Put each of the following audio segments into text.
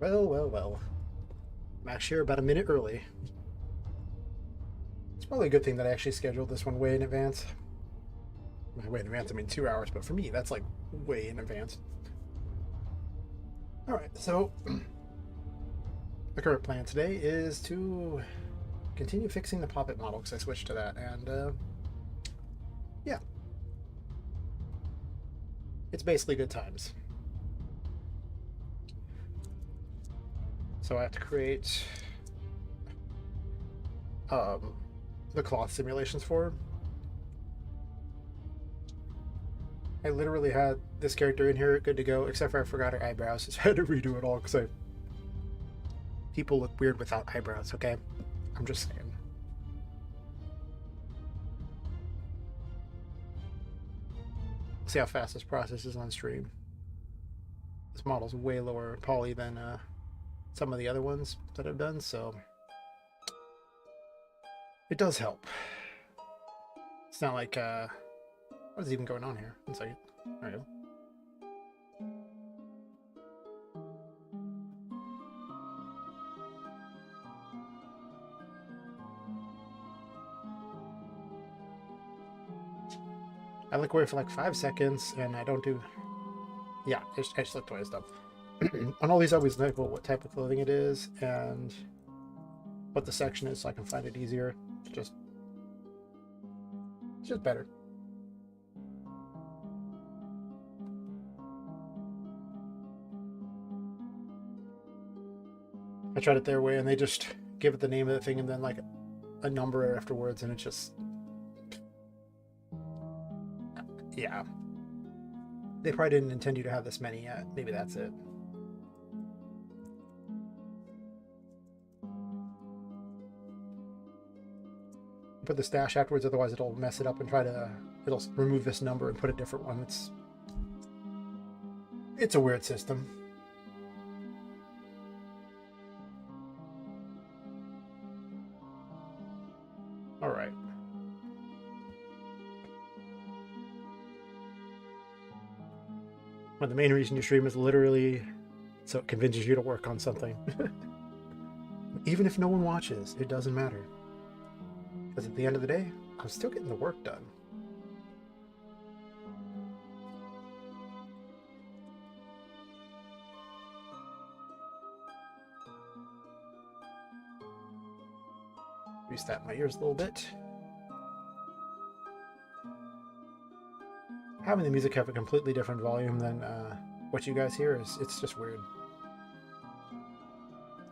Well, well, well. I'm actually here about a minute early. It's probably a good thing that I actually scheduled this one way in advance. Way in advance, I mean 2 hours, but for me, that's like way in advance. Alright, so the current plan today is to continue fixing the Poppet model because I switched to that, and yeah, it's basically good times. So I have to create the cloth simulations for. I literally had this character in here good to go, except for I forgot her eyebrows, so I had to redo it all because people look weird without eyebrows. Okay, I'm just saying. See how fast this process is on stream. This model's way lower poly than some of the other ones that I've done, so it does help. It's not like what is even going on here? One second. There we go. I look away for like 5 seconds and I don't do. Yeah, I just looked away and stuff. On all these, I always know what type of clothing it is and what the section is, so I can find it easier. It's just better. I tried it their way, and they just give it the name of the thing and then like a number afterwards, and it just, yeah. They probably didn't intend you to have this many yet. Maybe that's it. Put the stash afterwards, otherwise it'll mess it up and it'll remove this number and put a different one. It's a weird system. All right. Well, the main reason you stream is literally so it convinces you to work on something. Even if no one watches, it doesn't matter. Because at the end of the day, I'm still getting the work done. Restart my ears a little bit. Having the music have a completely different volume than what you guys hear it's just weird.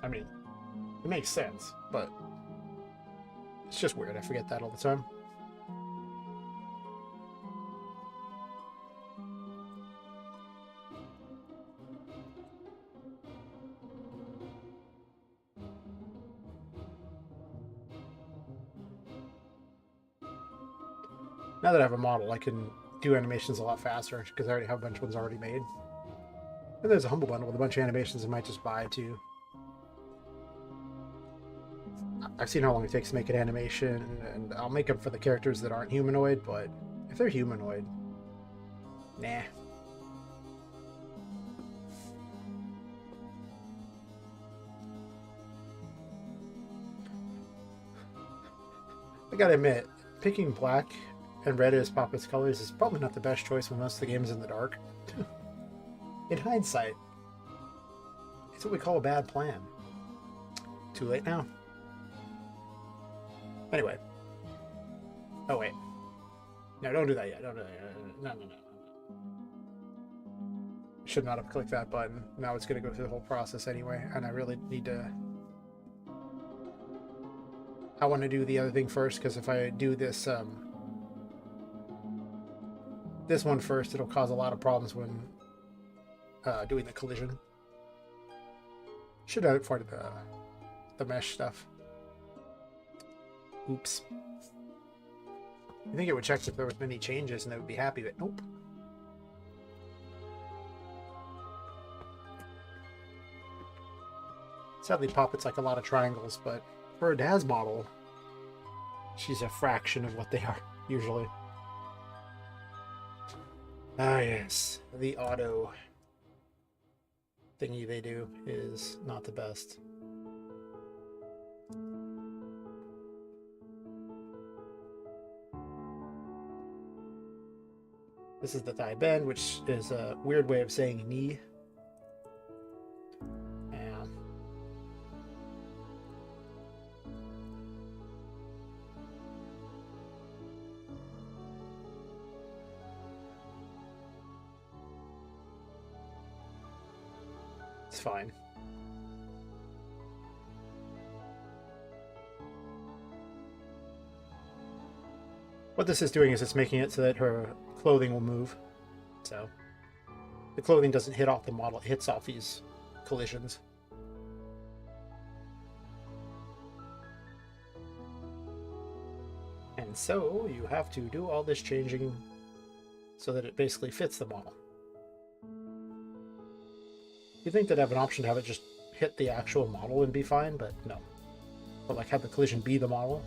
I mean, it makes sense, but it's just weird. I forget that all the time. Now that I have a model, I can do animations a lot faster because I already have a bunch of ones already made. And there's a humble bundle with a bunch of animations I might just buy too. I've seen how long it takes to make an animation, and I'll make them for the characters that aren't humanoid, but if they're humanoid, nah. I gotta admit, picking black and red as Poppet's colors is probably not the best choice when most of the game is in the dark. In hindsight, it's what we call a bad plan. Too late now. Anyway. Oh, wait. No, don't do that yet. Don't do that yet. No. Should not have clicked that button. Now it's going to go through the whole process anyway, and I really need to... I want to do the other thing first, because if I do this this one first, it'll cause a lot of problems when doing the collision. Should have it for the mesh stuff. Oops. You think it would check if there was many changes and they would be happy, but nope. Sadly, Poppet's like a lot of triangles, but for a Daz model, she's a fraction of what they are usually. Ah, yes, the auto. thingy they do is not the best. This is the thigh bend, which is a weird way of saying knee. And it's fine. What this is doing is it's making it so that her clothing will move. So the clothing doesn't hit off the model, it hits off these collisions. And so you have to do all this changing so that it basically fits the model. You'd think they'd have an option to have it just hit the actual model and be fine, but no. But like have the collision be the model.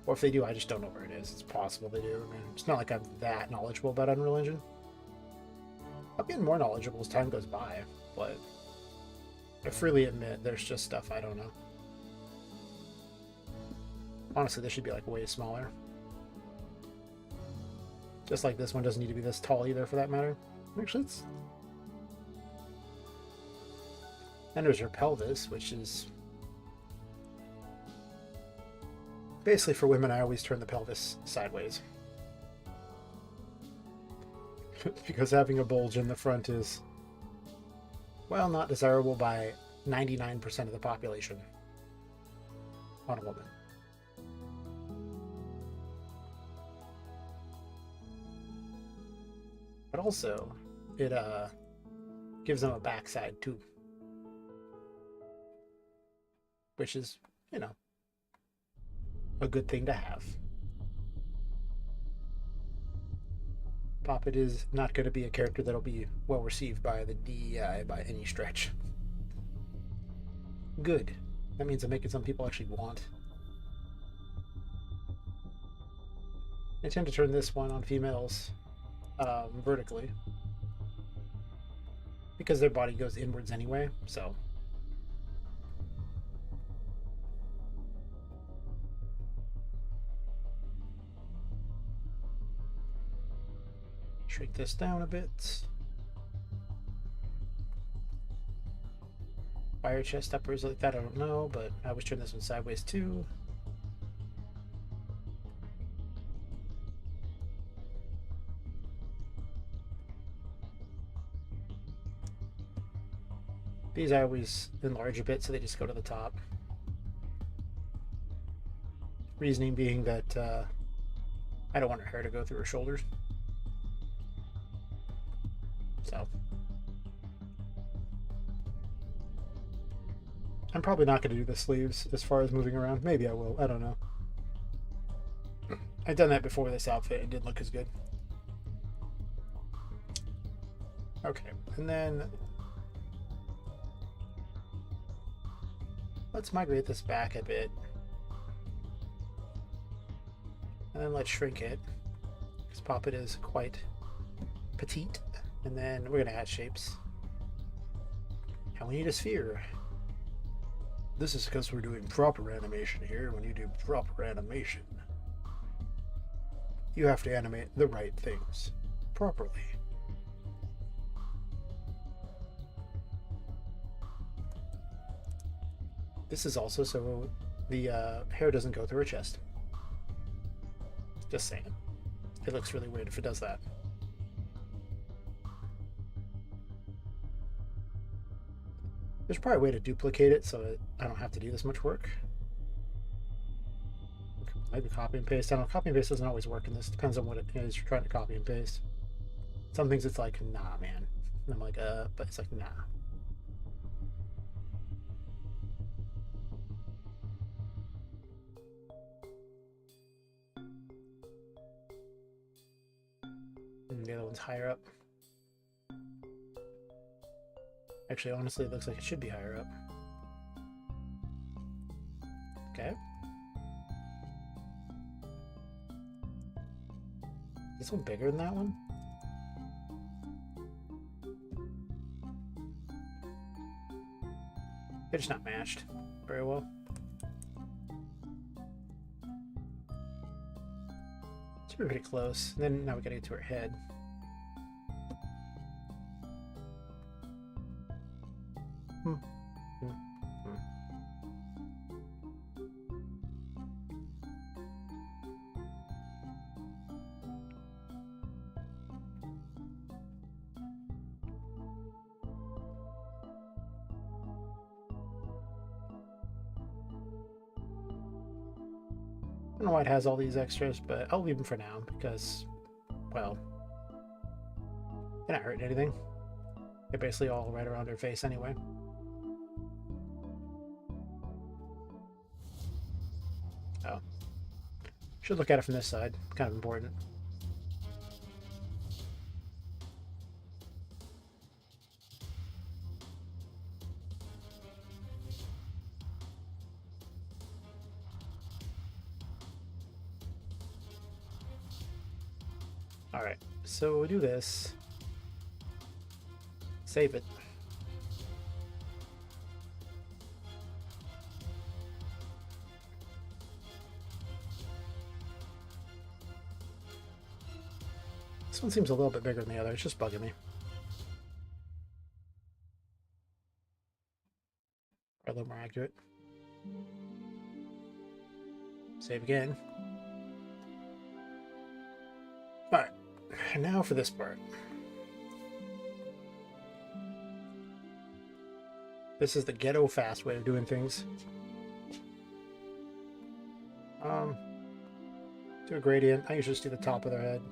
Or if they do, I just don't know where it is. It's possible they do. I mean, it's not like I'm that knowledgeable about Unreal Engine. I'll get more knowledgeable as time goes by, but I freely admit there's just stuff I don't know. Honestly, this should be like way smaller. Just like this one doesn't need to be this tall either, for that matter. Actually, it's... And there's her pelvis, which is... Basically, for women, I always turn the pelvis sideways. Because having a bulge in the front is, well, not desirable by 99% of the population on a woman. But also, it gives them a backside too. Which is, you know, a good thing to have. Poppet is not going to be a character that'll be well received by the DEI by any stretch. Good. That means I'm making some people actually want. I tend to turn this one on females vertically because their body goes inwards anyway, so. Shrink this down a bit. Fire chest uppers like that, I don't know, but I always turn this one sideways too. These I always enlarge a bit so they just go to the top. Reasoning being that I don't want her hair to go through her shoulders. So I'm probably not going to do the sleeves as far as moving around. Maybe I will. I don't know. I've done that before with this outfit. It didn't look as good. Okay, and then let's migrate this back a bit. And then let's shrink it, because Poppet is quite petite. And then we're going to add shapes. And we need a sphere. This is because we're doing proper animation here. When you do proper animation, you have to animate the right things properly. This is also so the hair doesn't go through her chest. Just saying. It looks really weird if it does that. There's probably a way to duplicate it so I don't have to do this much work. Maybe copy and paste. I don't know, copy and paste doesn't always work in this. Depends on what it is you're trying to copy and paste. Some things it's like, nah, man. And I'm like, but it's like, nah. And the other one's higher up. Actually, honestly, it looks like it should be higher up. Okay. Is this one bigger than that one? They're just not matched very well. Should be pretty close. And then now we gotta get to her head. I don't know why it has all these extras, but I'll leave them for now because, well, they're not hurting anything. They're basically all right around her face anyway. Oh. Should look at it from this side. Kind of important. Alright, so we do this. Save it. This one seems a little bit bigger than the other. It's just bugging me. Or a little more accurate. Save again. Alright, now for this part. This is the ghetto fast way of doing things. Do a gradient. I usually just do the top of their head.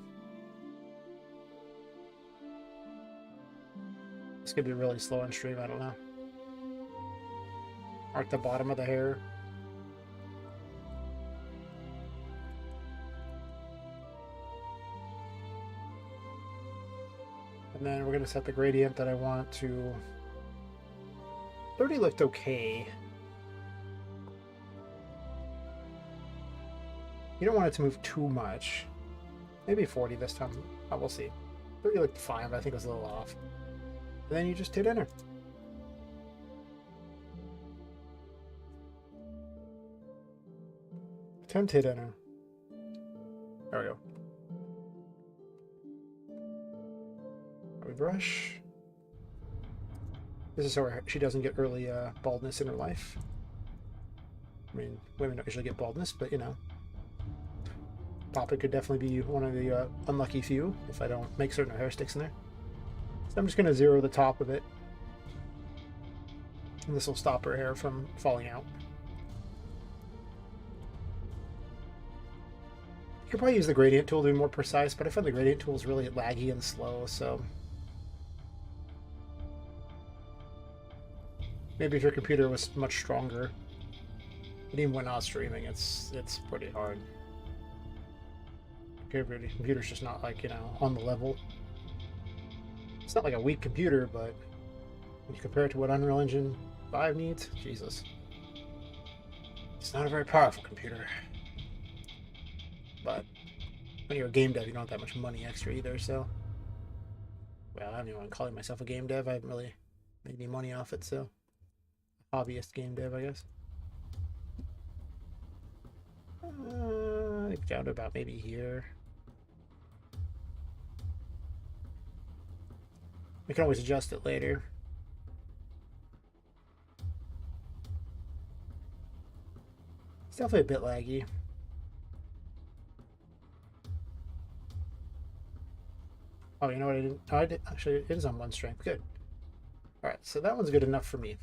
This could be really slow on stream, I don't know. Arc the bottom of the hair. And then we're going to set the gradient that I want to... 30 looked okay. You don't want it to move too much. Maybe 40 this time. Oh, we'll see. 30 looked fine, but I think it was a little off. And then you just hit enter. Attempt hit enter. There we go. We brush. This is so she doesn't get early baldness in her life. I mean, women don't usually get baldness, but you know. Poppet could definitely be one of the unlucky few if I don't make certain hair sticks in there. So I'm just going to zero the top of it. And this will stop her hair from falling out. You could probably use the gradient tool to be more precise, but I find the gradient tool is really laggy and slow, so... Maybe if your computer was much stronger. But even when not streaming, it's pretty hard. Your computer's just not, like, you know, on the level. It's not like a weak computer, but when you compare it to what Unreal Engine 5 needs, Jesus. It's not a very powerful computer. But when you're a game dev, you don't have that much money extra either, so... Well, I don't even want to call myself a game dev. I haven't really made any money off it, so... Hobbyist game dev, I guess. Down to about maybe here. We can always adjust it later. It's definitely a bit laggy. Oh, you know what I didn't? Oh, I did. Actually, it is on one strength. Good. All right, so that one's good enough for me.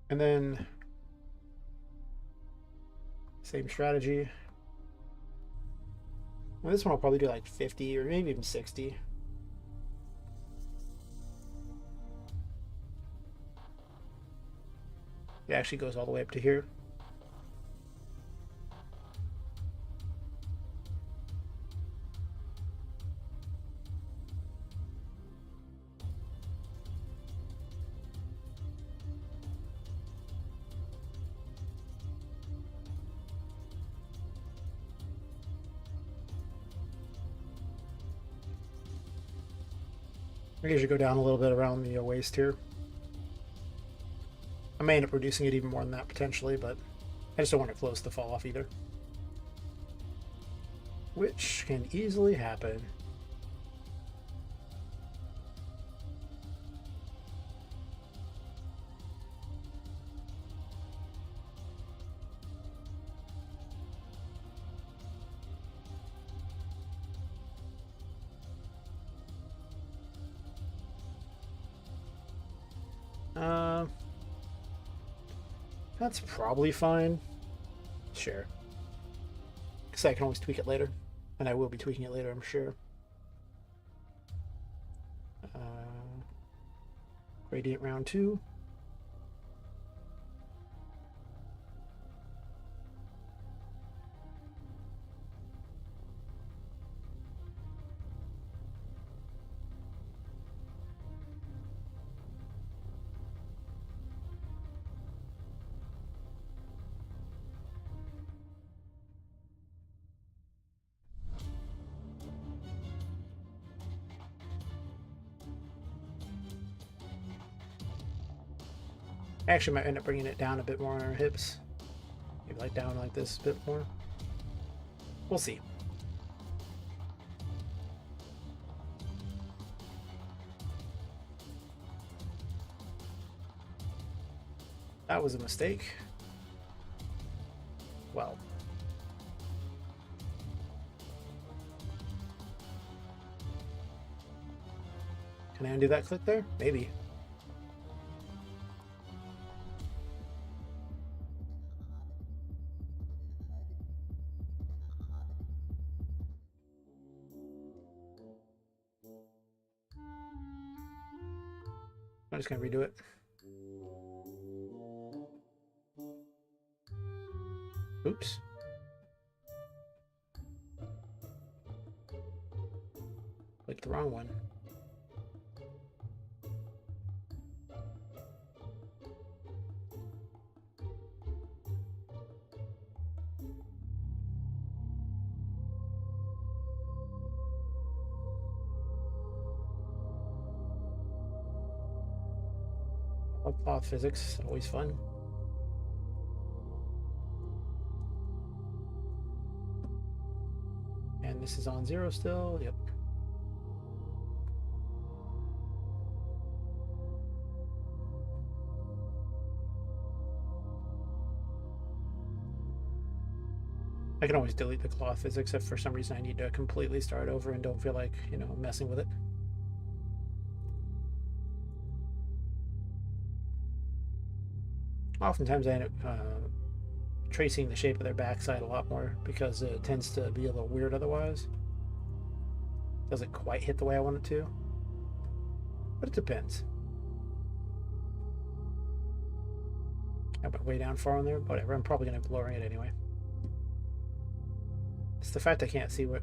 And then same strategy. Well, this one I'll probably do like 50 or maybe even 60. It actually goes all the way up to here. I usually go down a little bit around the waist here. I may end up reducing it even more than that potentially, but I just don't want it close to fall off either. Which can easily happen. That's probably fine. Sure. Because I can always tweak it later. And I will be tweaking it later, I'm sure. Radiant round 2. I actually might end up bringing it down a bit more on our hips. Maybe like down like this a bit more. We'll see. That was a mistake. Well. Can I undo that click there? Maybe. I'm just gonna redo it. Oops. Clicked the wrong one. Cloth physics, always fun. And this is on 0 still, yep. I can always delete the cloth physics if for some reason I need to completely start over and don't feel like, you know, messing with it. Oftentimes I end up tracing the shape of their backside a lot more because it tends to be a little weird otherwise. Doesn't quite hit the way I want it to, but it depends. I went way down far on there, whatever, I'm probably going to be lowering it anyway. It's the fact I can't see where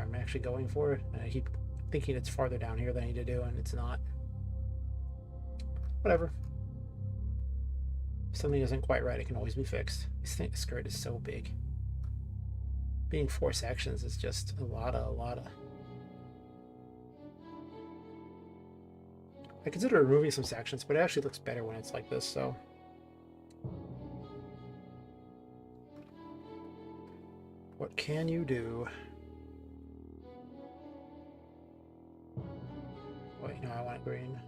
I'm actually going for it, and I keep thinking it's farther down here than I need to do, and it's not. Whatever. If something isn't quite right, it can always be fixed. This skirt is so big. Being 4 sections is just a lot of. I consider removing some sections, but it actually looks better when it's like this, so. What can you do? Wait, no, I want it green.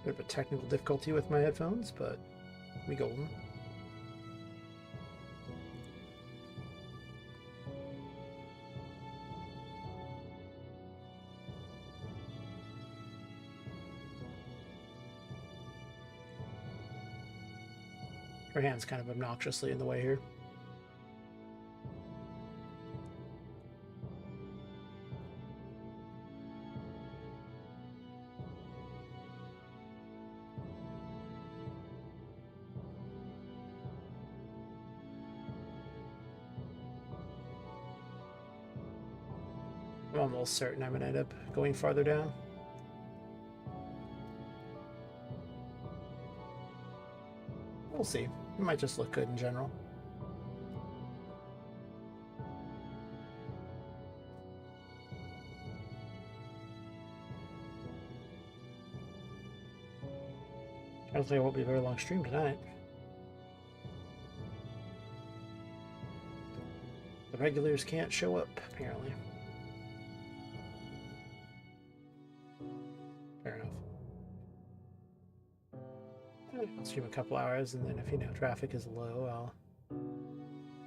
Bit of a technical difficulty with my headphones, but we golden. Her hand's kind of obnoxiously in the way here. almost certain I'm gonna end up going farther down. We'll see. It might just look good in general. I don't think it won't be a very long stream tonight. The regulars can't show up, apparently. Fair enough. I'll stream a couple hours, and then if traffic is low, I'll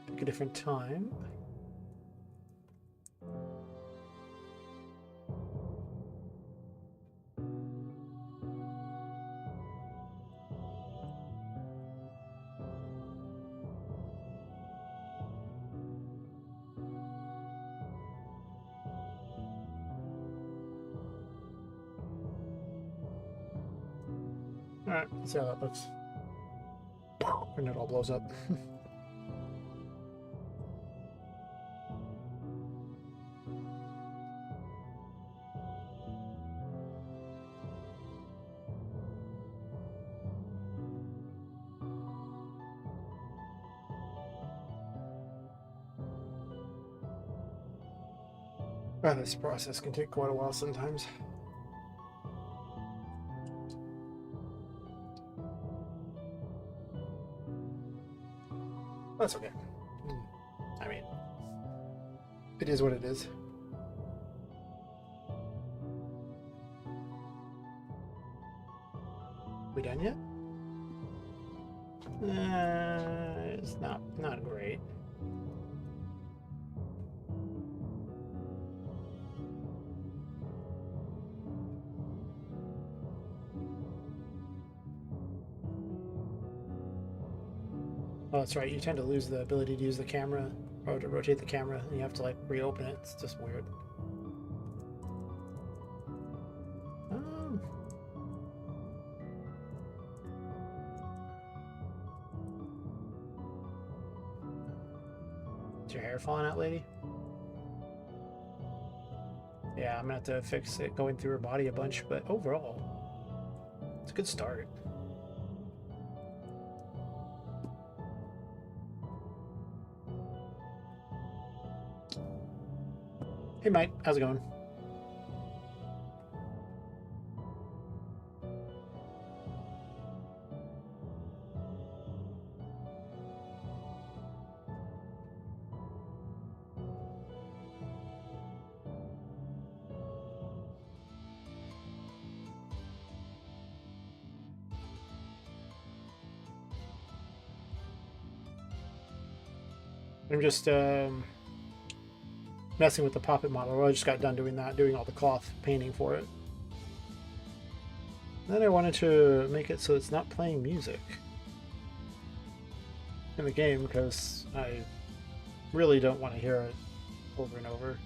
pick a different time. Alright, let's see how that looks. And it all blows up. This process can take quite a while sometimes. That's okay. I mean, it is what it is. We done yet? It's not great. Oh, that's right. You tend to lose the ability to use the camera or to rotate the camera, and you have to like reopen it. It's just weird. Is your hair falling out, lady? Yeah, I'm gonna have to fix it going through her body a bunch, but overall, it's a good start. Hey Mike, how's it going? I'm just messing with the Poppet model. I just got done doing that, doing all the cloth painting for it. Then I wanted to make it so it's not playing music in the game because I really don't want to hear it over and over.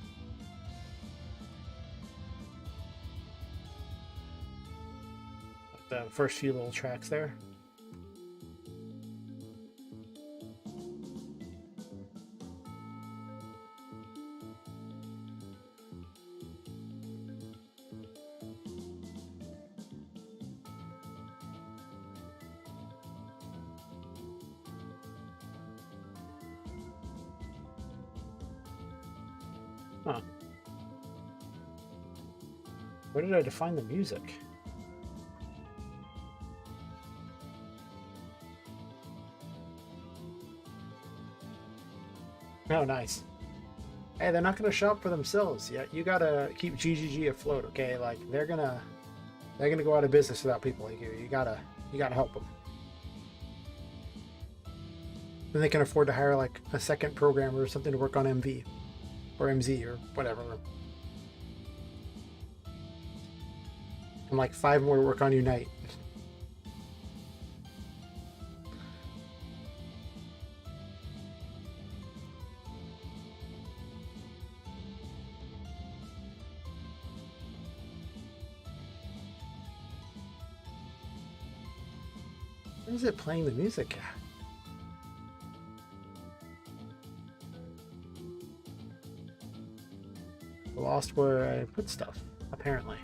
Like the first few little tracks there. Huh. Where did I define the music? Oh, nice. Hey, they're not gonna shop for themselves yet. You gotta keep GGG afloat, okay? Like they're gonna go out of business without people like you. You gotta help them. Then they can afford to hire like a second programmer or something to work on MV. Or MZ or whatever. And like 5 more to work on Unite. Where is it playing the music at? lost where I put stuff, apparently.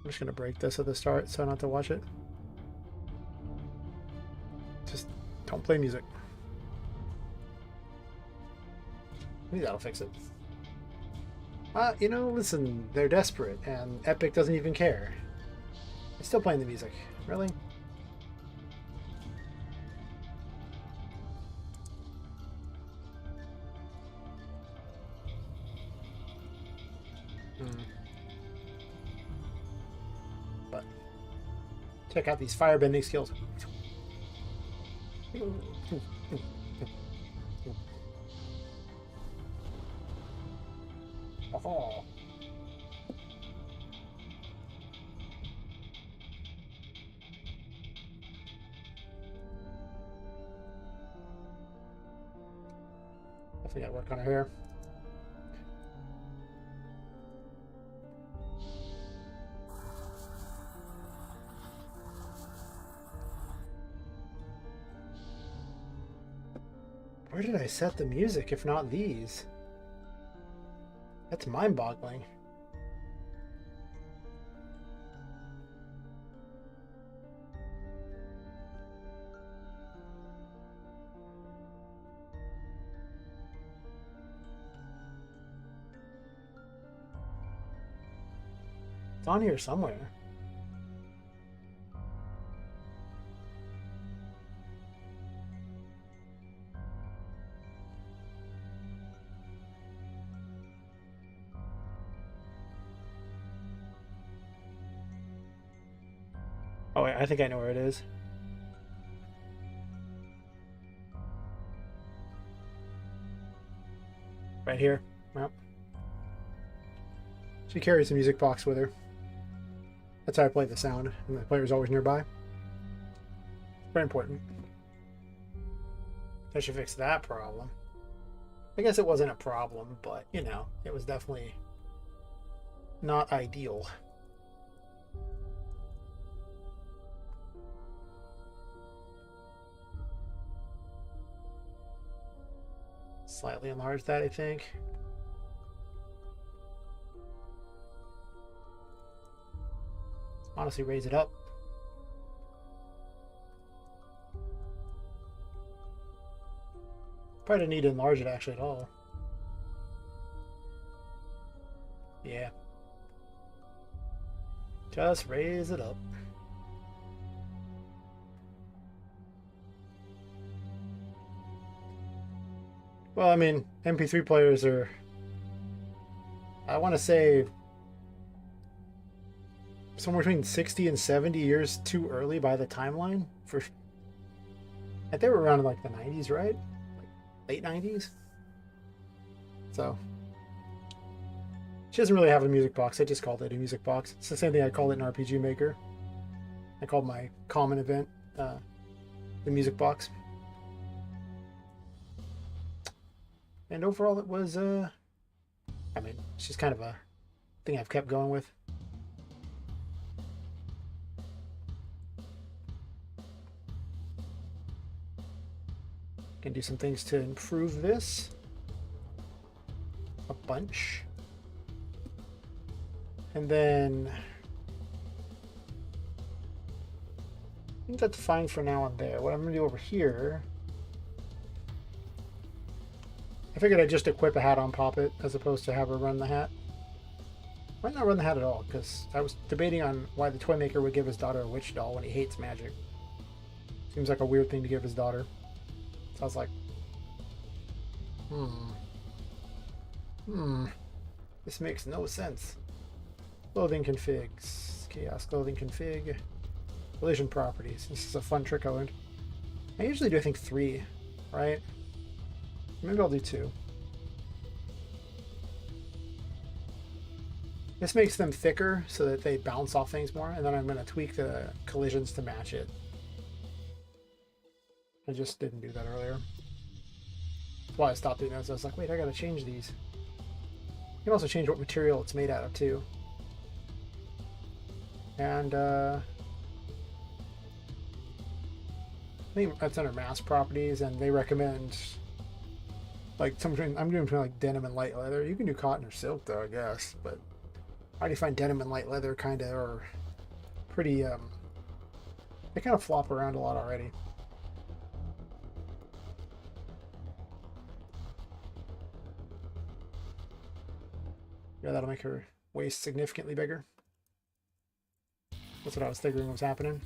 I'm just gonna break this at the start so I don't have to watch it. Just don't play music. Maybe that'll fix it. You know, listen, they're desperate, and Epic doesn't even care. It's still playing the music. Really? But check out these firebending skills. Oh. Definitely gotta work on her hair. Where did I set the music if not these? That's mind-boggling. It's on here somewhere. Oh, wait, I think I know where it is. Right here. Yep. She carries a music box with her. That's how I play the sound, and the player's always nearby. Very important. I should fix that problem. I guess it wasn't a problem, but, you know, it was definitely not ideal. Slightly enlarge that, I think. Honestly, raise it up. Probably didn't need to enlarge it actually at all. Yeah. Just raise it up. Well, I mean, MP3 players are, I want to say, somewhere between 60 and 70 years too early by the timeline. And they were around in like the 90s, right? Like late 90s? So, she doesn't really have a music box. I just called it a music box. It's the same thing I called it in RPG Maker. I called my common event the music box. And overall, it was, I mean, it's just kind of a thing I've kept going with. Can do some things to improve this a bunch. And then I think that's fine for now and there. What I'm going to do over here, I figured I'd just equip a hat on Poppet as opposed to have her run the hat. Why not run the hat at all? Because I was debating on why the toy maker would give his daughter a witch doll when he hates magic. Seems like a weird thing to give his daughter. So I was like, this makes no sense. Clothing configs. Chaos clothing config. Collision properties. This is a fun trick I learned. I usually do, I think, 3, right? Maybe I'll do 2. This makes them thicker so that they bounce off things more, and then I'm going to tweak the collisions to match it. I just didn't do that earlier. That's why I stopped doing that. So I was like, wait, I got to change these. You can also change what material it's made out of too. And I think that's under mass properties, and they recommend like something. I'm doing between like denim and light leather. You can do cotton or silk though, I guess. But I already find denim and light leather kind of are pretty. They kind of flop around a lot already. Yeah, that'll make her waist significantly bigger. That's what I was figuring was happening.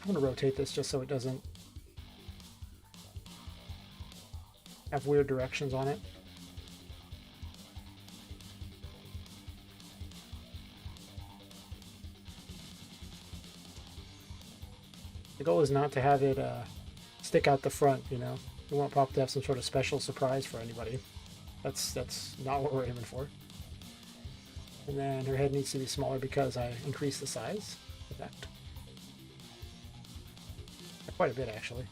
I'm going to rotate this just so it doesn't have weird directions on it. The goal is not to have it stick out the front, you know. We want Pop to have some sort of special surprise for anybody. That's not what we're aiming for. And then her head needs to be smaller because I increased the size of that. Quite a bit, actually.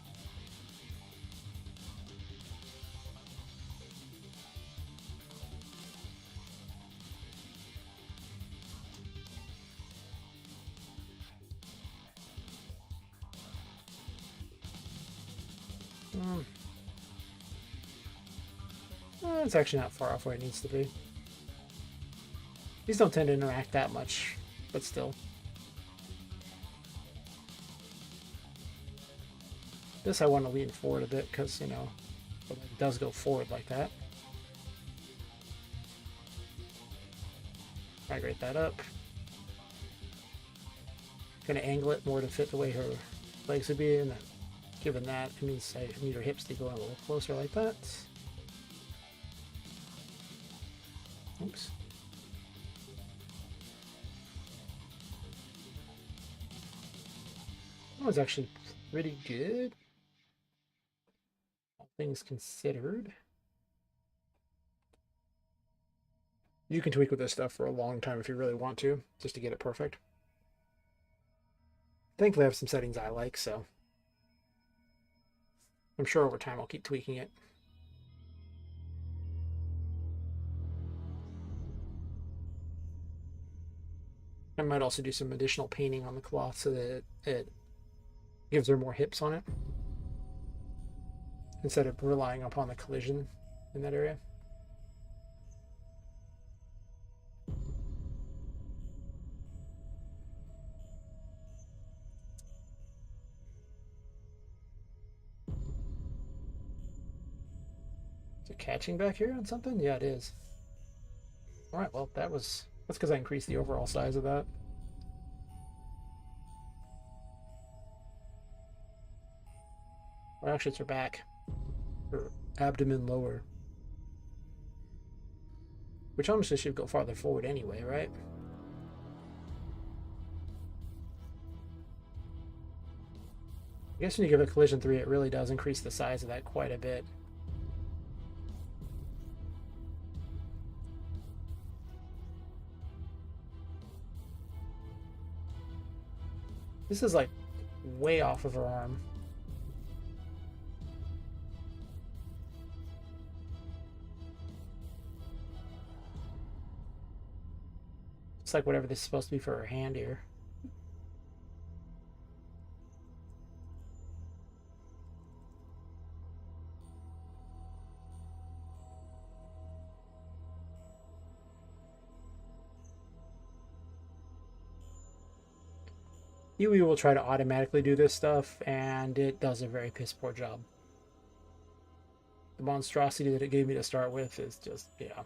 It's actually not far off where it needs to be. These don't tend to interact that much, but still. This I want to lean forward a bit because, you know, it does go forward like that. Migrate that up. Gonna angle it more to fit the way her legs would be, and given that, it means I need her hips to go a little closer like that. Oops. That was actually pretty good, all things considered. You can tweak with this stuff for a long time if you really want to, just to get it perfect. Thankfully, I have some settings I like, so I'm sure over time I'll keep tweaking it. I might also do some additional painting on the cloth so that it gives her more hips on it instead of relying upon the collision in that area. Is it catching back here on something? Yeah, it is. All right, well, that's because I increased the overall size of that. Or actually, it's her back. Her abdomen lower. Which honestly should go farther forward anyway, right? I guess when you give it collision 3, it really does increase the size of that quite a bit. This is like way off of her arm. It's like whatever this is supposed to be for her hand here. Yui will try to automatically do this stuff, and it does a very piss poor job. The monstrosity that it gave me to start with is just, yeah.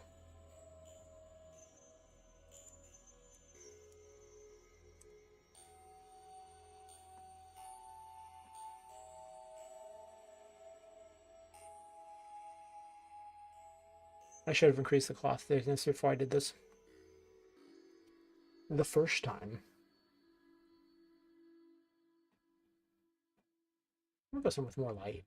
I should have increased the cloth thickness before I did this. The first time. I'll go some with more light.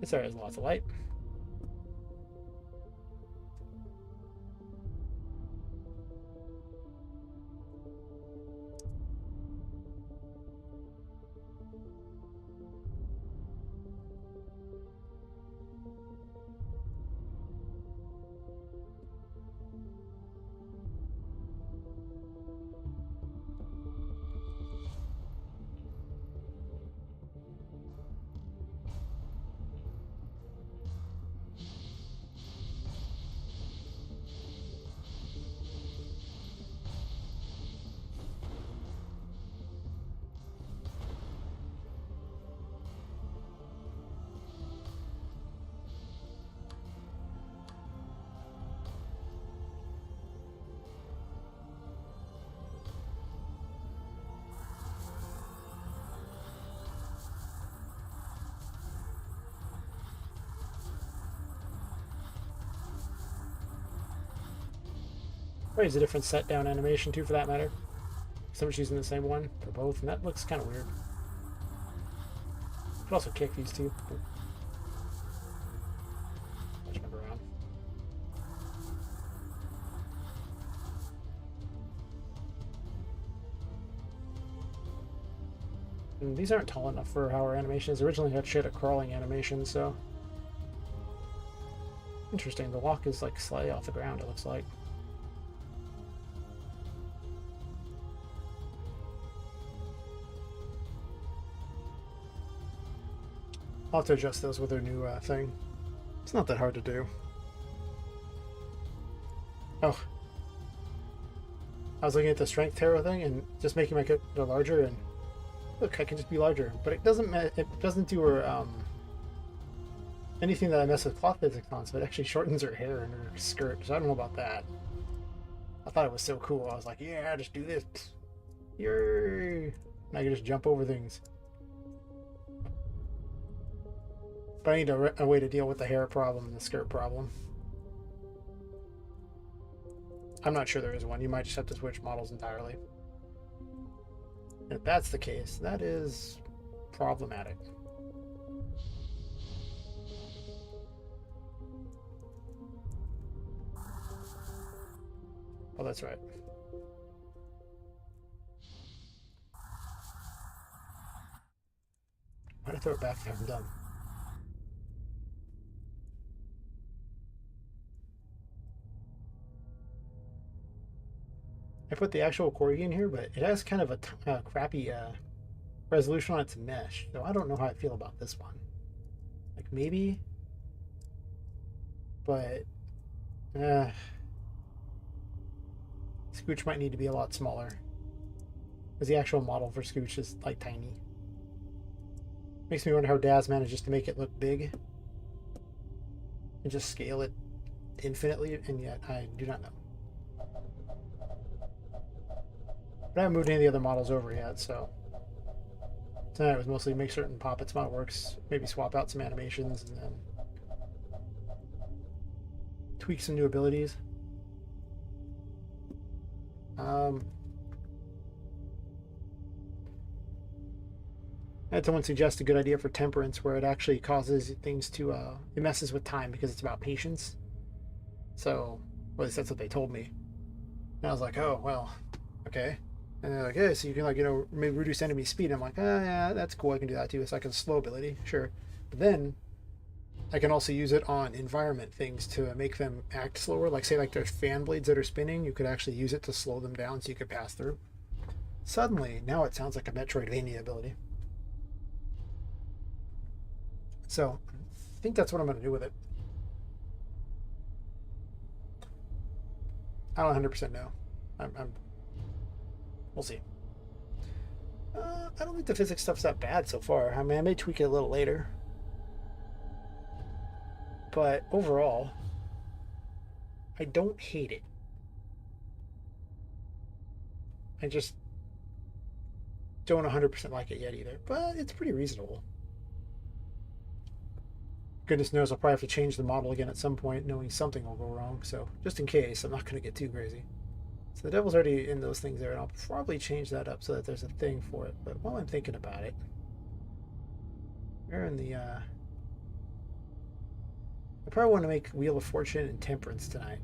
This area has lots of light. Or use a different set down animation too, for that matter. Someone's using the same one for both, and that looks kind of weird. Could also kick these two. I'll jump around. And these aren't tall enough for how our animation is. Originally had shit at crawling animation, so interesting. The walk is like slightly off the ground, it looks like. I'll have to adjust those with their new thing. It's not that hard to do. Oh. I was looking at the strength tarot thing and just making my character larger, and look, I can just be larger. But it doesn't do her anything that I mess with cloth physics on, so it actually shortens her hair and her skirt, so I don't know about that. I thought it was so cool. I was like, yeah, just do this. Yay! And I can just jump over things. But I need a way to deal with the hair problem and the skirt problem. I'm not sure there is one. You might just have to switch models entirely. If that's the case, that is problematic. Oh, that's right. Why did I throw it back there? I'm done. I put the actual corgi in here, but it has kind of a crappy resolution on its mesh, so I don't know how I feel about this one. Like, maybe, but Scooch might need to be a lot smaller, because the actual model for Scooch is like tiny. Makes me wonder how Daz manages to make it look big and just scale it infinitely, and yet I do not know. But I haven't moved any of the other models over yet, so tonight was mostly make certain Poppet's model works, maybe swap out some animations, and then tweak some new abilities. I had someone suggest a good idea for temperance, where it actually causes things to it messes with time because it's about patience. So, well, at least that's what they told me. And I was like, oh well, okay. And they're like, yeah, so you can, like, you know, maybe reduce enemy speed. I'm like, oh, yeah, that's cool. I can do that too. It's like a slow ability, sure. But then I can also use it on environment things to make them act slower. Like, say, like there's fan blades that are spinning. You could actually use it to slow them down so you could pass through. Suddenly, now it sounds like a Metroidvania ability. So, I think that's what I'm going to do with it. I don't 100% know. We'll see. I don't think the physics stuff's that bad so far. I mean, I may tweak it a little later. But overall, I don't hate it. I just don't 100% like it yet either. But it's pretty reasonable. Goodness knows I'll probably have to change the model again at some point, knowing something will go wrong. So just in case, I'm not going to get too crazy. So the devil's already in those things there, and I'll probably change that up so that there's a thing for it. But while I'm thinking about it, we're in the I probably want to make Wheel of Fortune and Temperance tonight.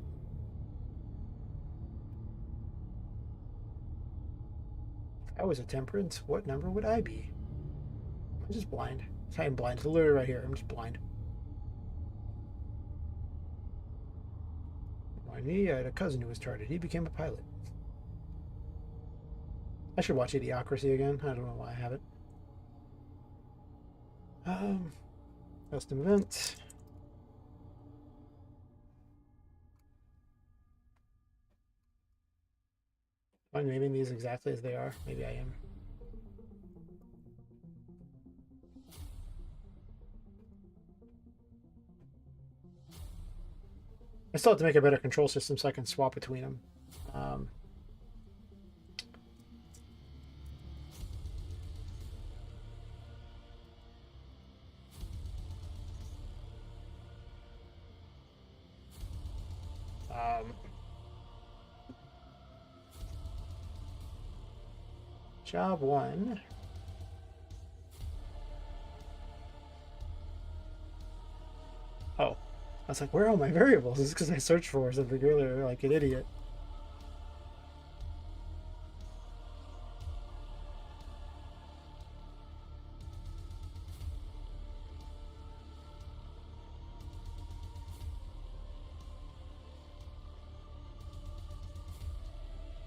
If I was a Temperance, what number would I be? I'm just blind. I'm blind. It's literally right here. I'm just blind. Remind me, I had a cousin who was chartered. He became a pilot. I should watch Idiocracy again. I don't know why I haven't. Custom events. I'm naming these exactly as they are. Maybe I am. I still have to make a better control system so I can swap between them. Job 1. Oh, I was like, where are all my variables? This is because I searched for something earlier like an idiot.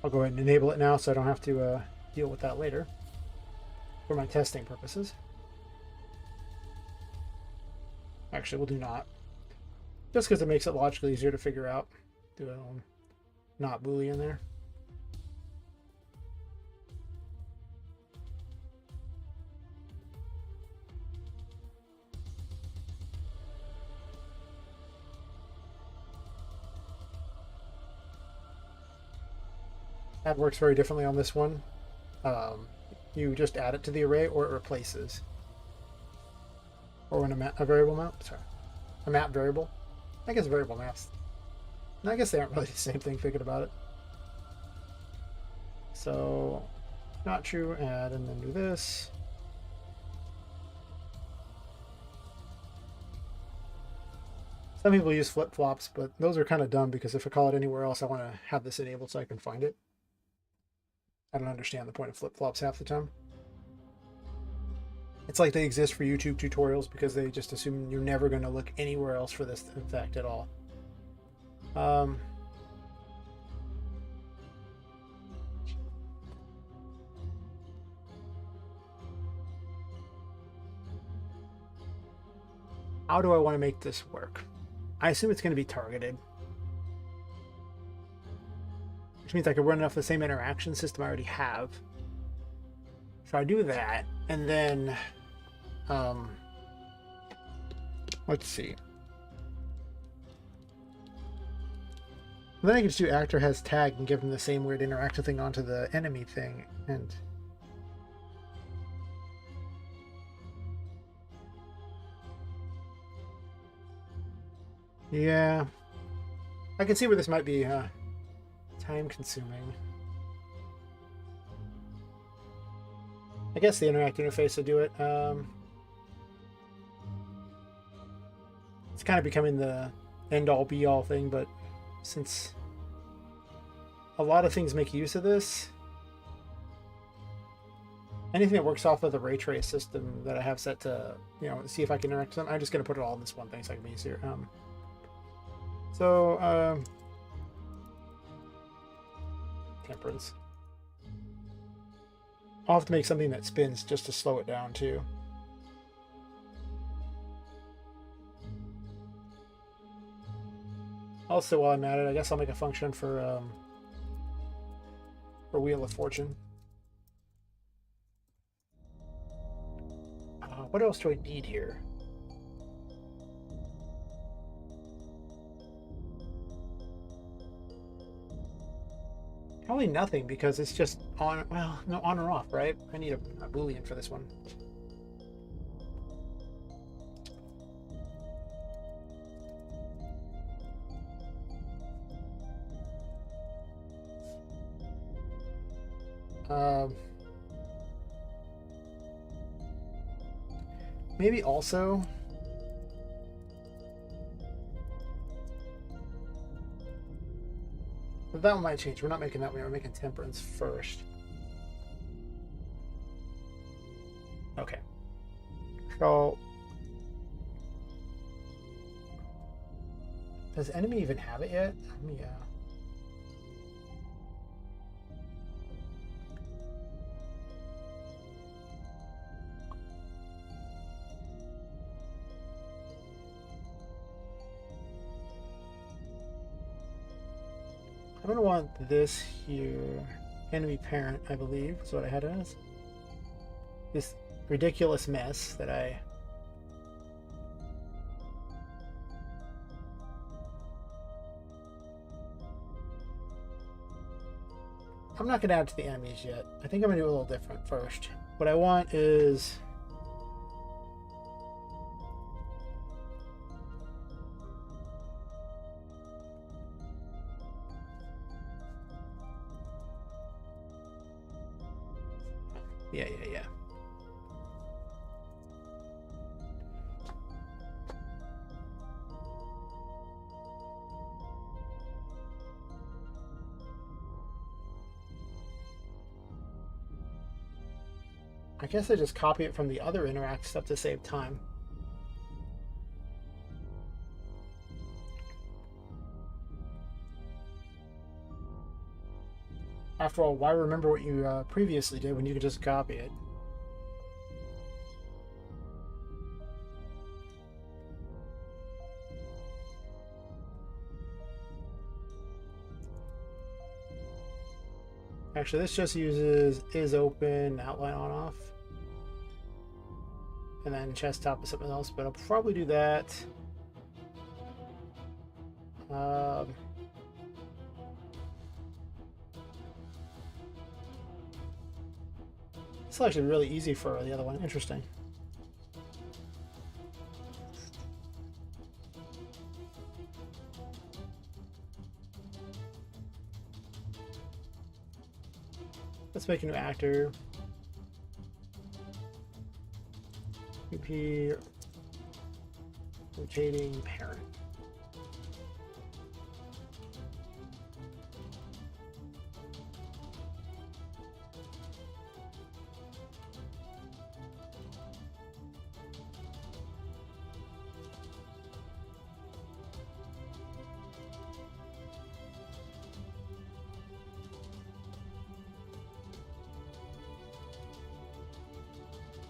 I'll go ahead and enable it now so I don't have to deal with that later for my testing purposes. Actually, we'll do not. Just because it makes it logically easier to figure out. Do a not Boolean there. That works very differently on this one. You just add it to the array or it replaces. Or when a variable map, sorry, a map variable. I guess variable maps. I guess they aren't really the same thing thinking about it. So, not true, add, and then do this. Some people use flip-flops, but those are kind of dumb because if I call it anywhere else, I want to have this enabled so I can find it. I don't understand the point of flip-flops half the time. It's like they exist for YouTube tutorials because they just assume you're never going to look anywhere else for this effect at all. How do I want to make this work? I assume it's going to be targeted. Which means I could run off the same interaction system I already have. So I do that, and then let's see. And then I can just do actor has tag and give them the same weird interactive thing onto the enemy thing, and yeah, I can see where this might be time consuming. I guess the interact interface will do it. It's kind of becoming the end-all be-all thing, but since a lot of things make use of this, anything that works off of the ray trace system that I have set to, see if I can interact with them, I'm just going to put it all in this one thing so I can be easier. Temperance. I'll have to make something that spins just to slow it down too. Also, while I'm at it, I guess I'll make a function for Wheel of Fortune. What else do I need here? Probably nothing because it's just on, well, no, on or off, right? I need a Boolean for this one. Maybe also But that one might change. We're not making that one. We're making Temperance first. Okay. So, does enemy even have it yet? Yeah. I'm gonna want this here. Enemy parent, I believe, is what I had as. This ridiculous mess that I... I'm not going to add to the enemies yet. I think I'm going to do a little different first. What I want is... Yeah. I guess I just copy it from the other interact stuff to save time. After all, why remember what you previously did when you could just copy it? Actually, this just uses is open, outline on off. And then chest top is something else, but I'll probably do that. It's actually really easy for the other one. Interesting. Let's make a new actor. PP rotating parent.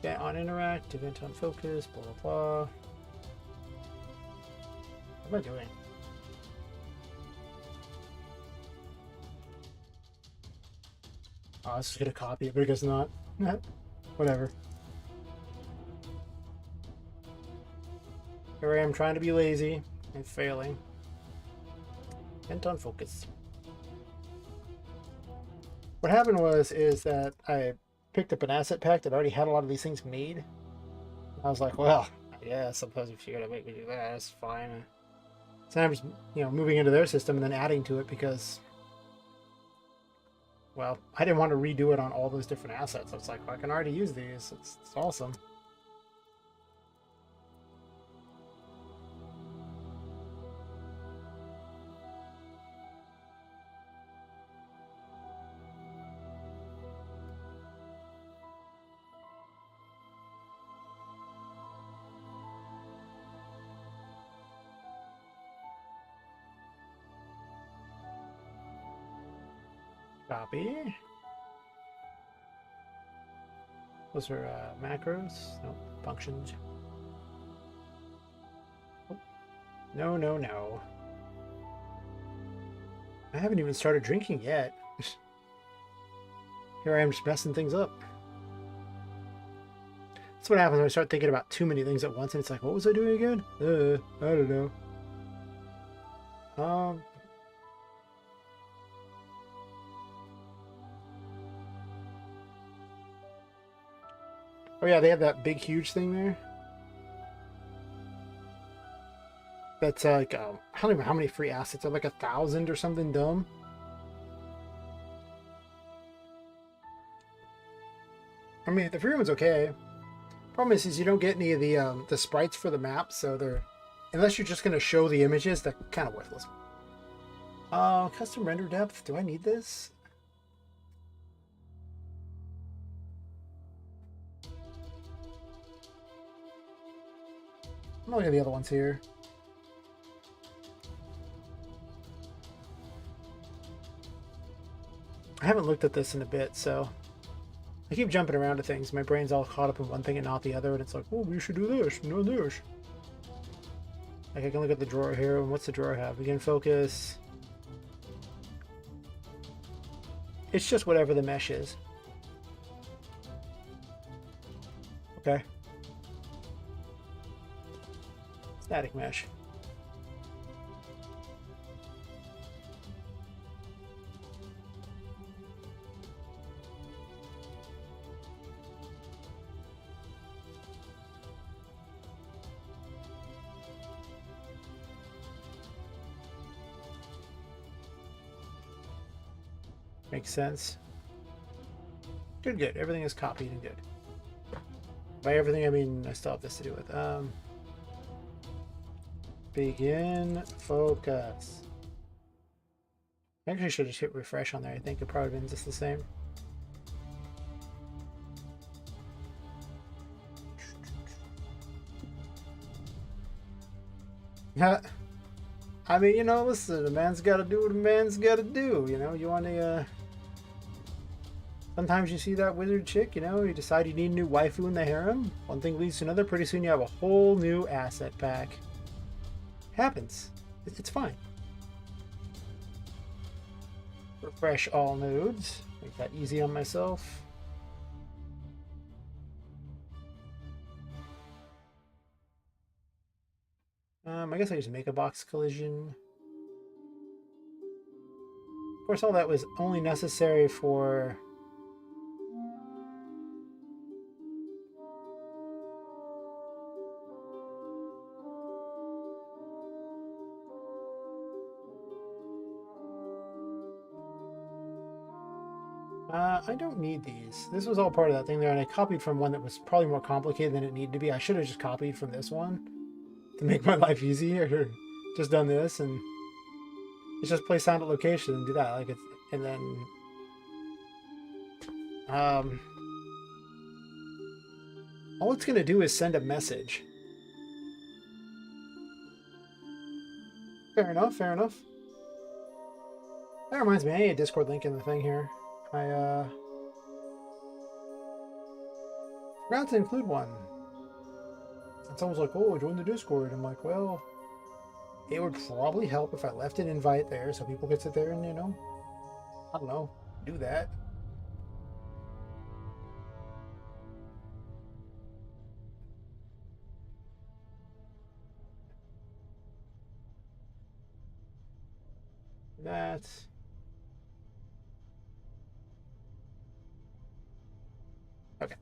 Yeah, on interact, event on focus, blah blah blah. What am I doing? Oh, I was just gonna copy it, but I guess not. Whatever. Here I am trying to be lazy and failing. Event on focus. What happened is that I picked up an asset pack that already had a lot of these things made. I was like, well, yeah, sometimes if you're gonna make me do that, that's fine. So I'm just, moving into their system and then adding to it because, well, I didn't want to redo it on all those different assets. I was like, well, I can already use these. It's awesome. Copy. Those are macros. No, functions. Oh. No. I haven't even started drinking yet. Here I am just messing things up. That's what happens when I start thinking about too many things at once and it's like, what was I doing again? I don't know. Oh yeah, they have that big, huge thing there. That's like, I don't even know how many free assets. Like 1,000 or something dumb. I mean, the free one's okay. Problem is you don't get any of the sprites for the map, so they're, unless you're just going to show the images, they're kind of worthless. Custom render depth. Do I need this? I'm looking at the other ones here. I haven't looked at this in a bit, so I keep jumping around to things. My brain's all caught up in one thing and not the other, and it's like, oh, we should do this, no this. Like, I can look at the drawer here, and what's the drawer have? Begin focus. It's just whatever the mesh is. Okay. Static mesh. Makes sense. Good, good. Everything is copied and good. By everything, I mean I still have this to do with. Begin focus. I actually should just hit refresh on there. I think it probably been just the same. Yeah. I mean, you know, listen, a man's got to do what a man's got to do. You know, you want to. Sometimes you see that wizard chick, you know, you decide you need a new waifu in the harem. One thing leads to another. Pretty soon you have a whole new asset pack. Happens. It's fine. Refresh all nodes. Make that easy on myself. I guess I just make a box collision. Of course, all that was only necessary for... I don't need these. This was all part of that thing there, and I copied from one that was probably more complicated than it needed to be. I should have just copied from this one to make my life easier. Just done this, and it's just play sound at location and do that. Like it's, and then all it's gonna do is send a message. Fair enough. Fair enough. That reminds me, I need a Discord link in the thing here. I forgot to include one. And someone's like, oh, join the Discord. I'm like, well, it would probably help if I left an invite there so people could sit there and, you know, I don't know, do that. That's... okay.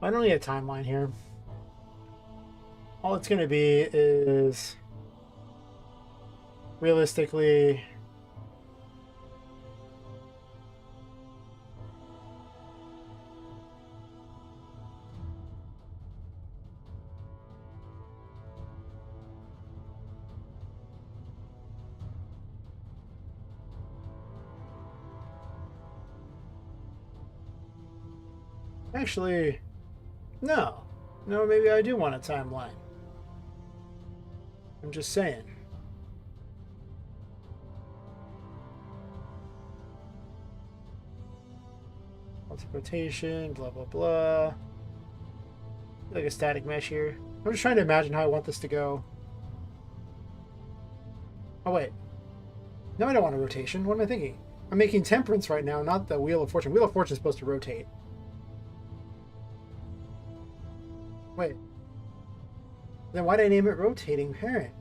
I don't need a timeline here. All it's going to be is realistically actually no, maybe I do want a timeline. I'm just saying. Lots of rotation, blah, blah, blah. Like a static mesh here. I'm just trying to imagine how I want this to go. Oh, wait. No, I don't want a rotation. What am I thinking? I'm making temperance right now, not the Wheel of Fortune. Wheel of Fortune is supposed to rotate. Wait. Then why did I name it Rotating Parent?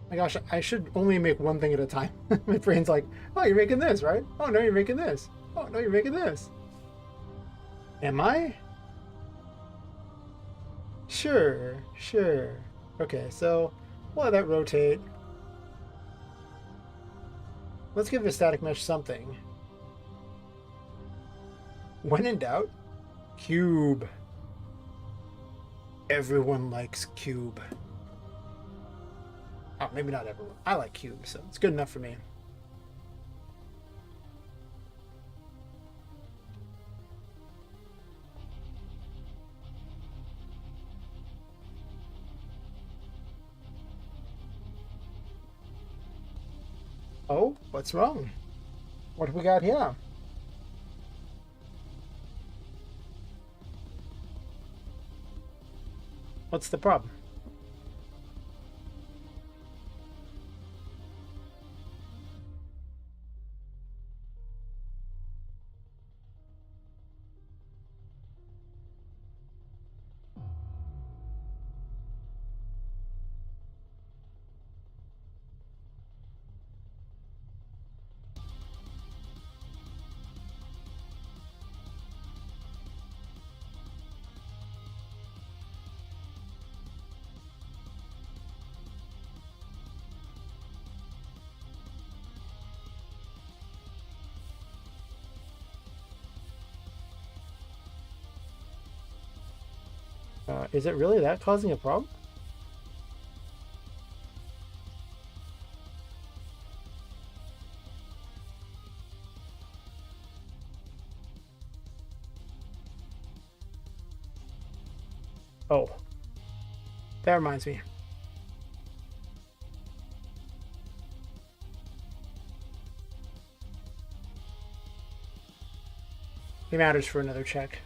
My gosh, I should only make one thing at a time. My brain's like, oh, you're making this, right? Oh, no, you're making this. Oh, no, you're making this. Am I? Sure, sure. Okay, so we'll let that rotate. Let's give the static mesh something. When in doubt, cube. Everyone likes cube. Oh, maybe not everyone. I like cube, so it's good enough for me. Oh, what's wrong? What have we got here? What's the problem? Is it really that causing a problem? Oh, that reminds me. It matters for another check.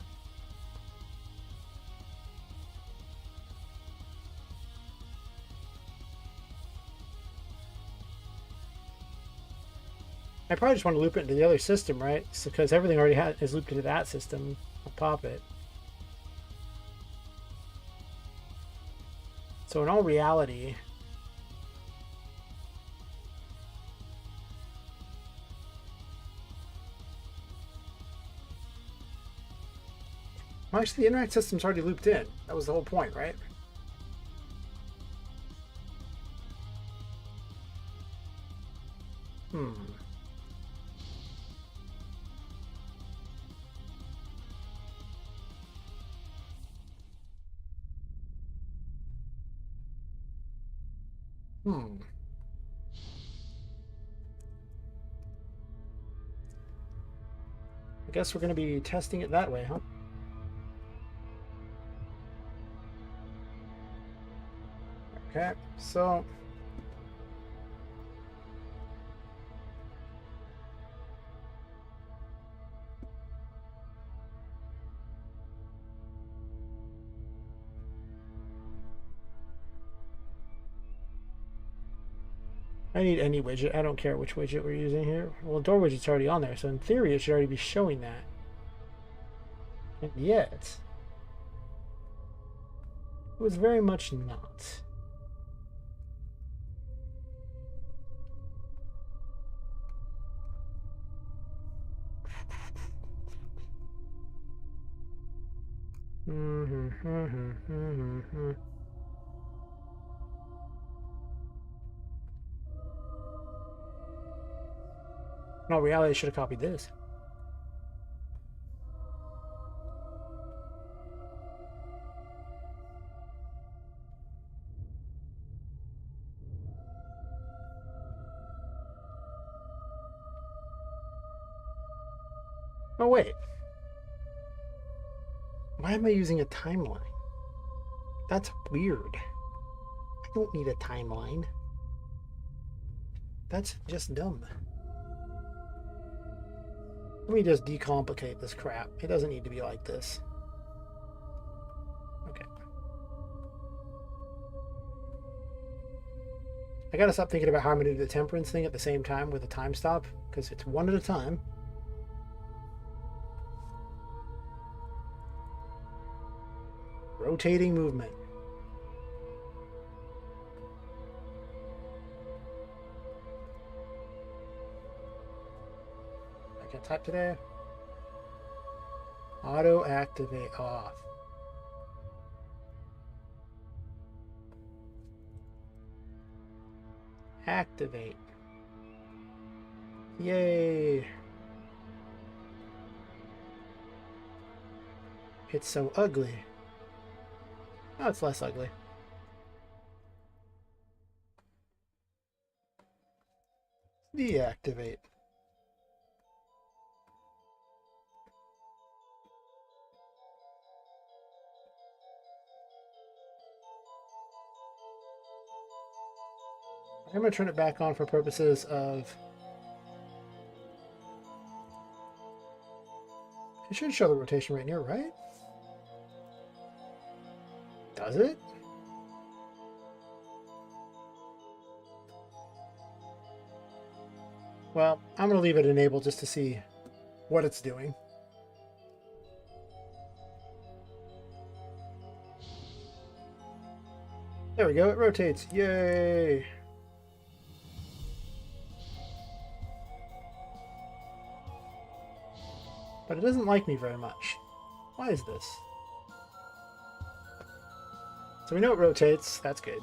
I probably just want to loop it into the other system, right? Because everything already is looped into that system. I'll pop it. So in all reality, well, actually, the interact system's already looped in. That was the whole point, right? Hmm. Hmm. I guess we're going to be testing it that way, huh? Okay, so I need any widget. I don't care which widget we're using here. Well, door widget's already on there, so in theory it should already be showing that. And yet, it was very much not. In all reality, I should have copied this. Oh, wait. Why am I using a timeline? That's weird. I don't need a timeline. That's just dumb. Let me just decomplicate this crap. It doesn't need to be like this. Okay. I gotta stop thinking about how I'm gonna do the temperance thing at the same time with a time stop, because it's one at a time. Rotating movement. can't type today. Auto activate off. Activate. Yay! It's so ugly. Oh, it's less ugly. Deactivate. I'm going to turn it back on for purposes of... It should show the rotation right here, right? Does it? Well, I'm going to leave it enabled just to see what it's doing. There we go, it rotates. Yay! But it doesn't like me very much. Why is this? So we know it rotates. That's good.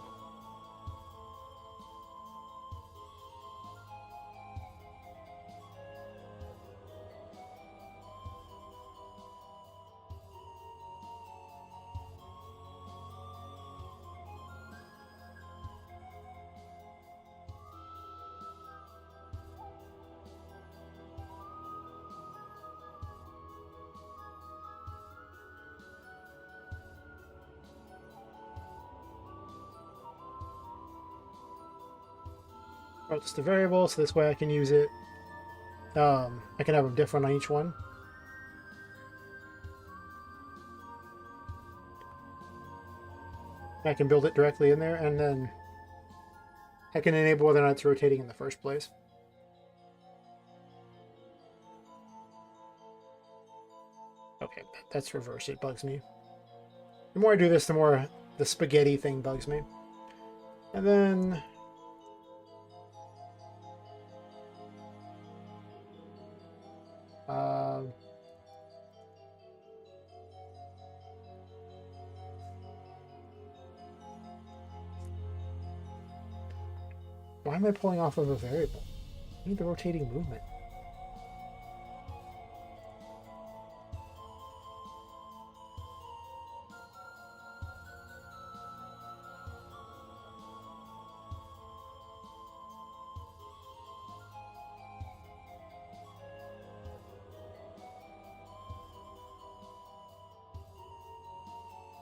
Oh, just a variable, so this way I can use it. I can have them different on each one. I can build it directly in there, and then I can enable whether or not it's rotating in the first place. Okay, that's reverse. It bugs me. The more I do this, the more the spaghetti thing bugs me. And then... why am I pulling off of a variable? I need the rotating movement.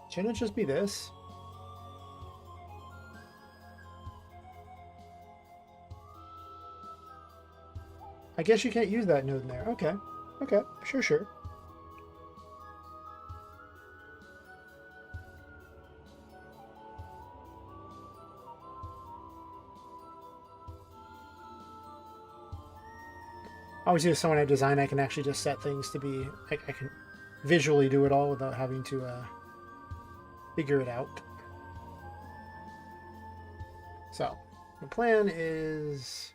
Shouldn't it just be this? I guess you can't use that node in there. Okay. Okay. Sure. Obviously, if someone had design, I can actually just set things to be... I can visually do it all without having to figure it out. So, the plan is...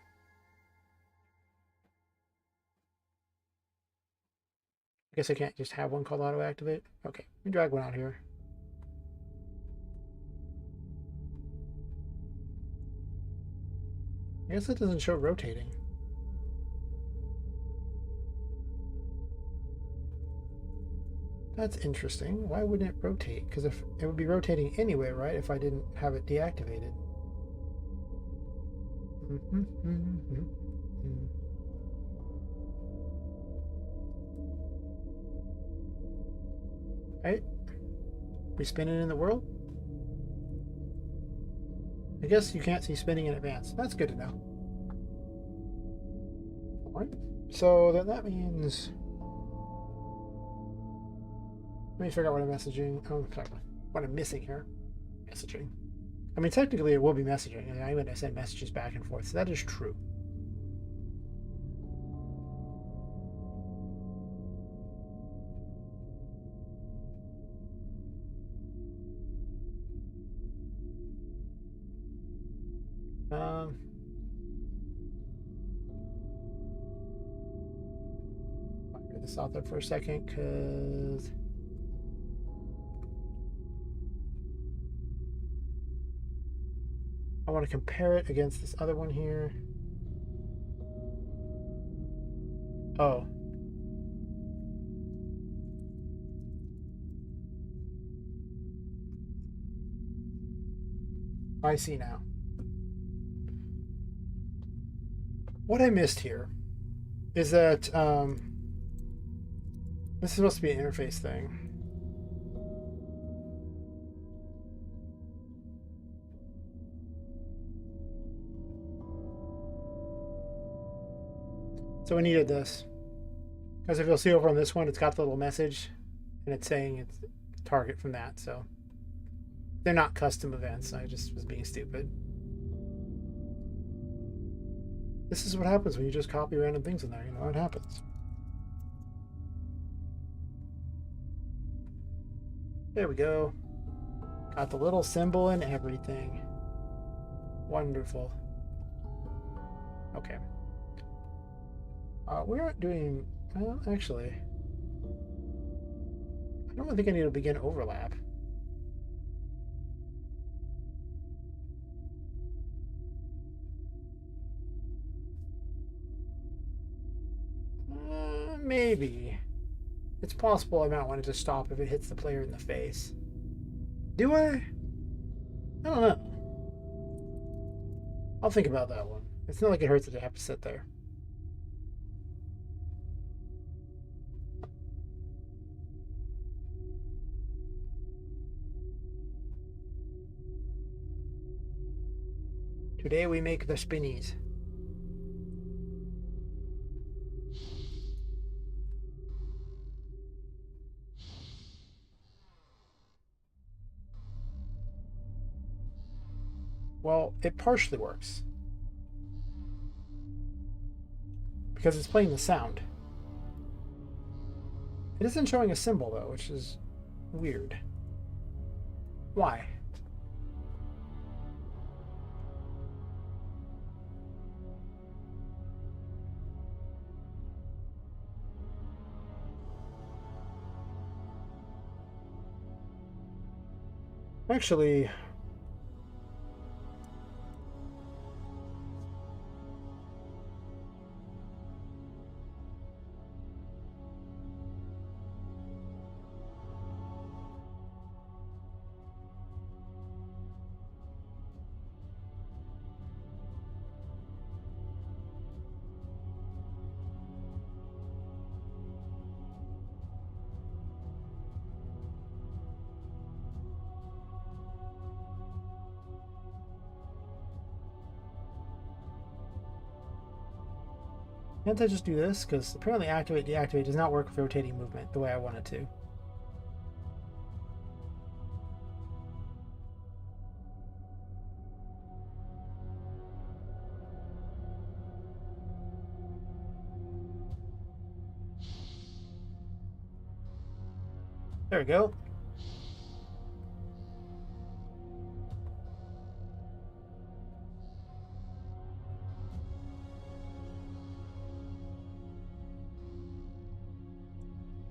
I guess I can't just have one called auto activate. Okay, let me drag one out here. I guess it doesn't show rotating. That's interesting. Why wouldn't it rotate? Because if it would be rotating anyway, right? If I didn't have it deactivated. Right? We spinning in the world? I guess you can't see spinning in advance. That's good to know. Alright. So then that means... Let me figure out what I'm messaging. Oh, sorry. What I'm missing here. Messaging. I mean, technically it will be messaging. I'm going to send messages back and forth. So that is true. stop there for a second because I want to compare it against this other one here. Oh. I see now. What I missed here is that this is supposed to be an interface thing. So we needed this. Because if you'll see over on this one, it's got the little message and it's saying it's target from that. So they're not custom events. I just was being stupid. This is what happens when you just copy random things in there. You know what happens. There we go. Got the little symbol and everything. Wonderful. Okay. We aren't doing... Well, actually... I don't think I need to begin overlap. Maybe. It's possible I might want to just stop if it hits the player in the face. Do I? I don't know. I'll think about that one. It's not like it hurts to have to sit there. Today we make the spinnies. Well, it partially works. Because it's playing the sound. It isn't showing a symbol, though, which is weird. Why? Actually... Can't I just do this? Because apparently activate, deactivate does not work with rotating movement the way I want it to. There we go.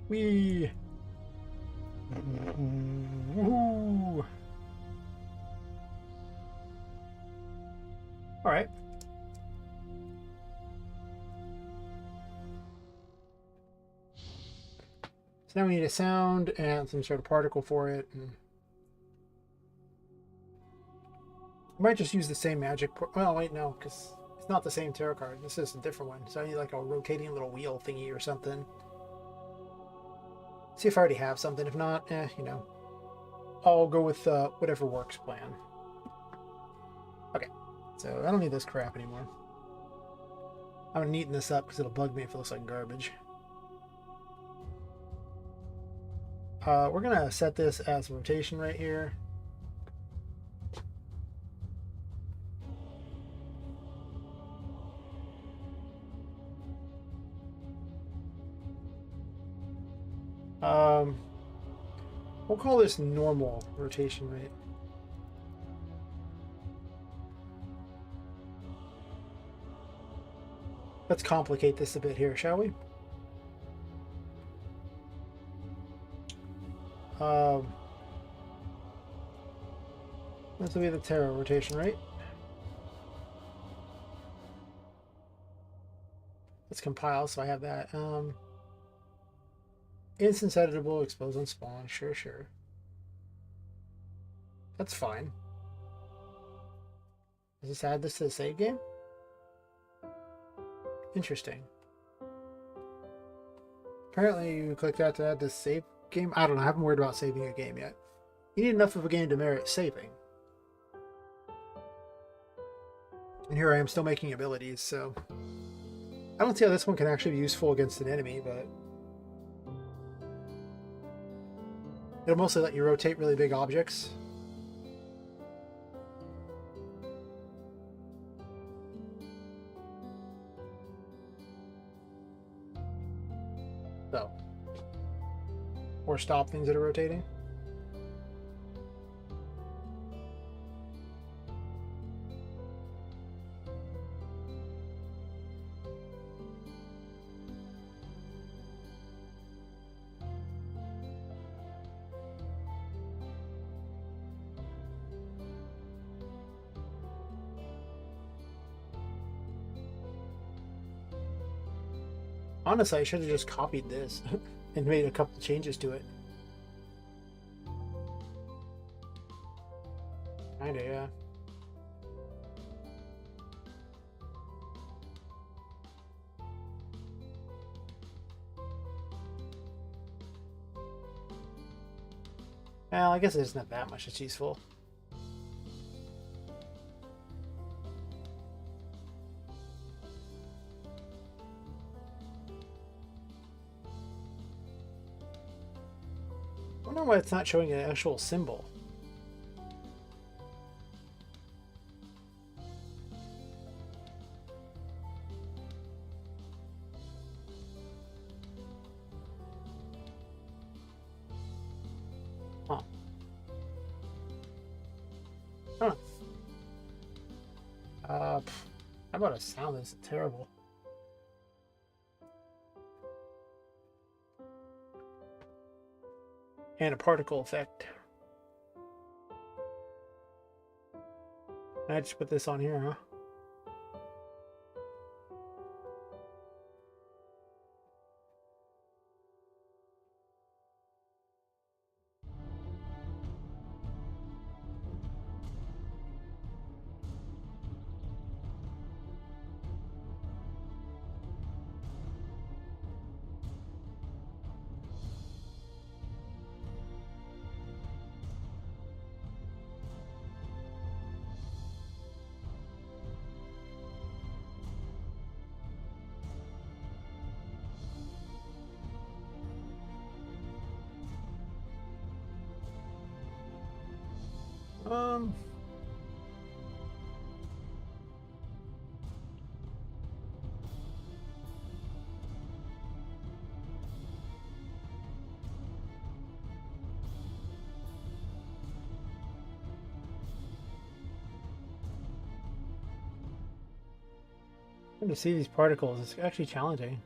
Wee. Woohoo. All right. So now we need a sound and some sort of particle for it. And I might just use the same magic. Well, wait, no, because it's not the same tarot card. This is a different one. So I need like a rotating little wheel thingy or something. See if I already have something. If not, you know, I'll go with whatever works plan. Okay, so I don't need this crap anymore. I'm gonna neaten this up because it'll bug me if it looks like garbage. We're gonna set this as rotation right here. We'll call this normal rotation rate. Let's complicate this a bit here, shall we? This will be the Terra rotation, right? Let's compile so I have that. Instance editable, expose on spawn. Sure, sure. That's fine. Does this add this to the save game? Interesting. Apparently you click that to add this save game. I don't know. I haven't worried about saving a game yet. You need enough of a game to merit saving. And here I am still making abilities, so... I don't see how this one can actually be useful against an enemy, but... It'll mostly let you rotate really big objects. So. Or stop things that are rotating. Honestly, I should have just copied this and made a couple changes to it. Kinda, yeah. Well, I guess there's not that much that's useful. I wonder why it's not showing an actual symbol. Huh. Huh. How about a sound that's terrible? And a particle effect. I just put this on here, huh? Um, to see these particles, it's actually challenging.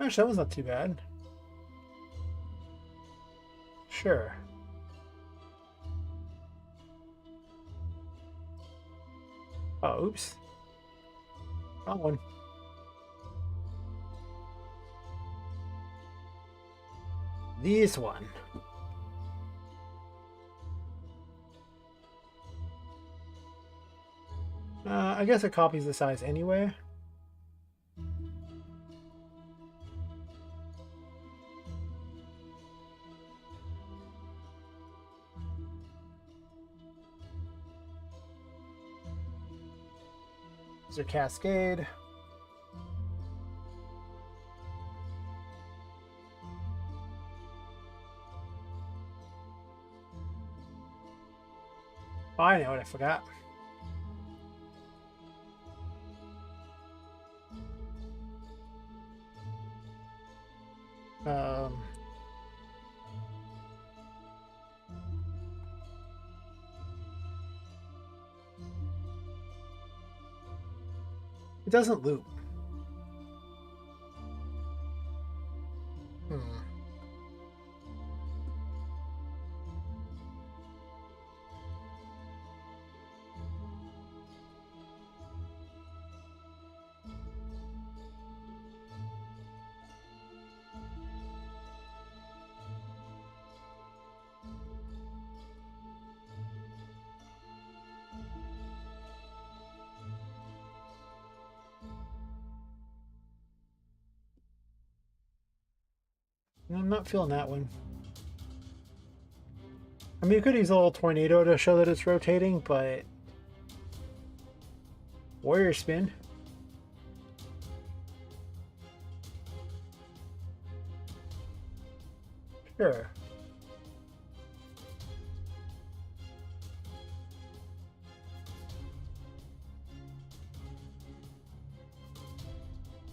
Actually, that was not too bad. Sure. Oh, oops. Wrong one. This one. I guess it copies the size anyway. There's a cascade. Oh, I know what I forgot. Um, It doesn't loop. Hmm. I'm not feeling that one. I mean, you could use a little tornado to show that it's rotating, but warrior spin. Sure.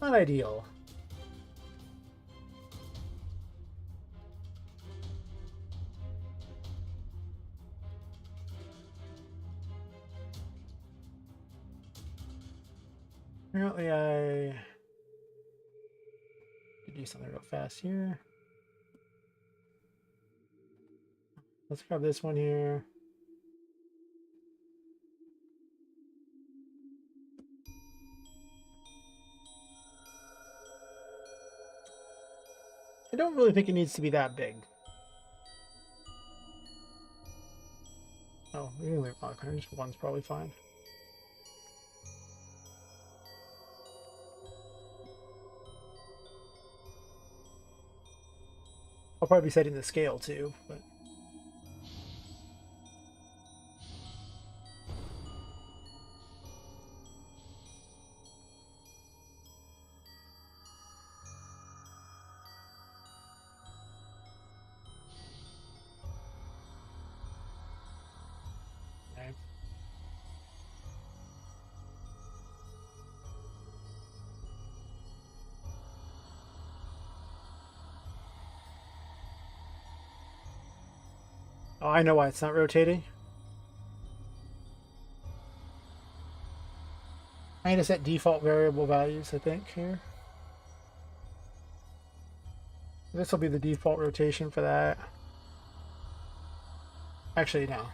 Not ideal. Apparently I could do something real fast here. Let's grab this one here. I don't really think it needs to be that big. Oh, we can leave just one's probably fine. I'll probably be setting the scale too, but okay. Oh, I know why it's not rotating. I need to set default variable values, I think, here. This will be the default rotation for that. Actually, no.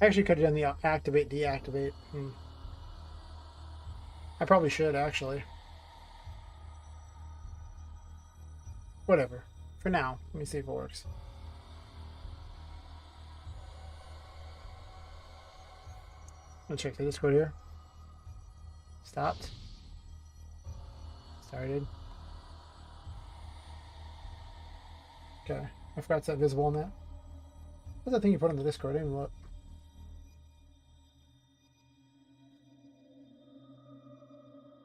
I actually could have done the activate, deactivate. I probably should, actually. Whatever. For now, let me see if it works. I'll check the Discord here. Stopped. Started. Okay. I forgot it's that visible on that. What's that thing you put on the Discord? I didn't even look.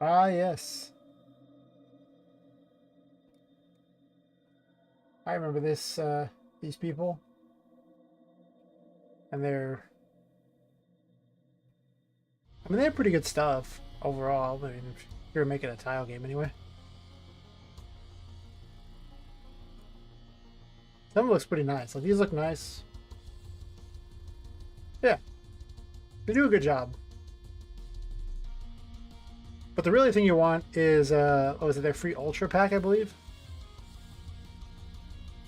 Ah, yes. I remember this, these people. And I mean, they have pretty good stuff overall. I mean, if you're making a tile game anyway. Some of it looks pretty nice. Like, these look nice. Yeah. They do a good job. But the really thing you want is, what was it, their free Ultra Pack, I believe?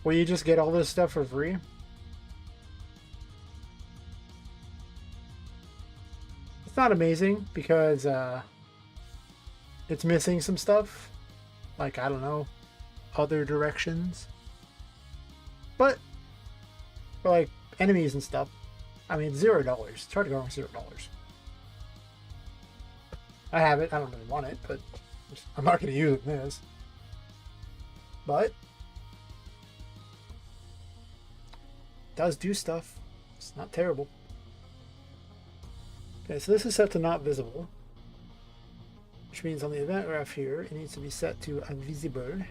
Where you just get all this stuff for free. It's not amazing because it's missing some stuff. Like, I don't know, other directions. But for like enemies and stuff, I mean, $0. It's hard to go wrong with $0. I have it. I don't really want it, but I'm not going to use it in this. But it does do stuff. It's not terrible. Okay, so this is set to not visible, which means on the event graph here, it needs to be set to invisible.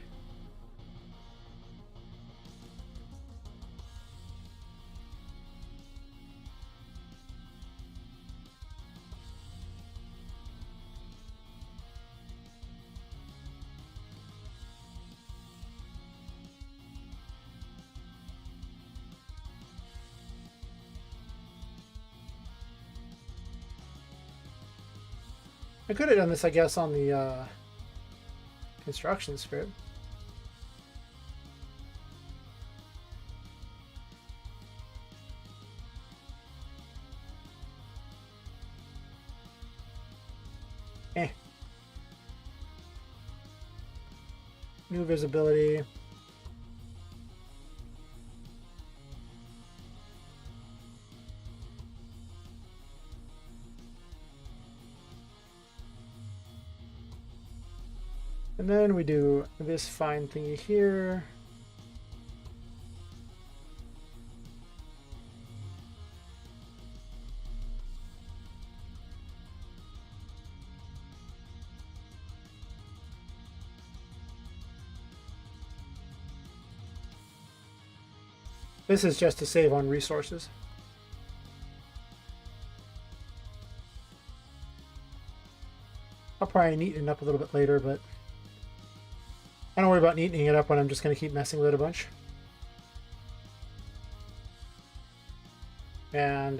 I could have done this, I guess, on the construction script. Eh. New visibility. And then we do this fine thingy here. This is just to save on resources. I'll probably neaten it up a little bit later, but I don't worry about neatening it up when I'm just going to keep messing with it a bunch. And,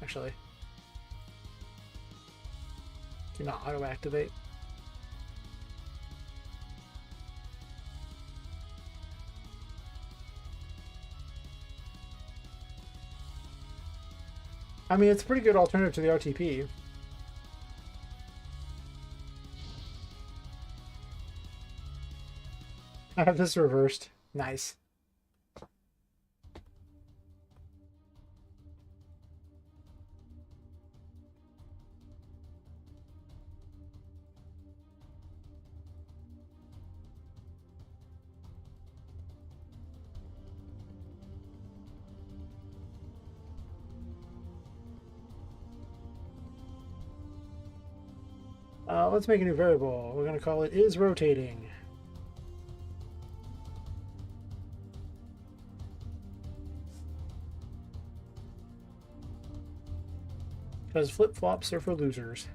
actually, do not auto-activate. I mean, it's a pretty good alternative to the RTP. I have this reversed. Nice. Let's make a new variable. We're going to call it is rotating. Because flip-flops are for losers.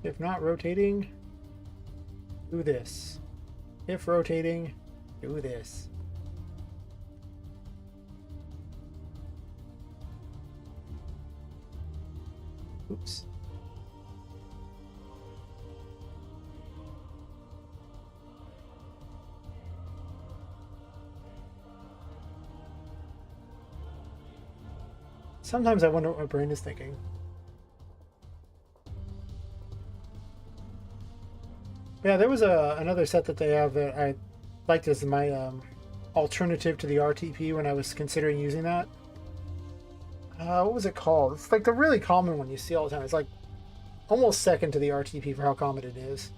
If not rotating, do this. If rotating, do this. Oops. Sometimes I wonder what my brain is thinking. Yeah, there was another set that they have that I liked as my alternative to the RTP when I was considering using that. What was it called? It's like the really common one you see all the time. It's like almost second to the RTP for how common it is.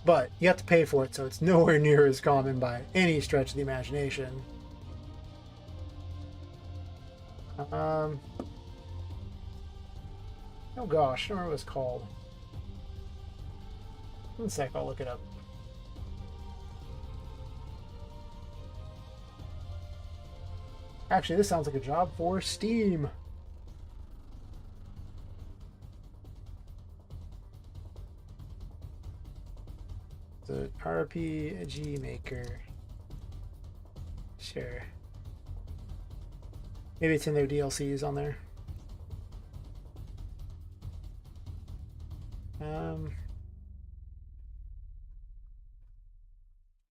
But you have to pay for it, so it's nowhere near as common by any stretch of the imagination. Oh gosh, I don't remember what it was called. One sec, I'll look it up. Actually, this sounds like a job for Steam. The RPG maker. Sure. Maybe it's in their DLCs on there.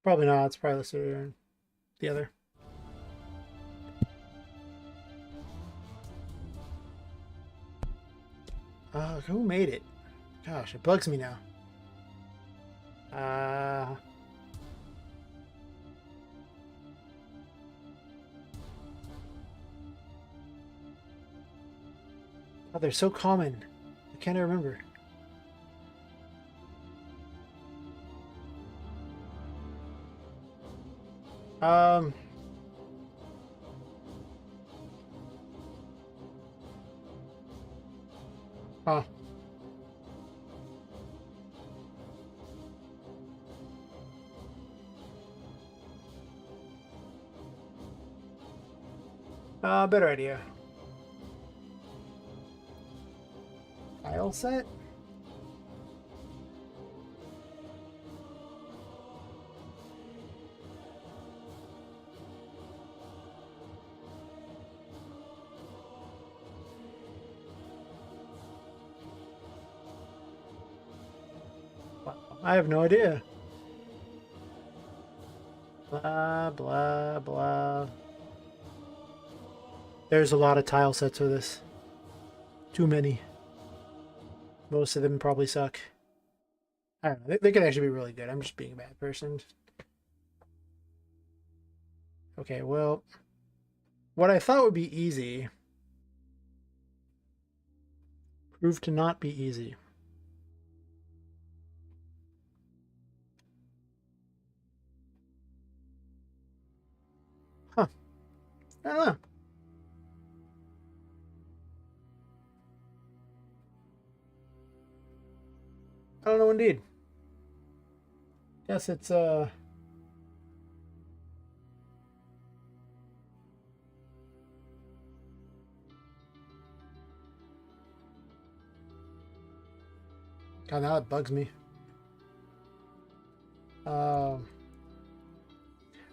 Probably not. It's probably listed in the other. Who made it? Gosh, it bugs me now. Oh, they're so common. I can't remember. Huh. Better idea. tile set? Wow, I have no idea. Blah, blah, blah. There's a lot of tile sets for this. Too many. Most of them probably suck. I don't know. They could actually be really good. I'm just being a bad person. Okay, well, what I thought would be easy proved to not be easy. Huh. I don't know. I don't know indeed. Guess it's God, now it bugs me. I don't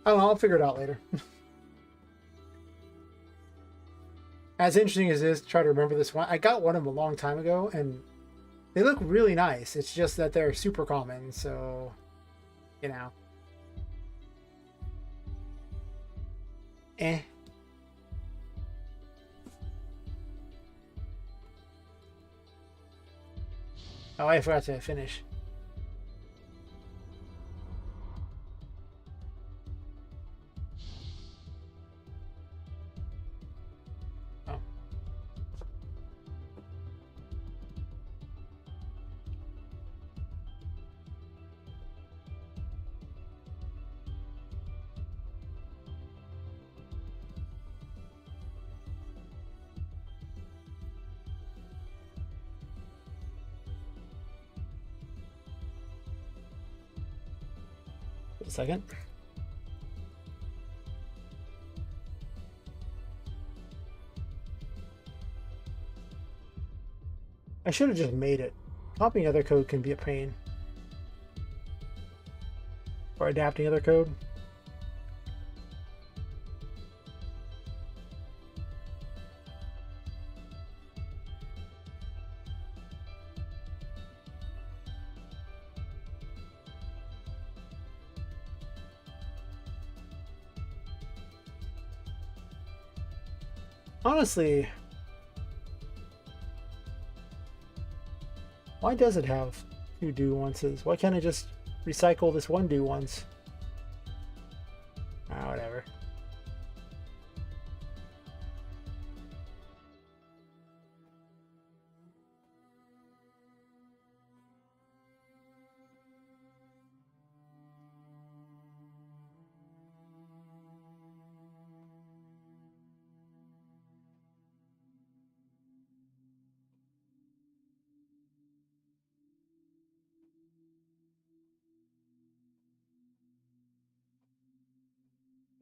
know, I'll figure it out later. As interesting as it is to try to remember this one, I got one of them a long time ago, and they look really nice. It's just that they're super common, so, you know. Eh. Oh, I forgot to finish. Oh. Wait a second. I should have just made it. Copying other code can be a pain. Or adapting other code. Honestly, why does it have two do onces? Why can't I just recycle this one do once? Ah, whatever.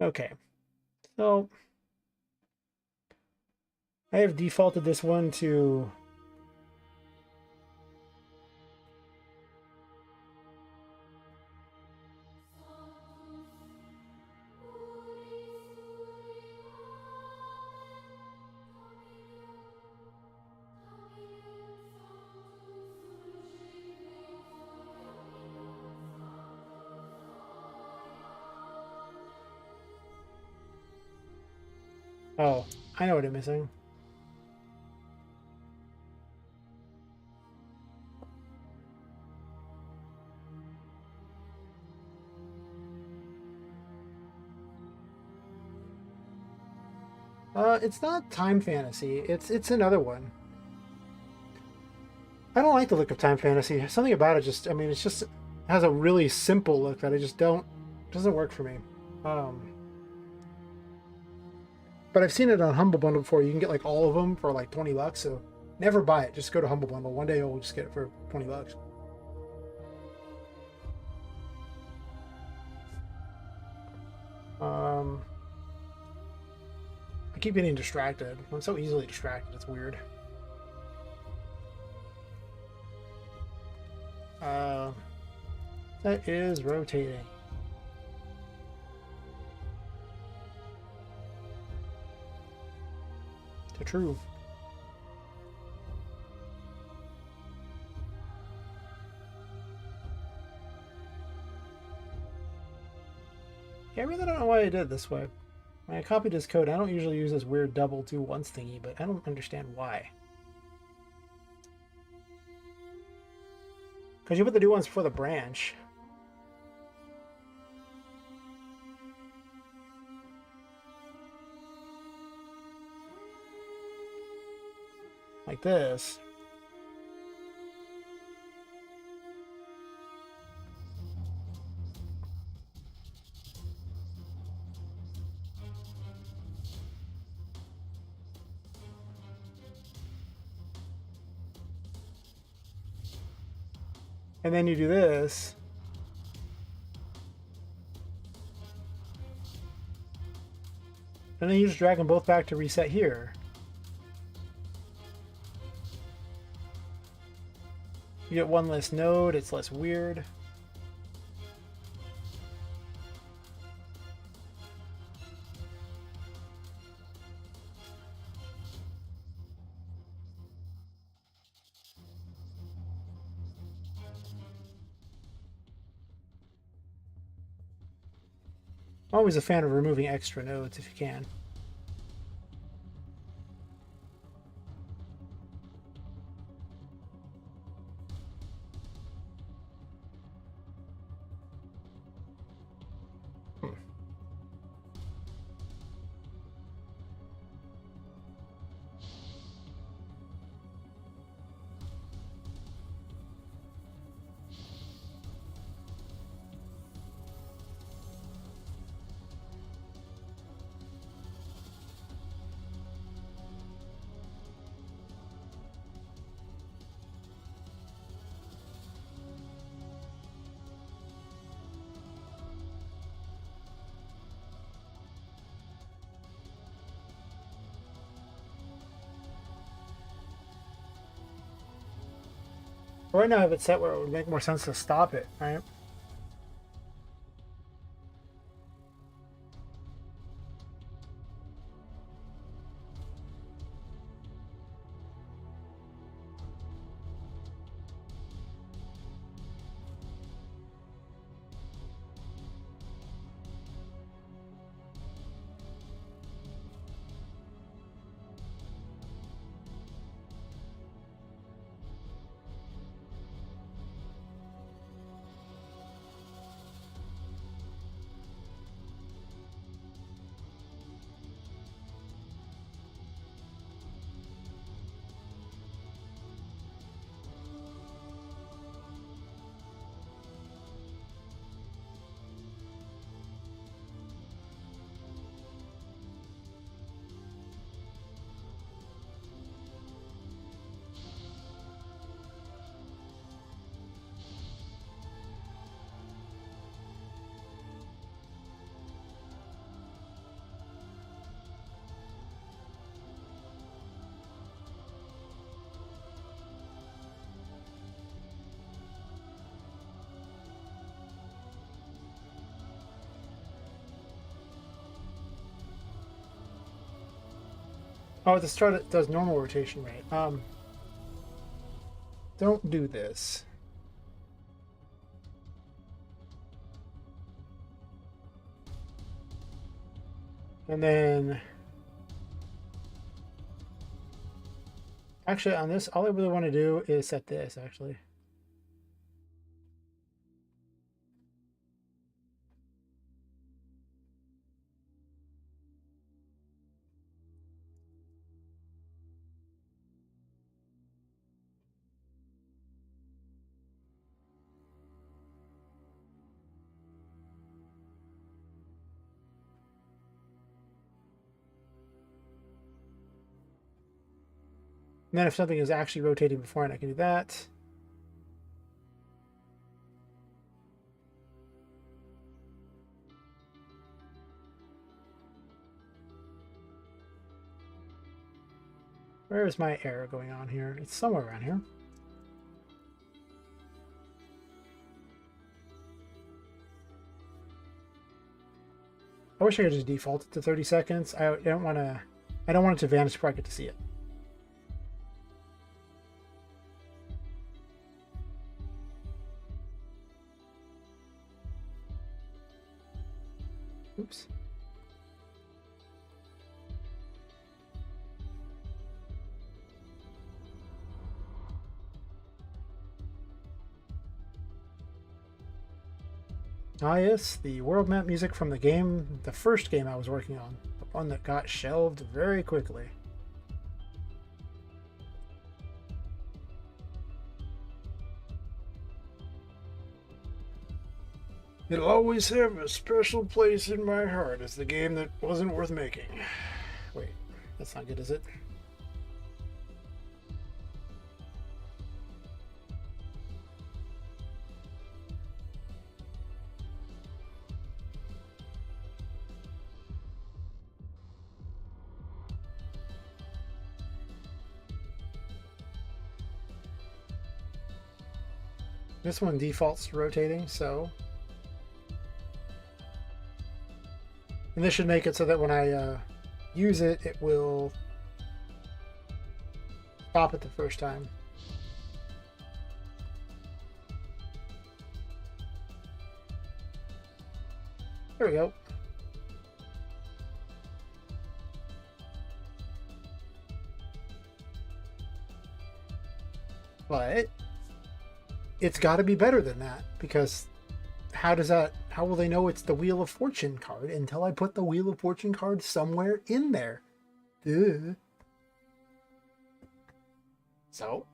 Okay, so I have defaulted this one to oh, I know what I'm missing. It's not time fantasy. It's another one. I don't like the look of time fantasy. Something about it just, I mean, it's just it has a really simple look that I just don't doesn't work for me. Um, but I've seen it on Humble Bundle before. You can get like all of them for like 20 bucks. So never buy it. Just go to Humble Bundle. One day you'll just get it for 20 bucks. I keep getting distracted. I'm so easily distracted. It's weird. That is rotating. To true. Yeah, I really don't know why I did it this way. When I copied his code, I don't usually use this weird double do once thingy, but I don't understand why. Because you put the do once before the branch. Like this. And then you do this. And then you just drag them both back to reset here. You get one less node, it's less weird. I'm always a fan of removing extra nodes if you can. Right now I have it set where it would make more sense to stop it, right? Oh, at the start it does normal rotation rate. Don't do this. And then, actually on this, all I really want to do is set this, actually. And then if something is actually rotating beforehand, I can do that. Where is my error going on here? It's somewhere around here. I wish I could just default it to 30 seconds. I don't want it to vanish before I get to see it. Oops. Ah yes, the world map music from the first game I was working on. The one that got shelved very quickly. It'll always have a special place in my heart as the game that wasn't worth making. Wait, that's not good, is it? This one defaults to rotating, so... And this should make it so that when I use it, it will stop it the first time. There we go. But it's got to be better than that, because how will they know it's the Wheel of Fortune card until I put the Wheel of Fortune card somewhere in there? Duh. So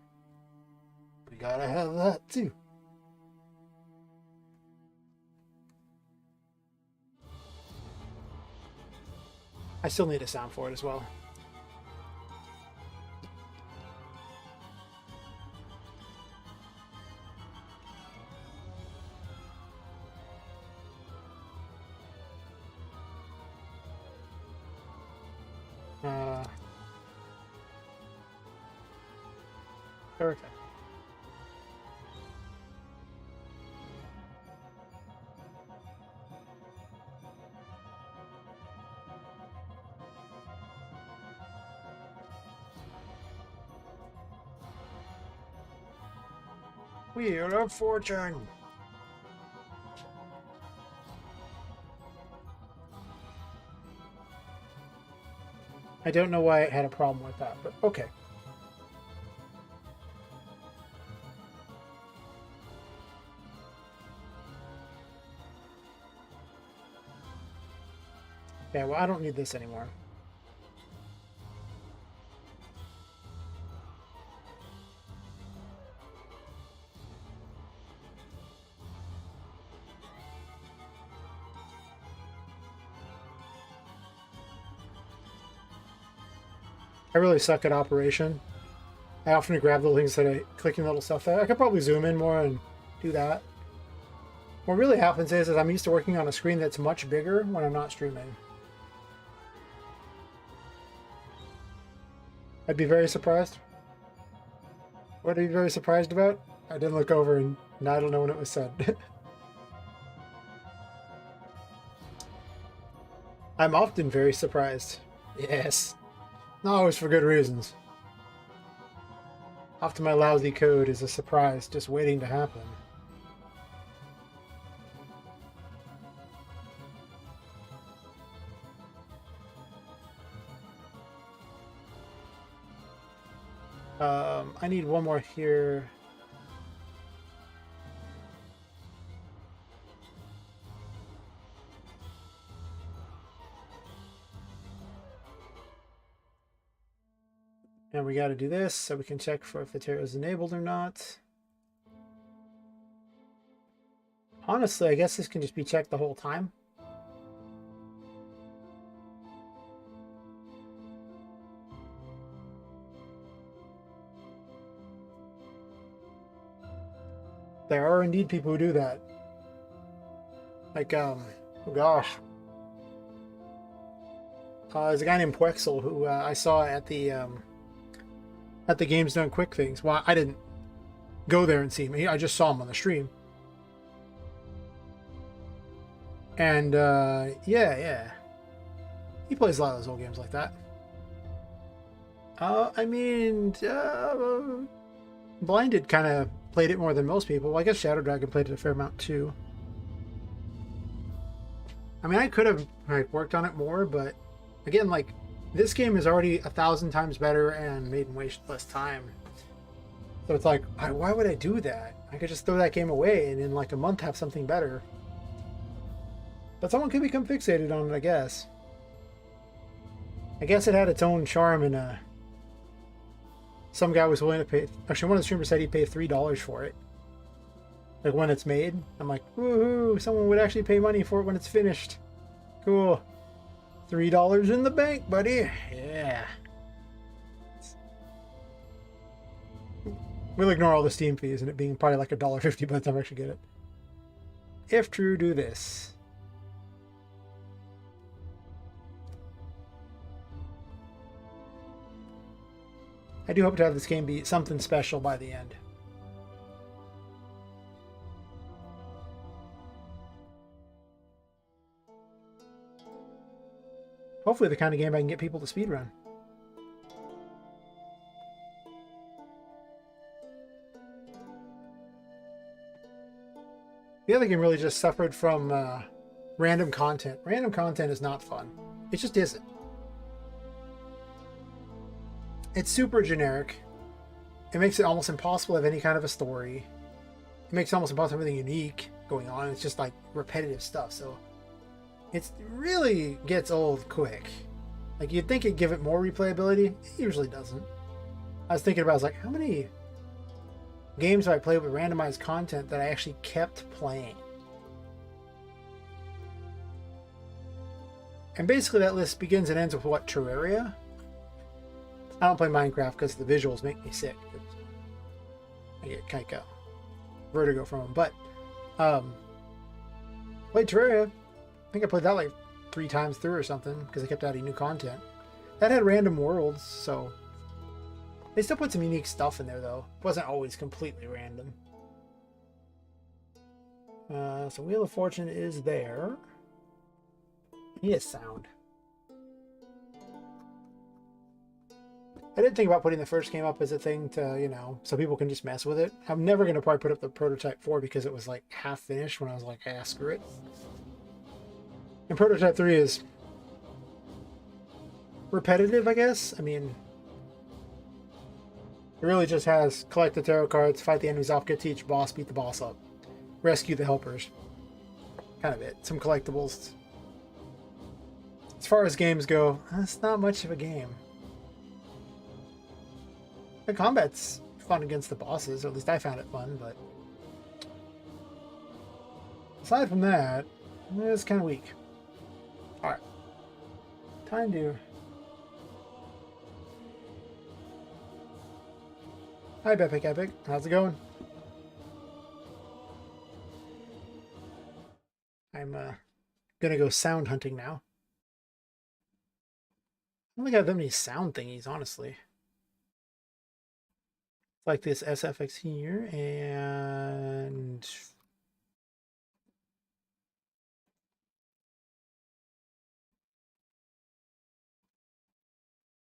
we gotta have that too. I still need a sound for it as well. Perfect. Wheel of Fortune. I don't know why it had a problem with that, but okay. Okay, well, I don't need this anymore. I really suck at operation. I often grab the things that clicking little stuff there. I could probably zoom in more and do that. What really happens is I'm used to working on a screen that's much bigger when I'm not streaming. I'd be very surprised. What are you very surprised about? I didn't look over and I don't know when it was said. I'm often very surprised. Yes. Not always for good reasons. Often my lousy code is a surprise just waiting to happen. I need one more here. And we got to do this so we can check for if the tarot is enabled or not. Honestly, I guess this can just be checked the whole time. There are indeed people who do that. Like, oh gosh. There's a guy named Puexel who I saw at the Games Done Quick things. Well, I didn't go there and see him. I just saw him on the stream. And, yeah. He plays a lot of those old games like that. I mean, Blinded kind of played it more than most people. Well, I guess Shadow Dragon played it a fair amount too. I mean, I could have like worked on it more, but again, like this game is already 1,000 times better and made in way less time. So it's like, why would I do that? I could just throw that game away and in like a month have something better. But someone could become fixated on it, I guess. I guess it had its own charm, and some guy was willing to pay. Actually, one of the streamers said he'd pay $3 for it. Like when it's made. I'm like, woohoo! Someone would actually pay money for it when it's finished. Cool. $3 in the bank, buddy. Yeah. We'll ignore all the Steam fees and it being probably like $1.50 by the time I actually get it. If true, do this. I do hope to have this game be something special by the end. Hopefully the kind of game I can get people to speedrun. The other game really just suffered from random content. Random content is not fun. It just isn't. It's super generic. It makes it almost impossible to have any kind of a story. It makes it almost impossible to have anything unique going on. It's just like repetitive stuff. So it really gets old quick. Like you'd think it'd give it more replayability. It usually doesn't. I was thinking about, I was like, how many games have I played with randomized content that I actually kept playing? And basically that list begins and ends with what? Terraria? I don't play Minecraft because the visuals make me sick. I get kind of vertigo from them. But played Terraria. I think I played that like 3 times through or something because they kept adding new content. That had random worlds, so they still put some unique stuff in there though. It wasn't always completely random. So Wheel of Fortune is there. I need a sound. I did think about putting the first game up as a thing to, you know, so people can just mess with it. I'm never going to probably put up the Prototype 4 because it was like half finished when I was like, ah, screw it. And Prototype 3 is repetitive, I guess. I mean, it really just has collect the tarot cards, fight the enemies off, get to each boss, beat the boss up, rescue the helpers. Kind of it. Some collectibles. As far as games go, that's not much of a game. The combat's fun against the bosses, or at least I found it fun, but aside from that, it's kind of weak. Alright. Time to... Hi, Epic Epic. How's it going? I'm gonna go sound hunting now. I don't think I have that many sound thingies, honestly. Like this SFX here, and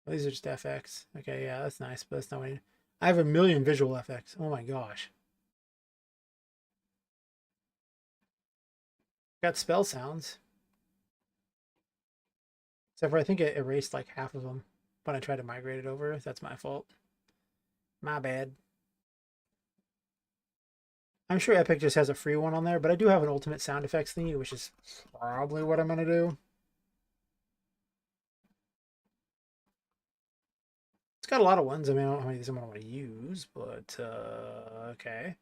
these are just FX. Okay, yeah, that's nice, but that's not what I have a million visual effects. Oh my gosh. Got spell sounds. Except for I think it erased like half of them when I tried to migrate it over. That's my fault. My bad. I'm sure Epic just has a free one on there, but I do have an ultimate sound effects thingy, which is probably what I'm going to do. It's got a lot of ones. I mean, I don't know how many of these I'm going to want to use, but okay.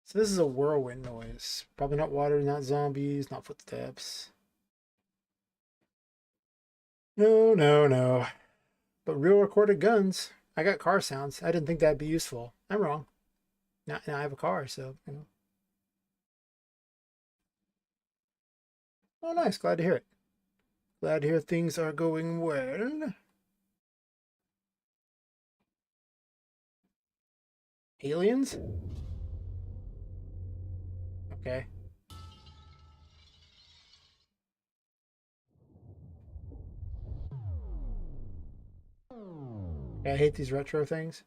So this is a whirlwind noise. Probably not water, not zombies, not footsteps. No, no, no. But real recorded guns. I got car sounds. I didn't think that'd be useful. I'm wrong. Now I have a car, so, you know. Oh, nice. Glad to hear it. Glad to hear things are going well. Aliens? Okay. I hate these retro things.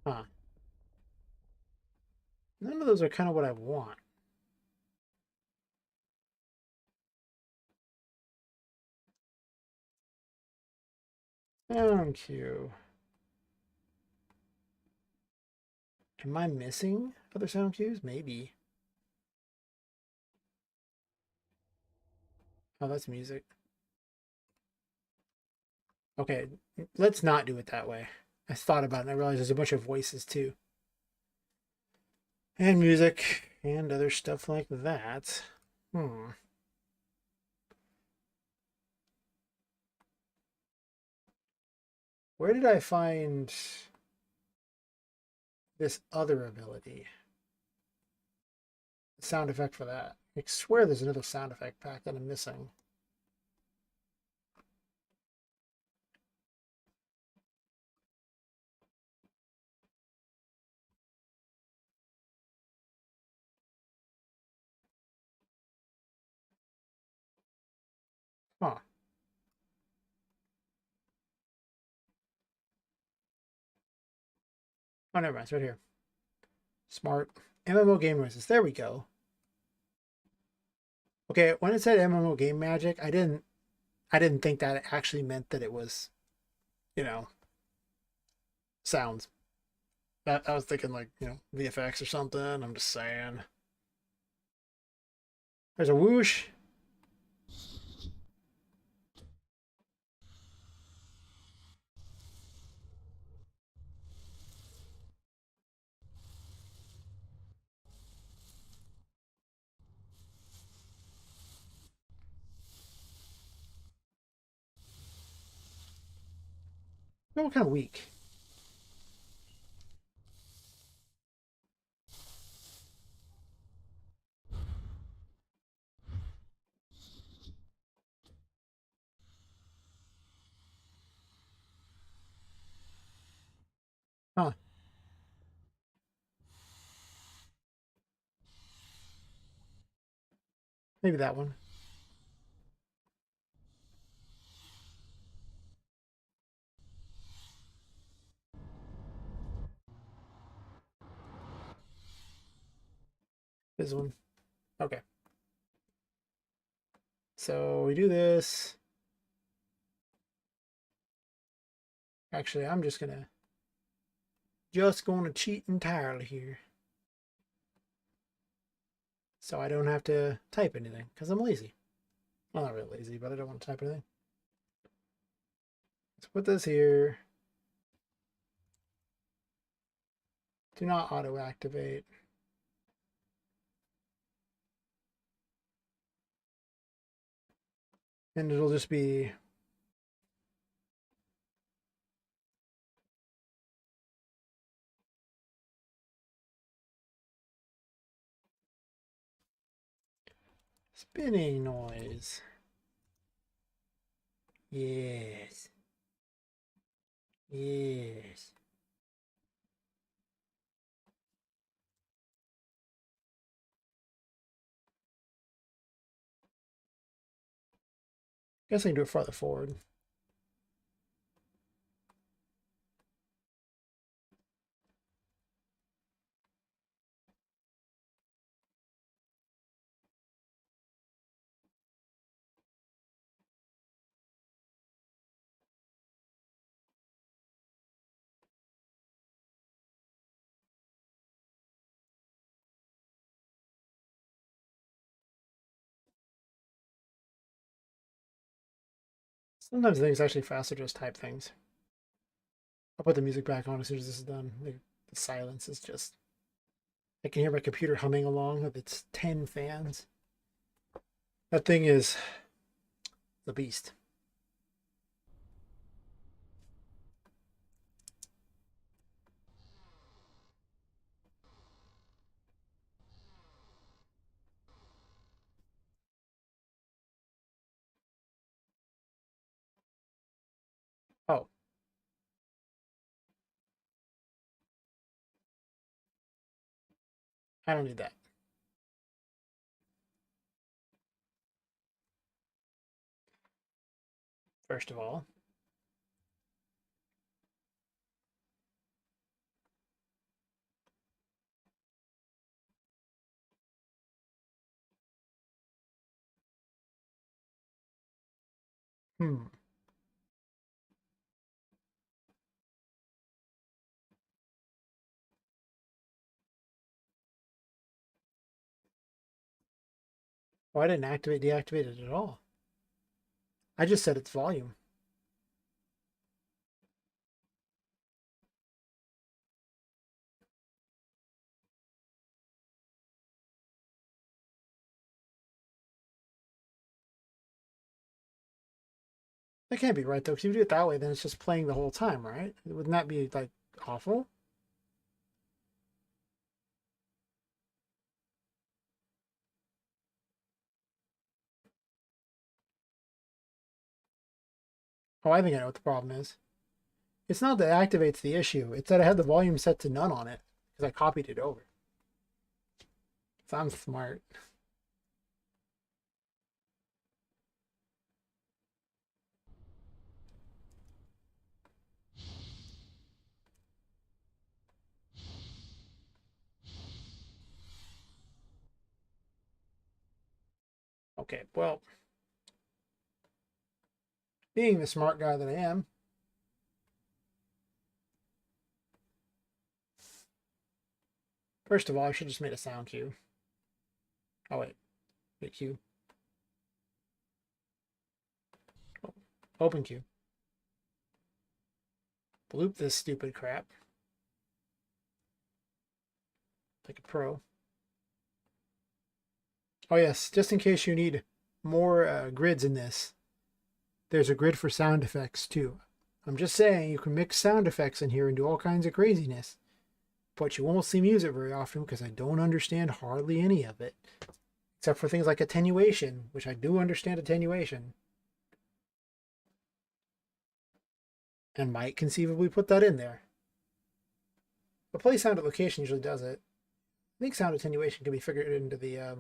Huh. None of those are kind of what I want. Sound cue. Am I missing other sound cues? Maybe. Oh, that's music. Okay, let's not do it that way. I thought about it and I realized there's a bunch of voices too. And music and other stuff like that. Hmm. Where did I find this other ability? Sound effect for that. I swear there's another sound effect pack that I'm missing. Huh. Oh, never mind. It's right here. Smart. MMO game noises. There we go. Okay, when it said MMO game magic, I didn't think that it actually meant that it was, you know, sounds. That I was thinking like, VFX or something. I'm just saying. There's a whoosh. Oh, kind of weak. Huh. Maybe that one. This one. Okay. So we do this. Actually, I'm just gonna cheat entirely here. So I don't have to type anything because I'm lazy. Well, not really lazy, but I don't want to type anything. Let's put this here. Do not auto activate. And it'll just be spinning noise. Yes. Yes. Guess I can do it farther forward. Sometimes I think it's actually faster to just type things. I'll put the music back on as soon as this is done. The silence is just. I can hear my computer humming along with its 10 fans. That thing is the beast. Oh, I don't need that. first of all. Hmm. Oh, I didn't deactivate it at all. I just set its volume. That can't be right though, because if you do it that way, then it's just playing the whole time, right? Wouldn't that be like awful? Oh, I think I know what the problem is. It's not that it activates the issue. It's that I had the volume set to none on it because I copied it over. So I'm smart. Okay, well, being the smart guy that I am, first of all, I should have just made a sound cue. Oh, wait, cue. Oh, open cue. Bloop this stupid crap. Like a pro. Oh yes, just in case you need more grids in this, there's a grid for sound effects too. I'm just saying you can mix sound effects in here and do all kinds of craziness, but you won't see me use it very often because I don't understand hardly any of it, except for things like attenuation, which I do understand attenuation, and might conceivably put that in there. But play sound at location usually does it. I think sound attenuation can be figured into the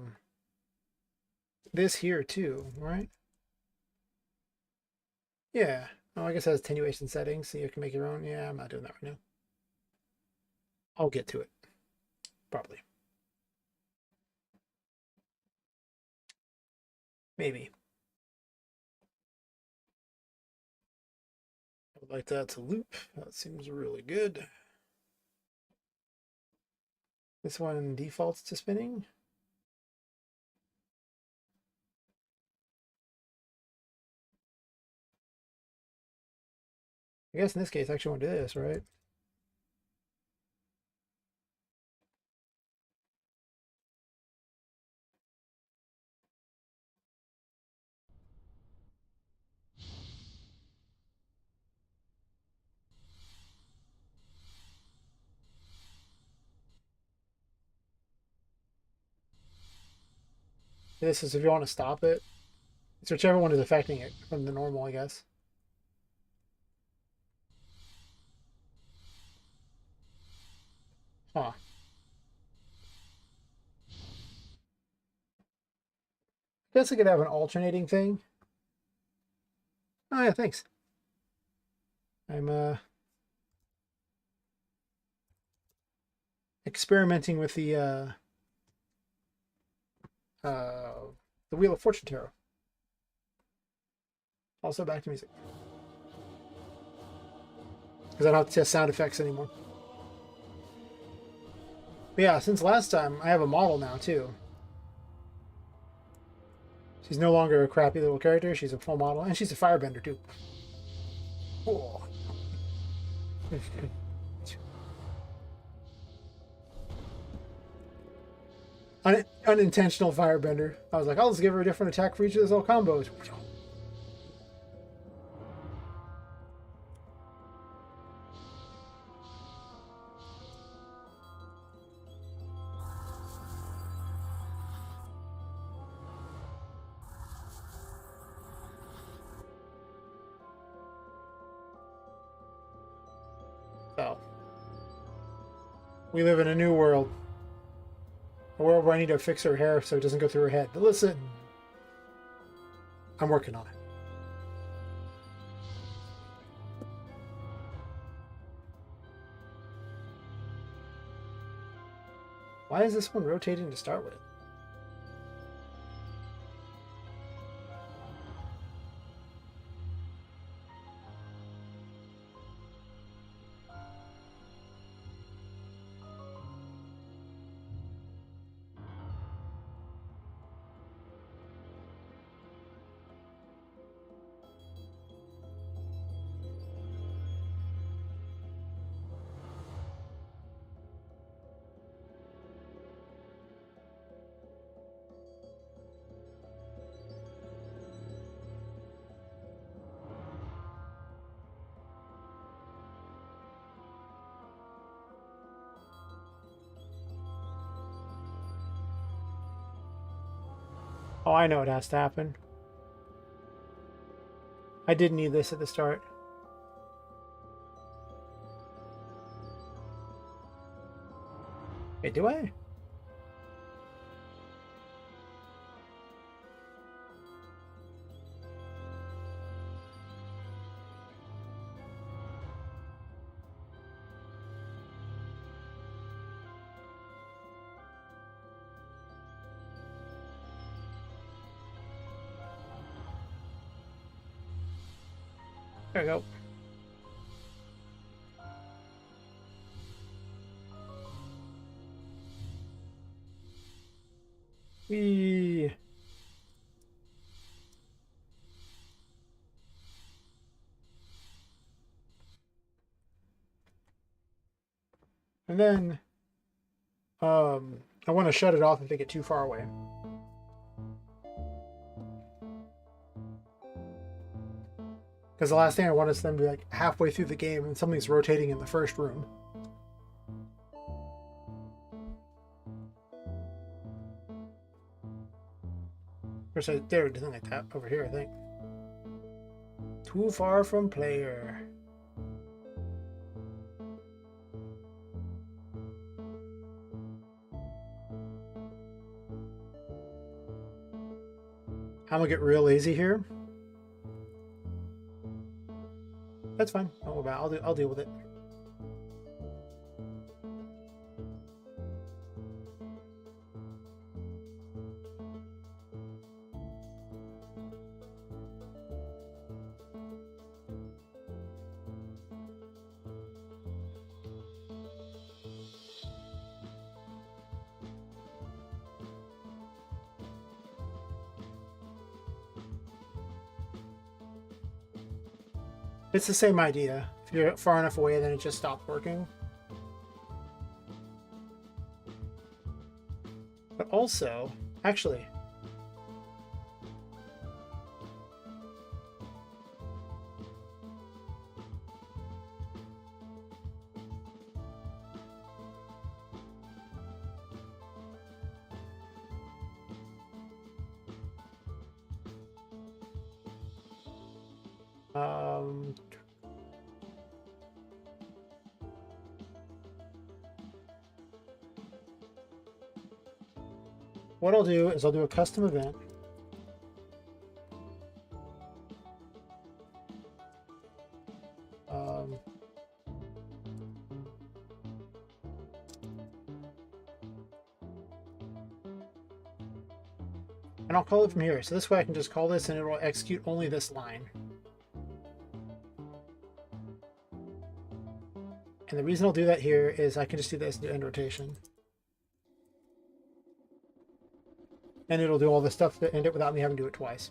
this here too, right? Yeah. Oh, I guess it has attenuation settings, so you can make your own. Yeah, I'm not doing that right now. I'll get to it. Probably. Maybe. I would like that to loop. That seems really good. This one defaults to spinning. I guess in this case, I actually want to do this, right? This is if you want to stop it. It's whichever one is affecting it from the normal, I guess. Huh. I guess I could have an alternating thing. Oh yeah, thanks. I'm experimenting with the Wheel of Fortune Tarot. Also back to music. Because I don't have to test sound effects anymore. But yeah, since last time, I have a model now too. She's no longer a crappy little character. She's a full model, and she's a firebender too. Cool. Unintentional firebender. I was like, I'll just give her a different attack for each of those little combos. So, we live in a new world. A world where I need to fix her hair so it doesn't go through her head. But listen, I'm working on it. Why is this one rotating to start with? Oh, I know what has to happen. I did need this at the start. Wait, do I? There we go. Whee. And then I want to shut it off if they get too far away. Because the last thing I want is them to be like halfway through the game and something's rotating in the first room. Of course, I dare do something like that over here, I think. Too far from player. I'm gonna get real lazy here. That's fine. Don't worry about it. I'll deal with it. It's the same idea. If you're far enough away, then it just stops working. But also, actually, what I'll do is I'll do a custom event. And I'll call it from here. So this way I can just call this and it will execute only this line. And the reason I'll do that here is I can just do this to end rotation. And it'll do all the stuff to end it without me having to do it twice.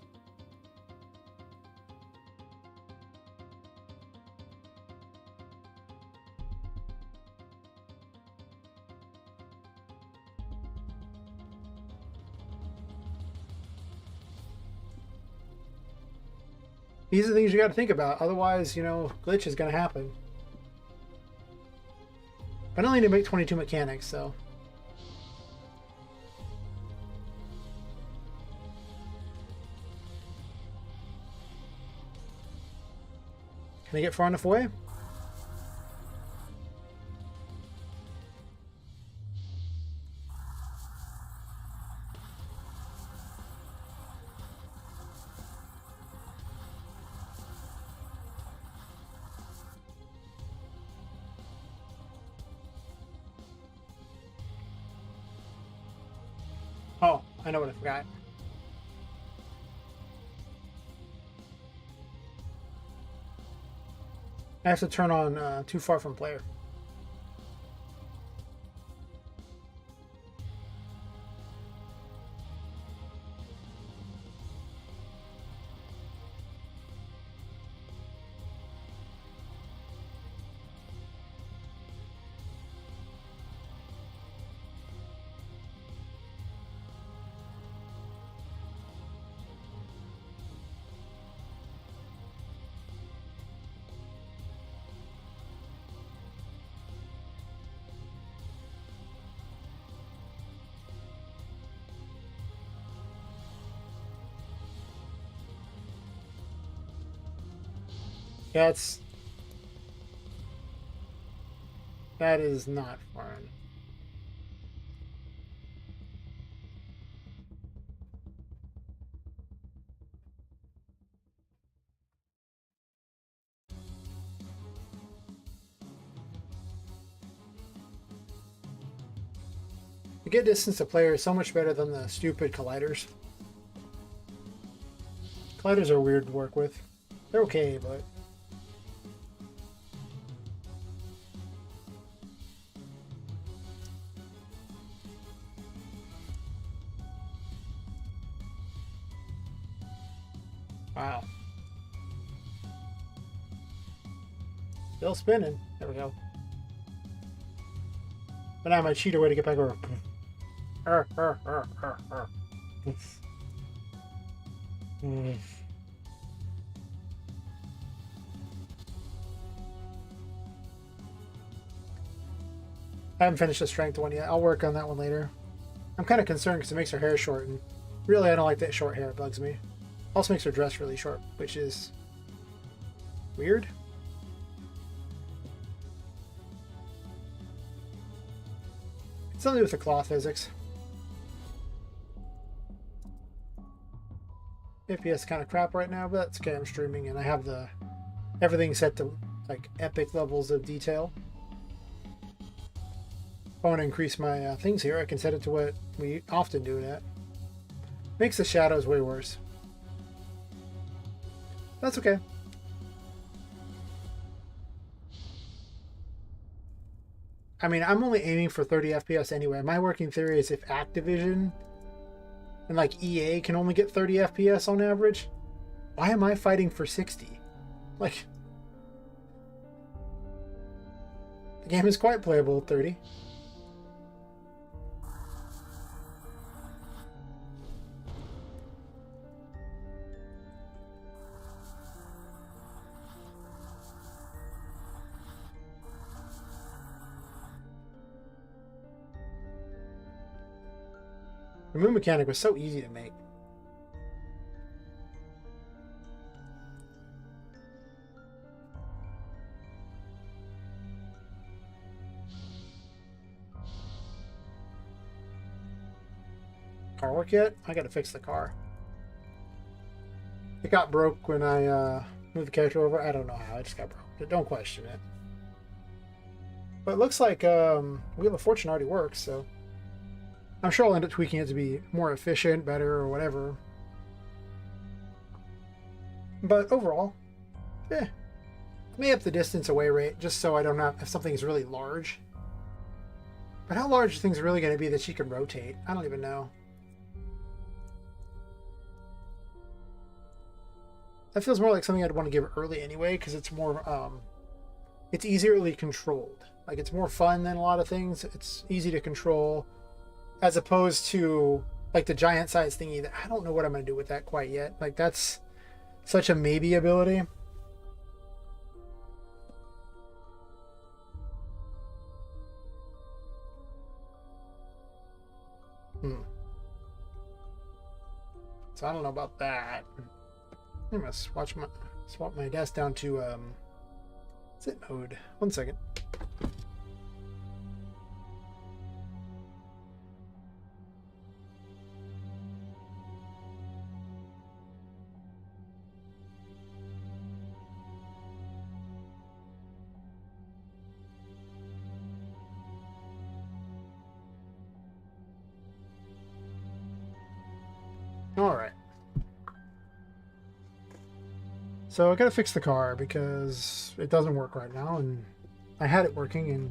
These are the things you got to think about. Otherwise, you know, glitch is going to happen. But I only need to make 22 mechanics, so. Can I get far enough away? I know what I forgot. I have to turn on too far from player. Yeah, that is not fun. To get distance to player is so much better than the stupid colliders. Colliders are weird to work with. They're okay, but wow. Still spinning. There we go. But now my cheater way to get back over. I haven't finished the strength one yet. I'll work on that one later. I'm kind of concerned because it makes her hair short, and really I don't like that short hair. It bugs me. Also makes her dress really short, which is weird. It's something with the cloth physics. FPS kind of crap right now, but that's okay. I'm streaming and I have everything set to like epic levels of detail. If I want to increase my things here, I can set it to what we often do it at. Makes the shadows way worse. That's okay. I mean, I'm only aiming for 30 FPS anyway. My working theory is if Activision and like EA can only get 30 FPS on average, why am I fighting for 60? Like, the game is quite playable at 30. The move mechanic was so easy to make. Car work yet? I gotta fix the car. It got broke when I moved the character over. I don't know how. It just got broke. Don't question it. But it looks like Wheel of Fortune already works, so I'm sure I'll end up tweaking it to be more efficient, better, or whatever. But overall, I may up the distance away rate just so I don't have if something's really large. But how large are things really going to be that she can rotate? I don't even know. That feels more like something I'd want to give early anyway, because it's more, it's easily controlled. Like, it's more fun than a lot of things. It's easy to control, as opposed to, like, the giant size thingy that I don't know what I'm going to do with that quite yet. Like, that's such a maybe ability. So I don't know about that. I must swap my desk down to sit mode. 1 second. Alright. So I gotta fix the car because it doesn't work right now, and I had it working, and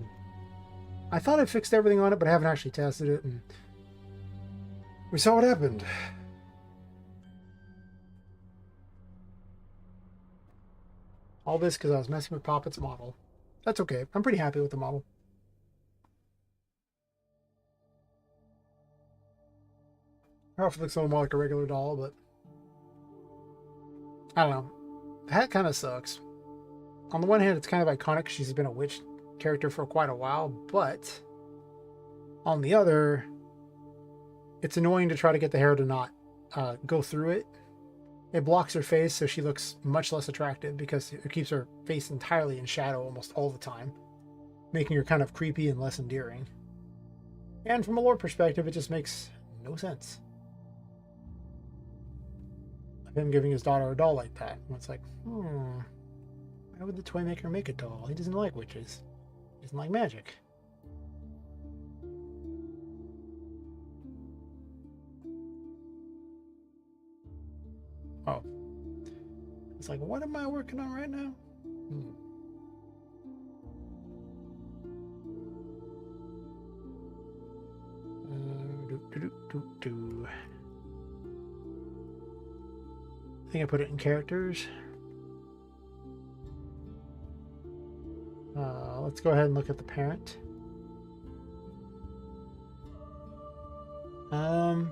I thought I fixed everything on it, but I haven't actually tested it, and we saw what happened. All this because I was messing with Poppet's model. That's okay. I'm pretty happy with the model. Her outfit looks a little more like a regular doll, but I don't know. The hat kind of sucks. On the one hand, it's kind of iconic. She's been a witch character for quite a while, but on the other, it's annoying to try to get the hair to not go through it. It blocks her face, so she looks much less attractive because it keeps her face entirely in shadow almost all the time, making her kind of creepy and less endearing. And from a lore perspective, it just makes no sense. Of him giving his daughter a doll like that. And it's like, why would the toy maker make a doll? He doesn't like witches. He doesn't like magic. Oh. It's like, what am I working on right now? I think I put it in characters. Let's go ahead and look at the parent. I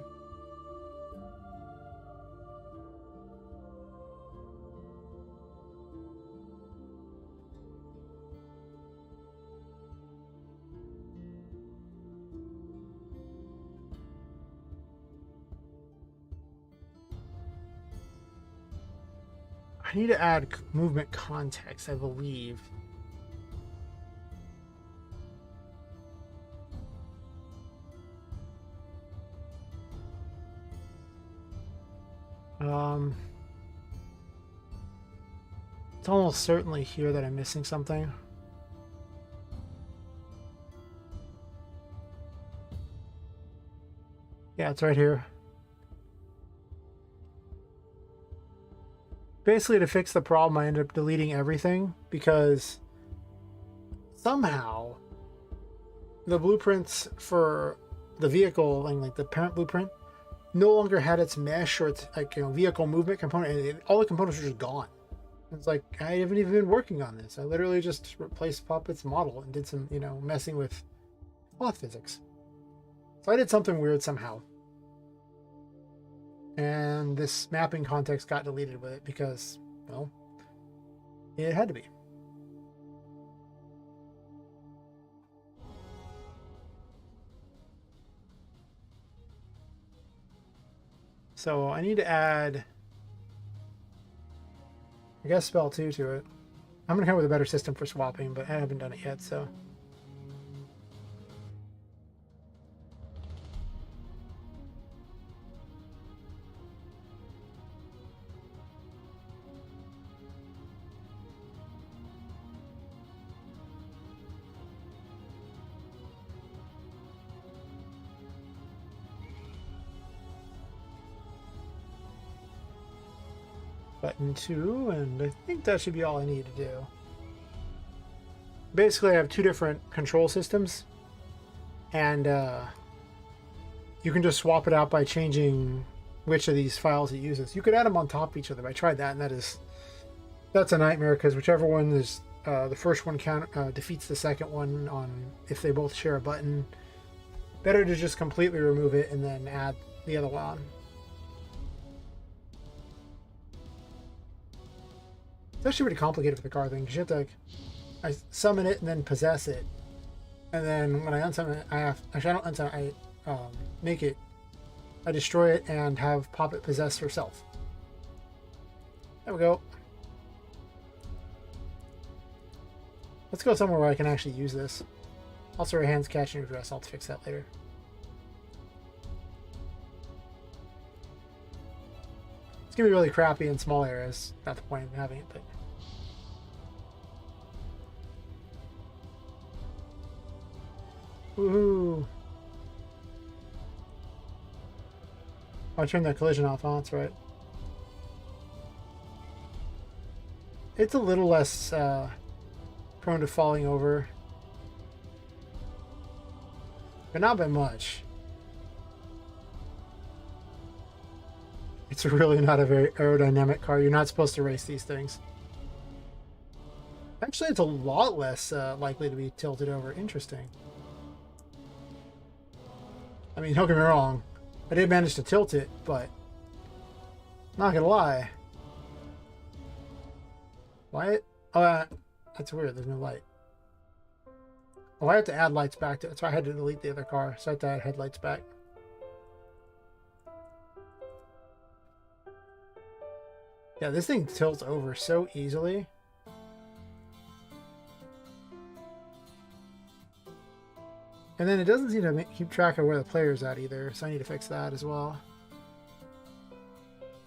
need to add movement context, I believe. It's almost certainly here that I'm missing something. Yeah, it's right here. Basically, to fix the problem, I ended up deleting everything because somehow the blueprints for the vehicle and like the parent blueprint no longer had its mesh or its vehicle movement component, and all the components were just gone. It's like, I haven't even been working on this. I literally just replaced Poppet's model and did some, messing with cloth physics. So I did something weird somehow. And this mapping context got deleted with it because, well, it had to be. So I need to add, I guess, spell 2 to it. I'm going to come up with a better system for swapping, but I haven't done it yet, so. Button 2, and I think that should be all I need to do. Basically, I have 2 different control systems, and you can just swap it out by changing which of these files it uses. You could add them on top of each other. I tried that, and that's a nightmare because whichever one is the first one defeats the second one on if they both share a button. Better to just completely remove it and then add the other one on. It's actually pretty complicated for the car thing because you have to I summon it and then possess it, and then when I unsummon it, I don't unsummon it, I make it, I destroy it and have Poppet possess herself. There we go. Let's go somewhere where I can actually use this. Also, her hand's catching her dress. I'll fix that later. It's gonna be really crappy in small areas. Not the point of having it, but. Woohoo! I turned that collision off, huh? That's right. It's a little less prone to falling over. But not by much. It's really not a very aerodynamic car. You're not supposed to race these things. Actually, it's a lot less likely to be tilted over. Interesting. I mean, don't get me wrong. I did manage to tilt it, but not gonna lie. Why? Oh, that's weird. There's no light. Oh, I have to add lights back to it. That's why I had to delete the other car. So I have to add headlights back. Yeah, this thing tilts over so easily. And then it doesn't seem to keep track of where the player's at either, so I need to fix that as well.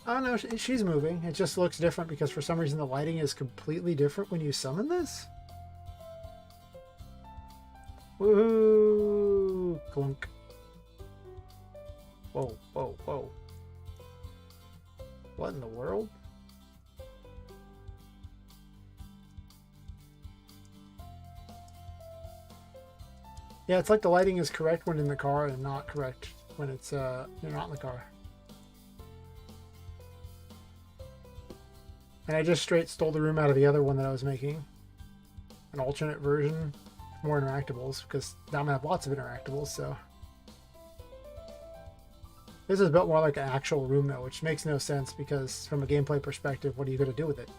Oh no, she's moving. It just looks different because for some reason the lighting is completely different when you summon this. Woohoo! Clunk. Whoa, whoa, whoa. What in the world? Yeah, it's like the lighting is correct when in the car and not correct when it's you're not in the car. And I just straight stole the room out of the other one that I was making. An alternate version. More interactables, because now I'm gonna have lots of interactables, so. This is built more like an actual room though, which makes no sense because from a gameplay perspective, what are you gonna do with it?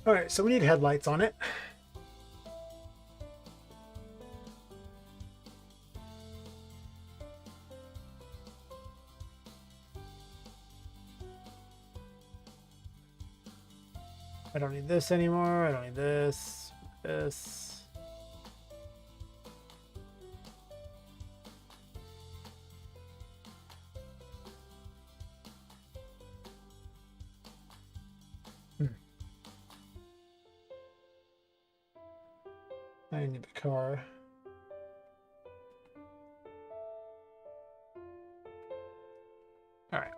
Alright, so we need headlights on it. I don't need this anymore. I don't need this. This. I need the car. All right.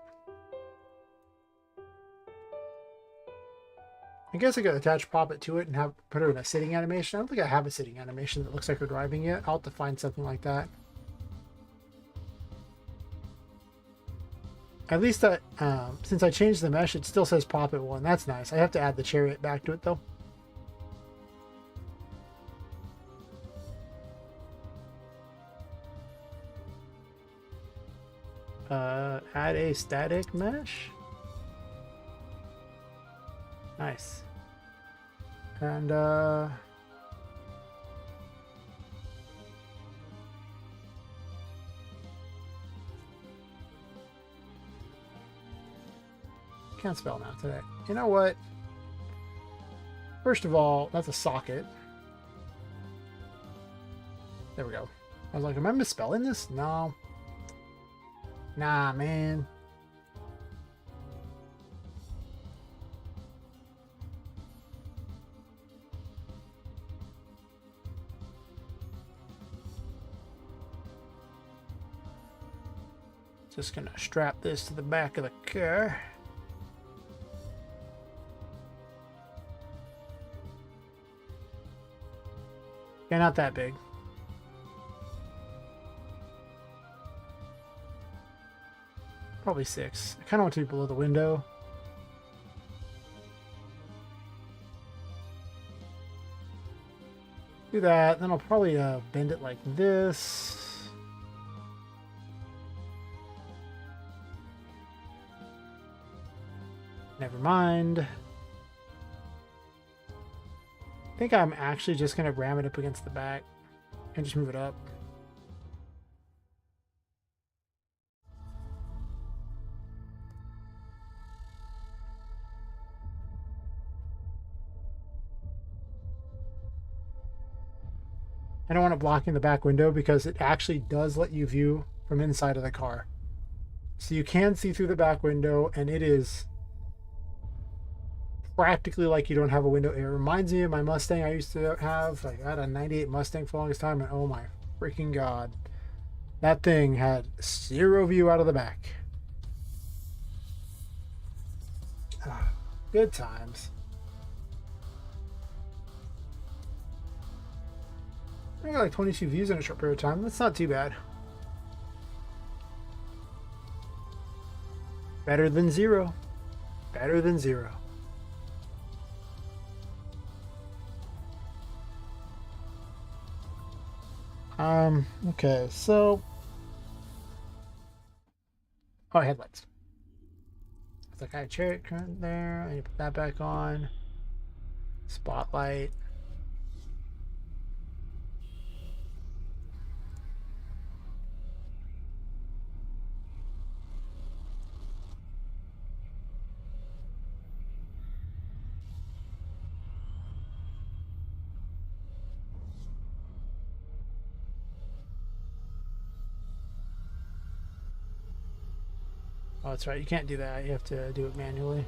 I guess I could attach Poppet to it and have put her in a sitting animation. I don't think I have a sitting animation that looks like her driving yet. I'll have to find something like that. At least that, since I changed the mesh, it still says Poppet 1. That's nice. I have to add the chariot back to it though. Add a static mesh. Nice. And can't spell now today. You know what? First of all, that's a socket. There we go. I was like, am I misspelling this? No. Nah, man. Just gonna strap this to the back of the car. Yeah, not that big. Probably 6. I kind of want to be below the window. Do that, then I'll probably bend it like this. Never mind. I think I'm actually just going to ram it up against the back and just move it up. I don't want it blocking the back window because it actually does let you view from inside of the car. So you can see through the back window, and it is practically like you don't have a window. It reminds me of my Mustang I used to have. Like I had a '98 Mustang for the longest time, and oh my freaking god, that thing had zero view out of the back. Ah, good times. I got like 22 views in a short period of time. That's not too bad. Better than zero. Better than zero. Okay, so oh, headlights. It's like I had chariot current there. I need to put that back on. Spotlight. Oh, that's right. You can't do that. You have to do it manually.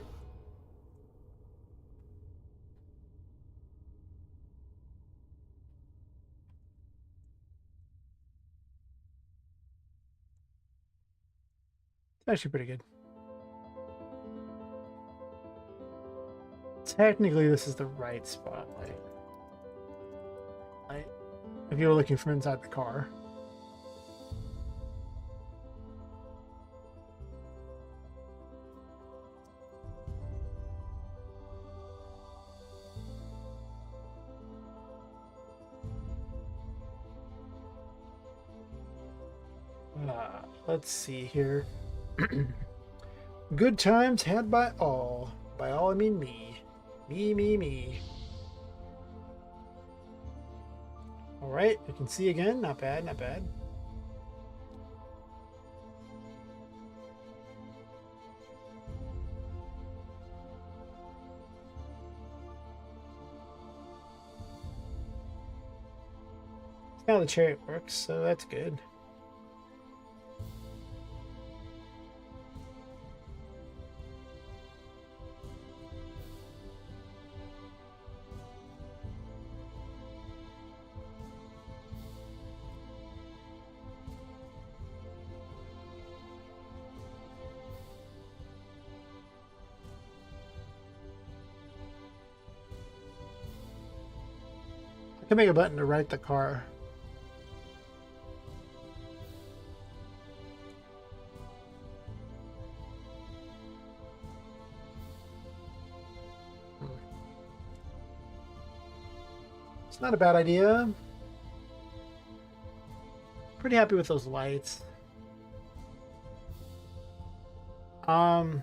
It's actually pretty good. Technically, this is the right spotlight. Like, if you were looking from inside the car. Let's see here. Good times had by all. By all, I mean me. Me, me, me. All right, you can see again. Not bad, not bad. Now the chariot works, so that's good. I can make a button to right the car. It's not a bad idea. Pretty happy with those lights. Um,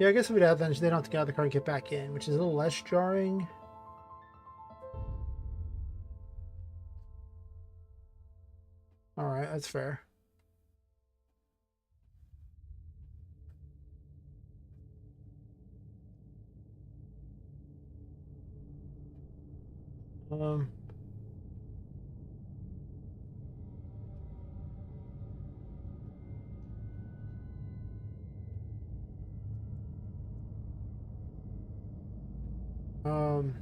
yeah, I guess if we add that, they don't have to get out of the car and get back in, which is a little less jarring. All right, that's fair. Um, um,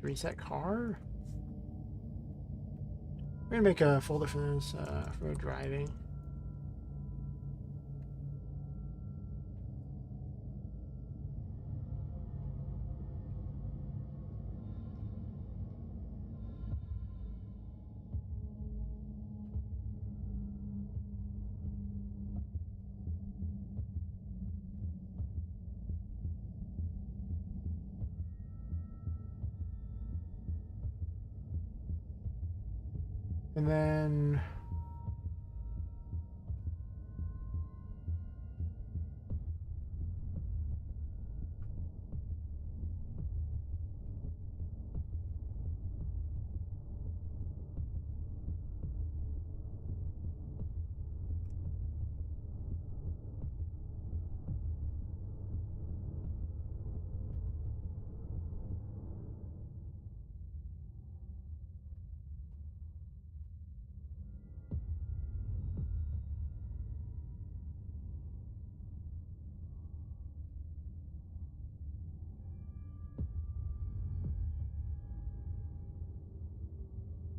reset car. We're gonna make a folder for this for driving. And then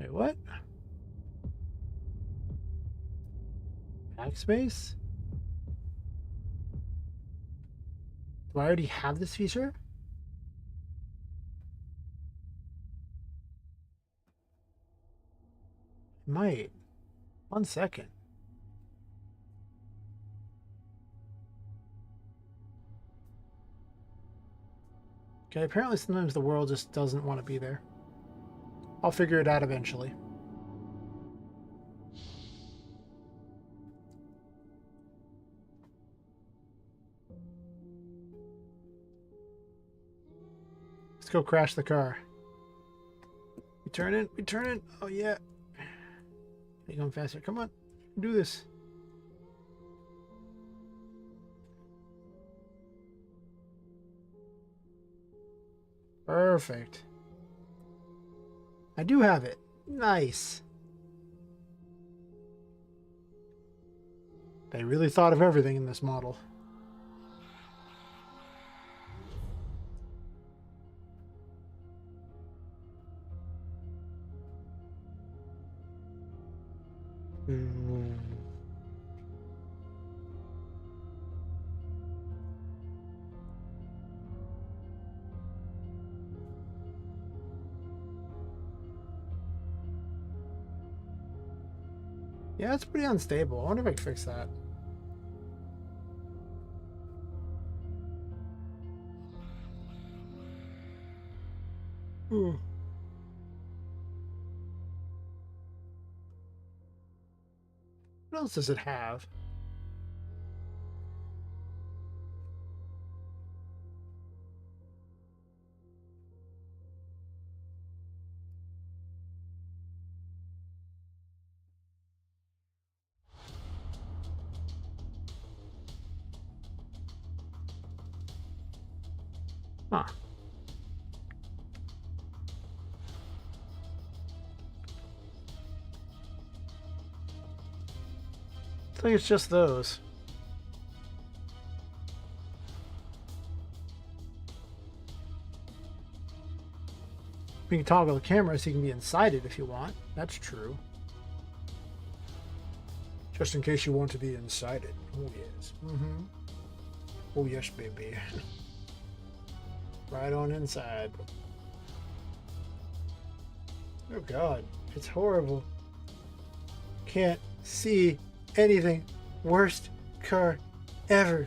Wait, what? Backspace? Do I already have this feature? Might. 1 second. Okay, apparently sometimes the world just doesn't want to be there. I'll figure it out eventually. Let's go crash the car. We turn it. We turn it. Oh, yeah. You're going faster. Come on. Do this. Perfect. I do have it. Nice. They really thought of everything in this model. Yeah, it's pretty unstable. I wonder if I can fix that. Ooh. What else does it have? Huh. I think it's just those. You can toggle the camera so you can be inside it if you want. That's true. Just in case you want to be inside it. Oh, yes. Mm-hmm. Oh, yes, baby. Right on inside. Oh, God. It's horrible. Can't see anything. Worst car ever.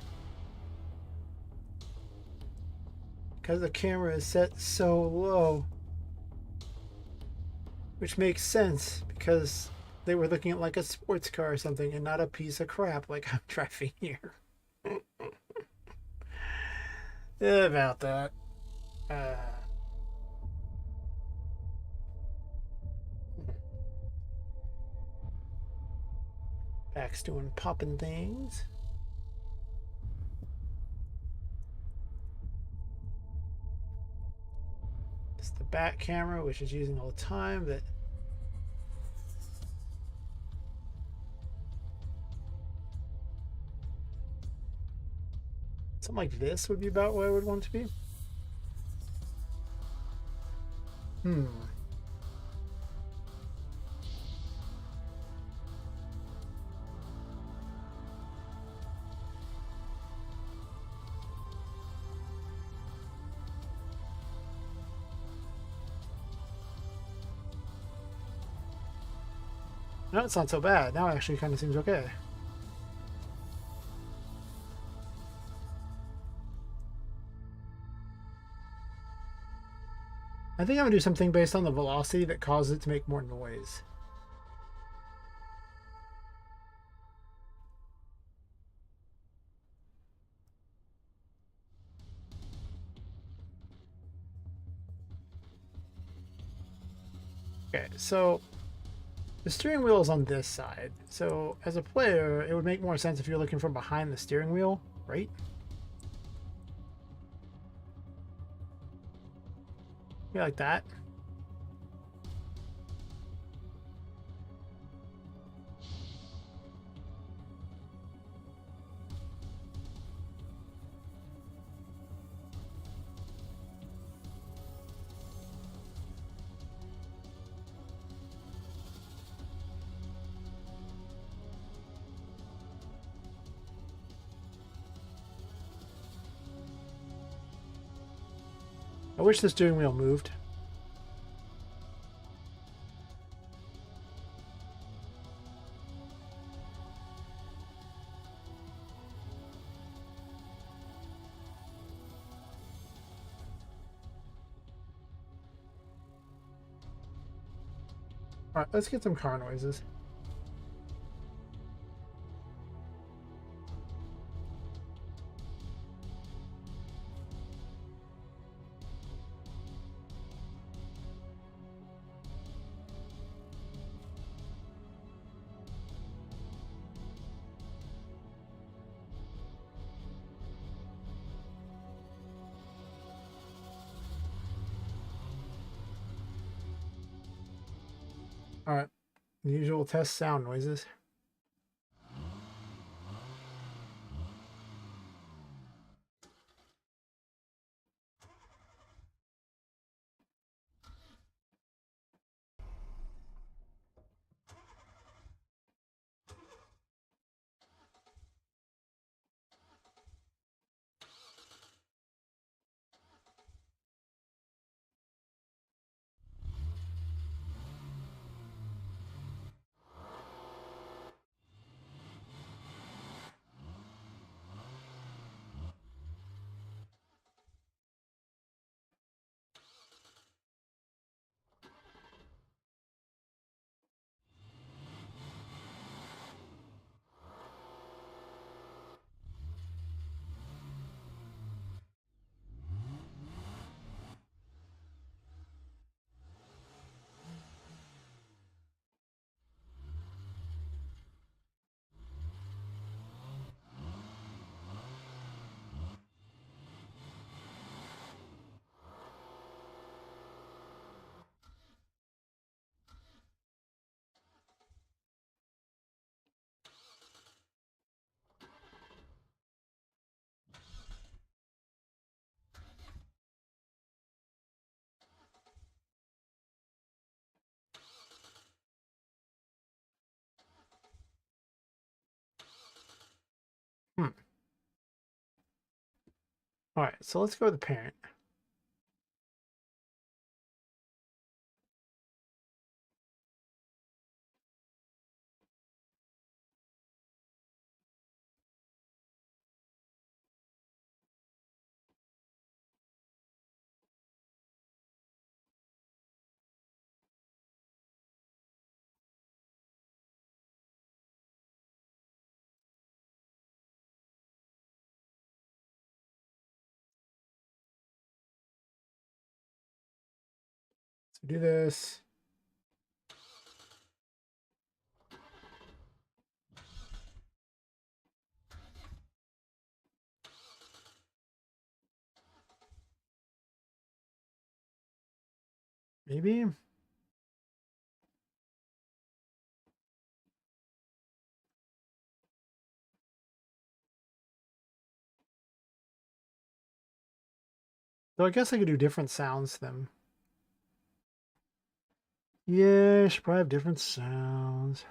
Because the camera is set so low. Which makes sense because they were looking at like a sports car or something and not a piece of crap like I'm driving here. About that. Back's doing popping things. It's the back camera, which is using all the time. That something like this would be about what I would want it to be. No, it's not so bad. Now it actually kind of seems okay. I think I'm going to do something based on the velocity that causes it to make more noise. Okay, so the steering wheel is on this side. So as a player, it would make more sense if you're looking from behind the steering wheel, right? Yeah, like that. I wish the steering wheel moved. All right, let's get some car noises. All right, the usual test sound noises. Hmm. All right, so let's go with the parent. So do this. Maybe. So I guess I could do different sounds to them. Yeah, I should probably have different sounds.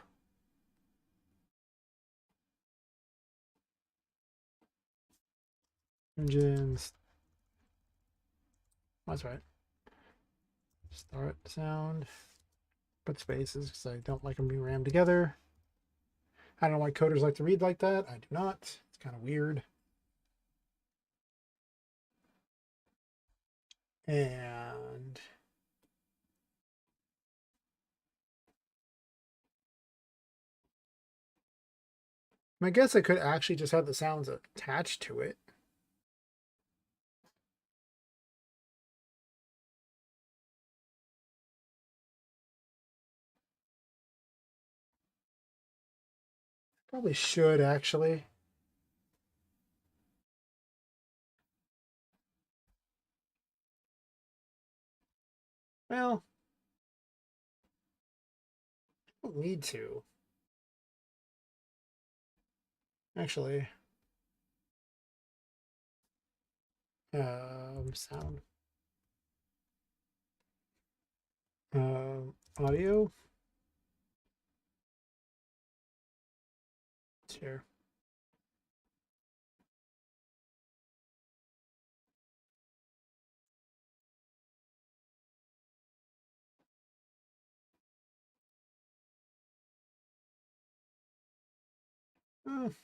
Engines. That's right. Start sound. Put spaces because I don't like them being rammed together. I don't know why coders like to read like that. I do not. It's kind of weird. And I guess I could actually just have the sounds attached to it. Probably should actually. Well, I don't need to. Actually, sound. Audio. Sure. I'm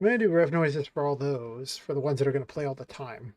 going to do rev noises for all those, for the ones that are going to play all the time.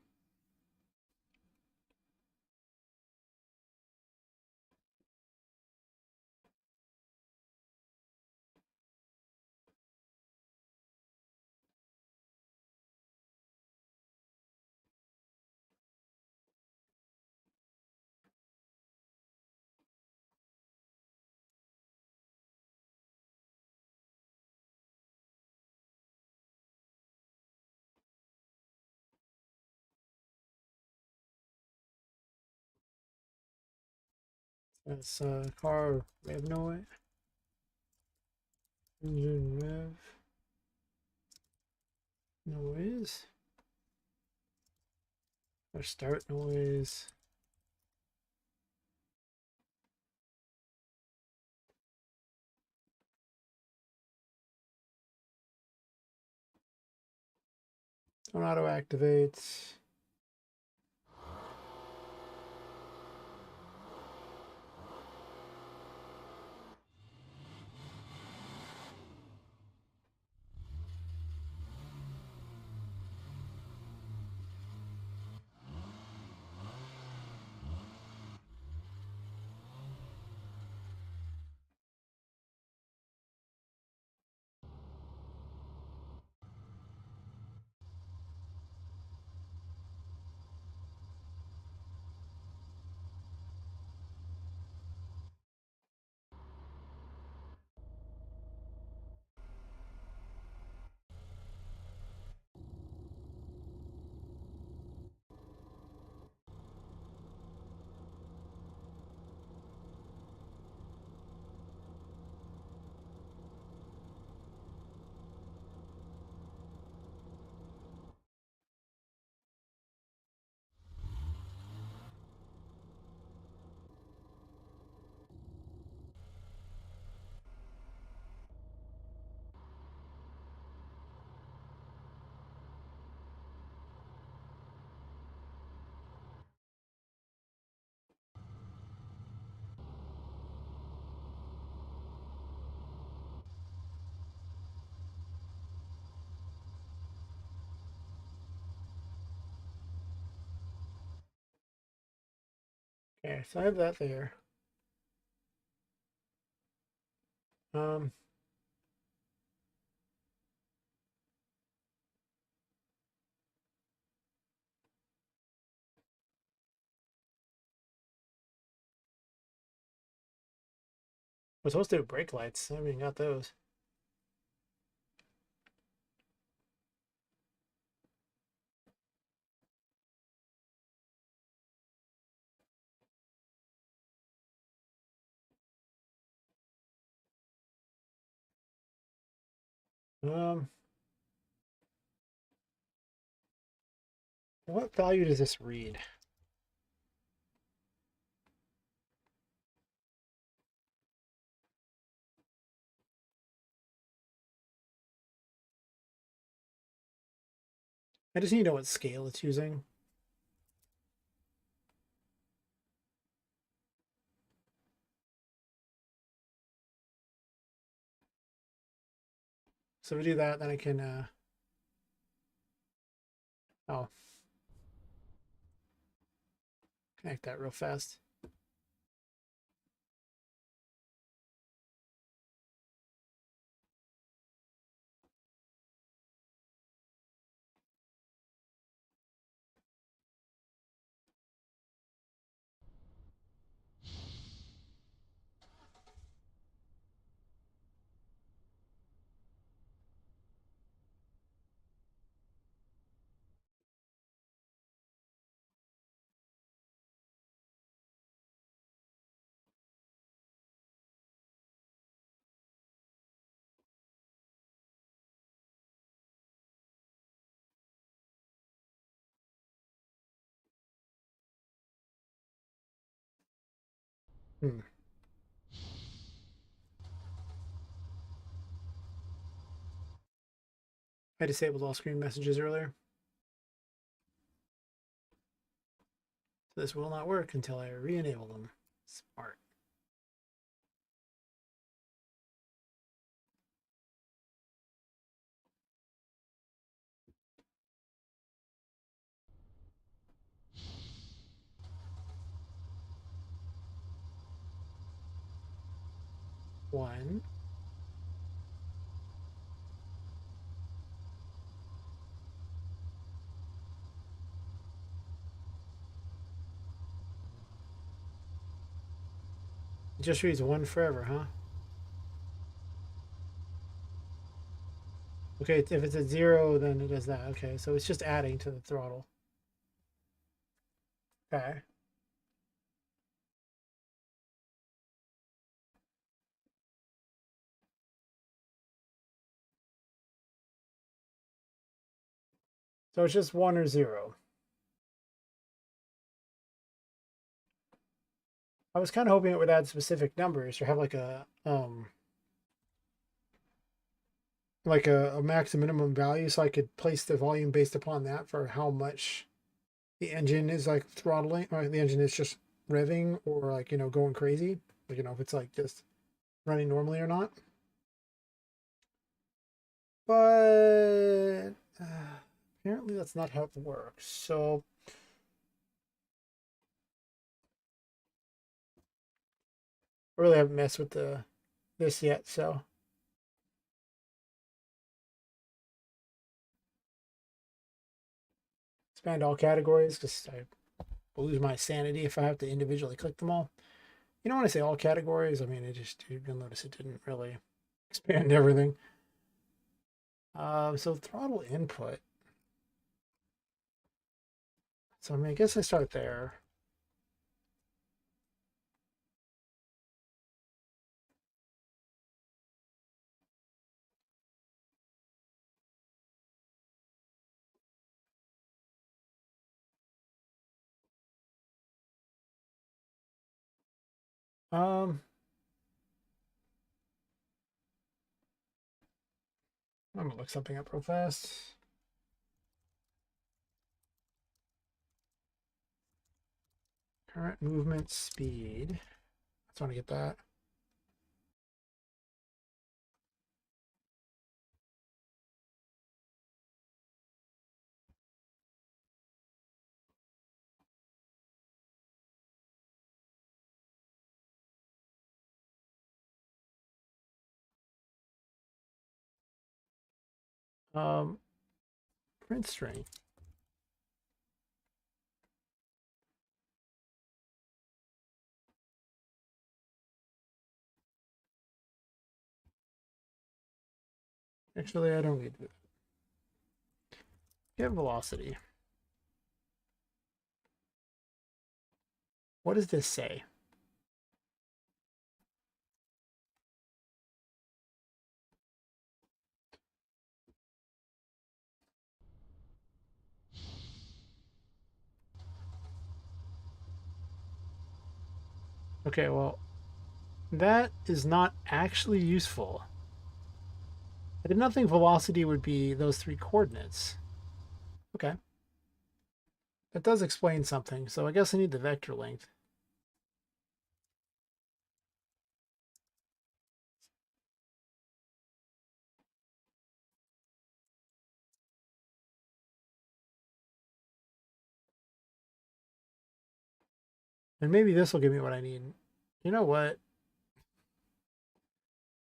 That's car rev noise, engine rev noise, or start noise. Don't auto activate. Okay, so I have that there. Um, we're supposed to do brake lights. I haven't got those. Um, what value does this read? I just need to know what scale it's using. So if we do that, then I can, oh, connect that real fast. Hmm. I disabled all screen messages earlier. So This will not work until I re-enable them. Smart. One. It just reads one forever, huh? Okay, if it's at 0, then it does that. Okay, so it's just adding to the throttle. Okay. So it's just 1 or 0. I was kind of hoping it would add specific numbers or have like a max and minimum value so I could place the volume based upon that for how much the engine is like throttling, or the engine is just revving or like, going crazy. Like, if it's like just running normally or not. But apparently that's not how it works. So I really haven't messed with this yet, so expand all categories because I will lose my sanity if I have to individually click them all. When I say all categories, I mean you'll notice it didn't really expand everything. So throttle input. So I mean, I guess I start there. Um, I'm gonna look something up real fast. Current movement speed. I just want to get that. Print string. Actually, I don't need to. Get velocity. What does this say? Okay, well, that is not actually useful. I did not think velocity would be those 3 coordinates. Okay. That does explain something, so I guess I need the vector length. And maybe this will give me what I need. You know what?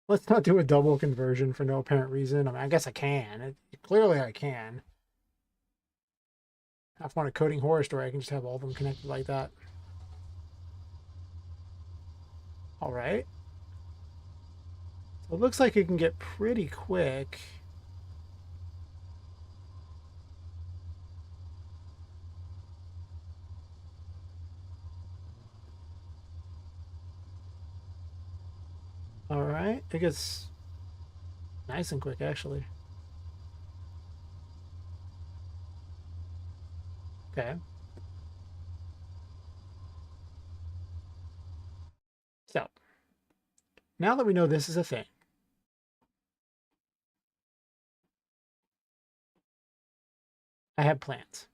Let's not do a double conversion for no apparent reason. I mean, I guess I can. Clearly I can. If I want a coding horror story, I can just have all of them connected like that. All right. So it looks like it can get pretty quick. All right. It gets nice and quick, actually. Okay. So now that we know this is a thing, I have plans.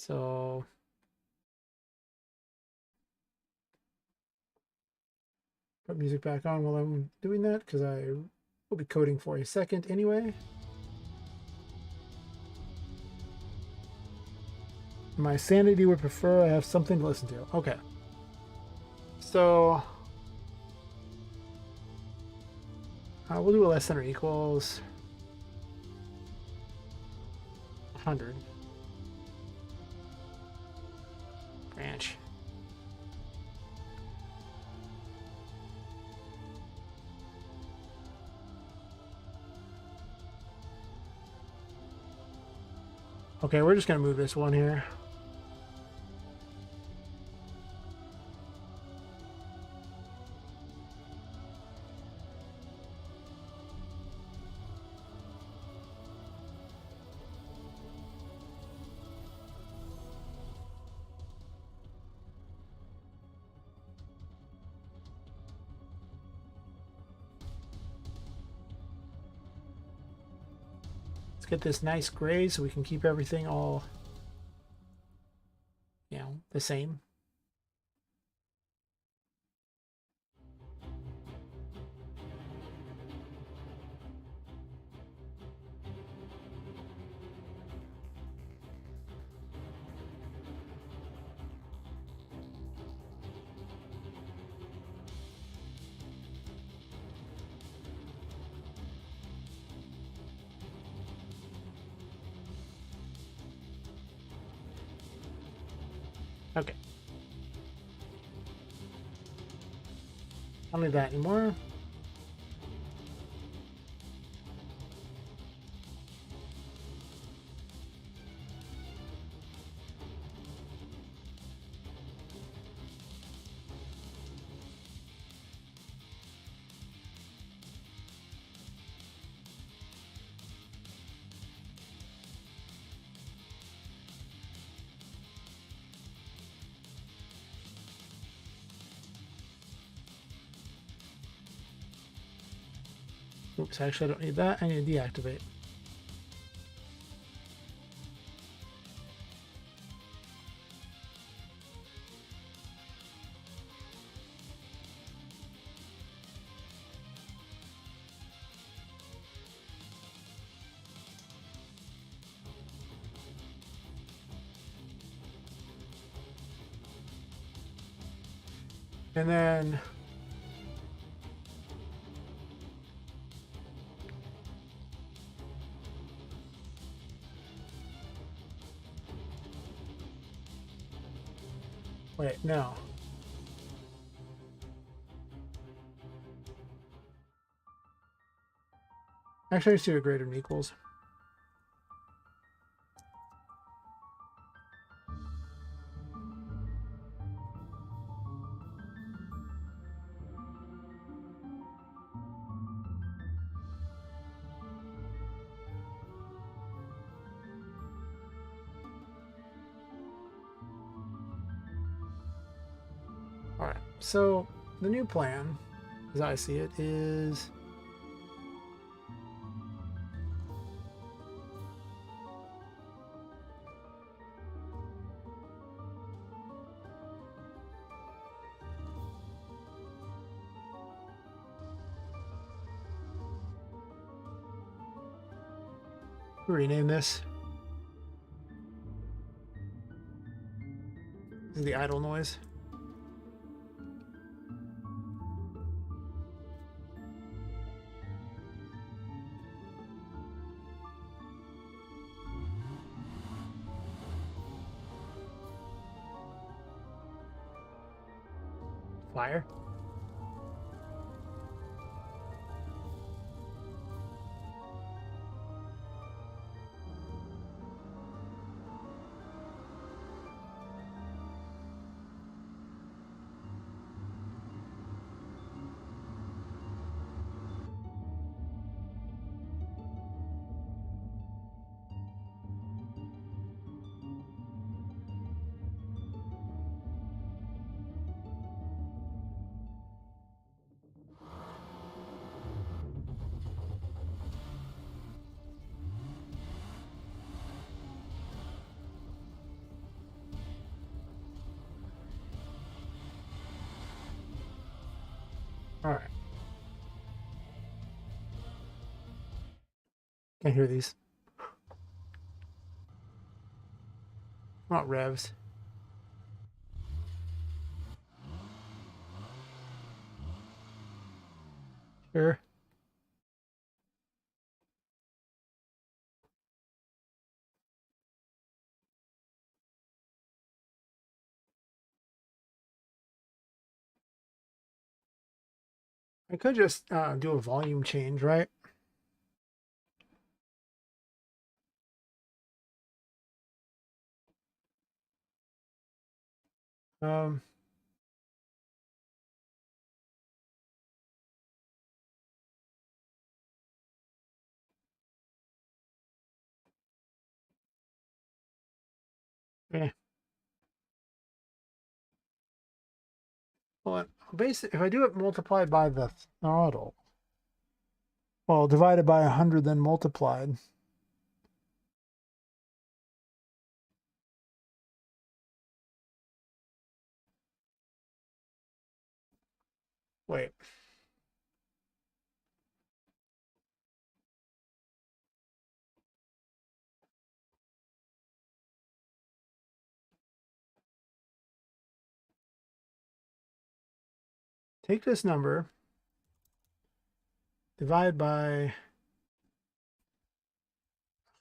So put music back on while I'm doing that because I will be coding for a second anyway. My sanity would prefer I have something to listen to. Okay. So we'll do a less than or equals 100. Branch. Okay, we're just going to move this one here. Let's get this nice gray so we can keep everything all, you know, the same. Okay. Don't need that anymore. Oops, actually I don't need that. I need to deactivate. And then wait, no. Actually, I see a greater than equals. All right. So the new plan, as I see it, is rename this. This is the idle noise. Fire. All right. Can't hear these. Not revs. Sure. I could just do a volume change, right? Um, yeah. Well, basically, if I do it multiplied by the throttle, well, divided by 100, then multiplied. Wait. Take this number, divide by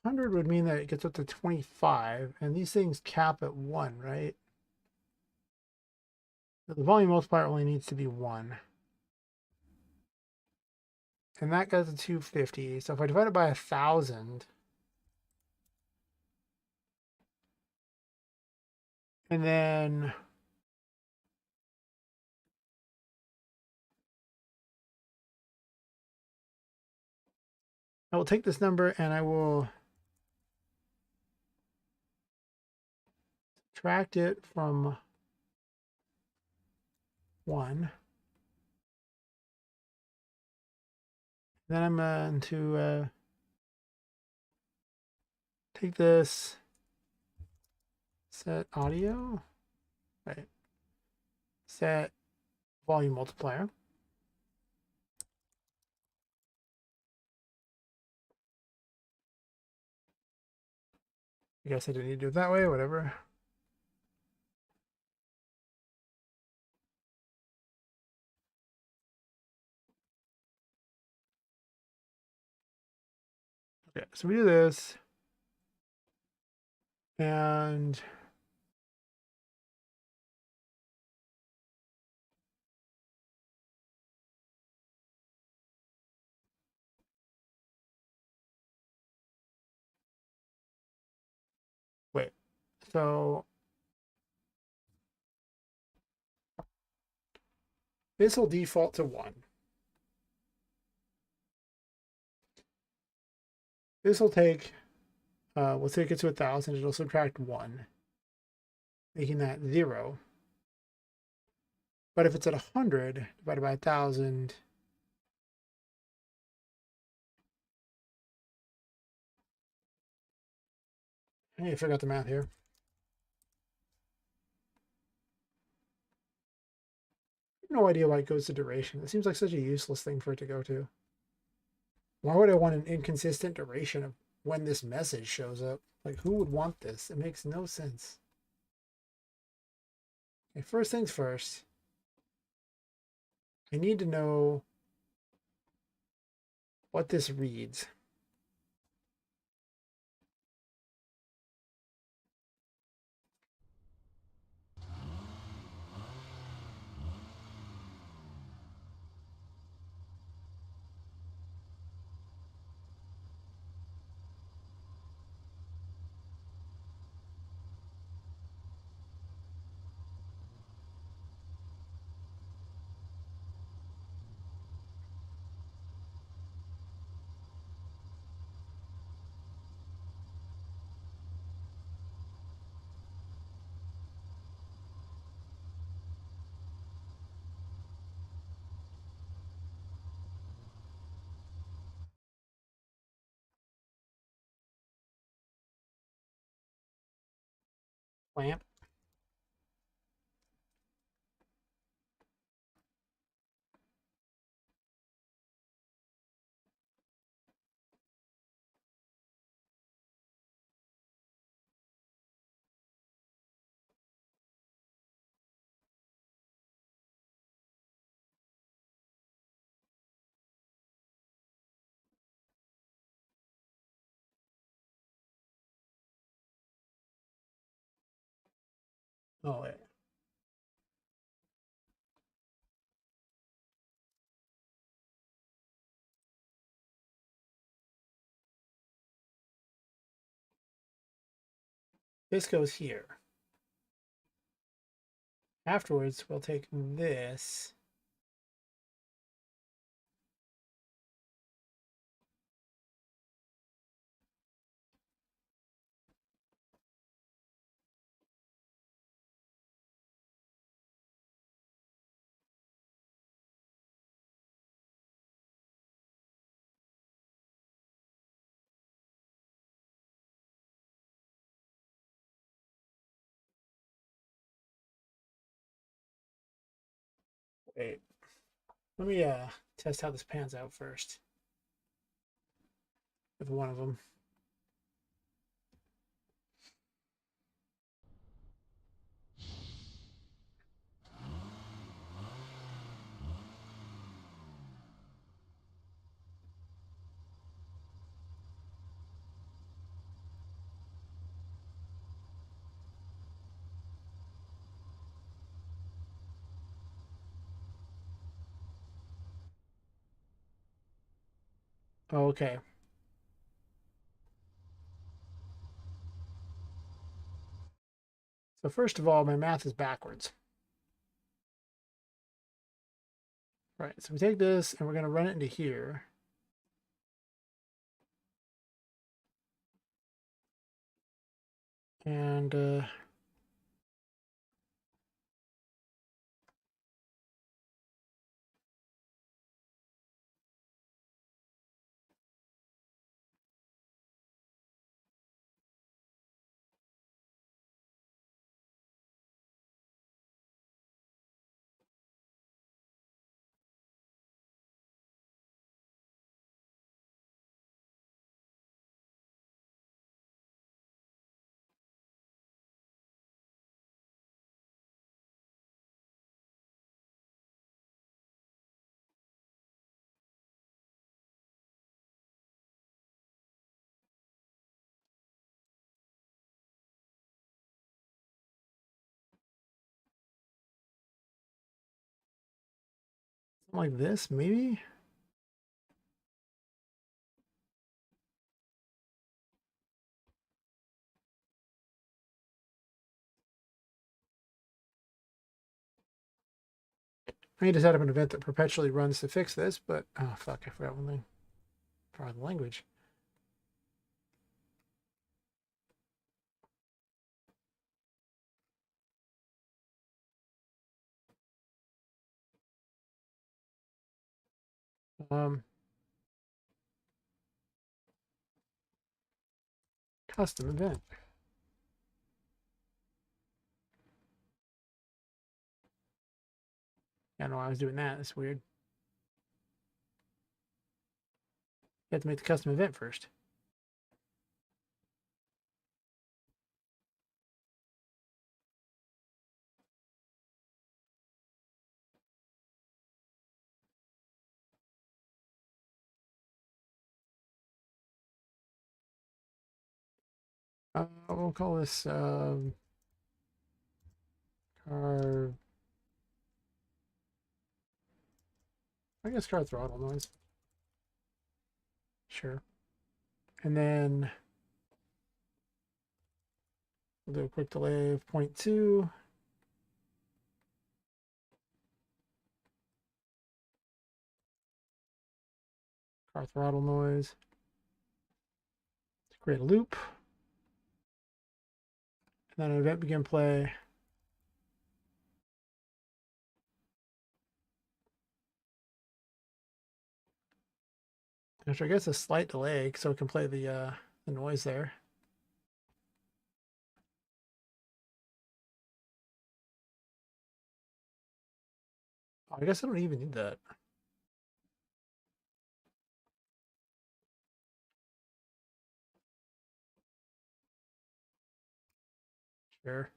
100 would mean that it gets up to 25, and these things cap at 1, right? So the volume multiplier only needs to be 1. And that goes to 250. So if I divide it by 1,000, and then I will take this number and I will subtract it from 1. Then I'm going to take this, set audio, right? Set volume multiplier. I guess I didn't need to do it that way, whatever. Okay, so we do this. And wait, so this will default to 1. This will take, we'll take it to 1,000. It'll subtract 1, making that 0. But if it's at 100 divided by 1,000, I forgot the math here. I have no idea why it goes to duration. It seems like such a useless thing for it to go to. Why would I want an inconsistent duration of when this message shows up? Like, who would want this? It makes no sense. Okay, first things first. I need to know what this reads. Clamp. Oh, wait. This goes here. Afterwards, we'll take this. Wait. Let me test how this pans out first with one of them. Okay. So first of all, my math is backwards. Right, so we take this and we're going to run it into here. And something like this, maybe? I need to set up an event that perpetually runs to fix this, but oh fuck, I forgot one thing. Part of the language. Um, Custom event. I don't know why I was doing that. That's weird. You have to make the custom event first. We'll call this car. I guess car throttle noise. Sure. And then we'll do a quick delay of 0.2. Car throttle noise. Create a loop. And then an event begin play. Which I guess a slight delay, so it can play the noise there. Oh, I guess I don't even need that. Sure.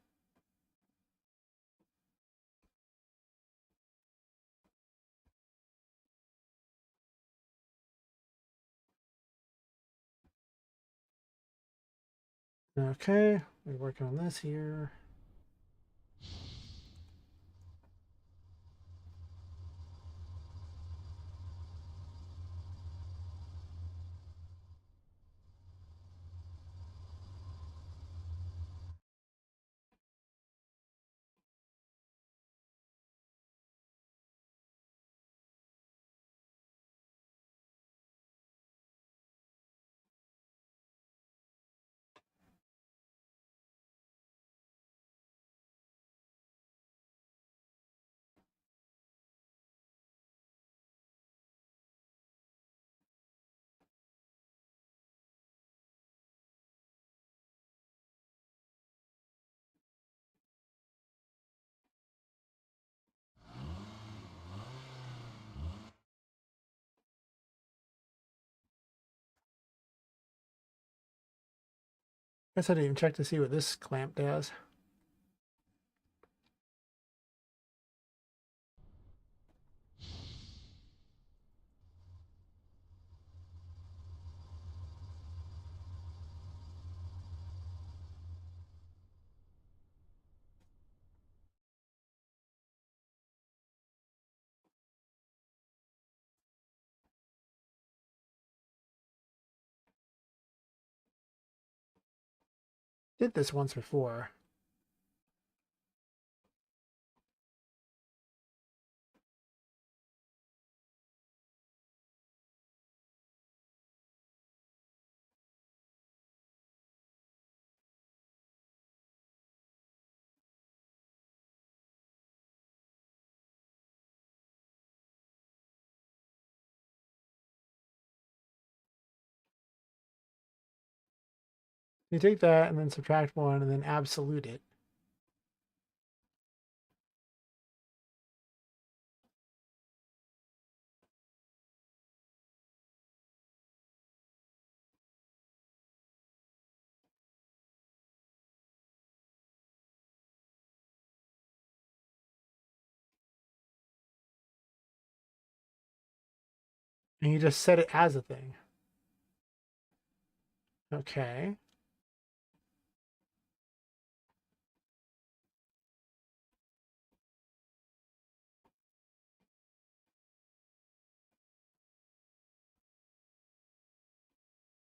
Okay, we're working on this here. Guess I didn't even check to see what this clamp does. Did this once before. You take that and then subtract one and then absolute it. And you just set it as a thing. Okay.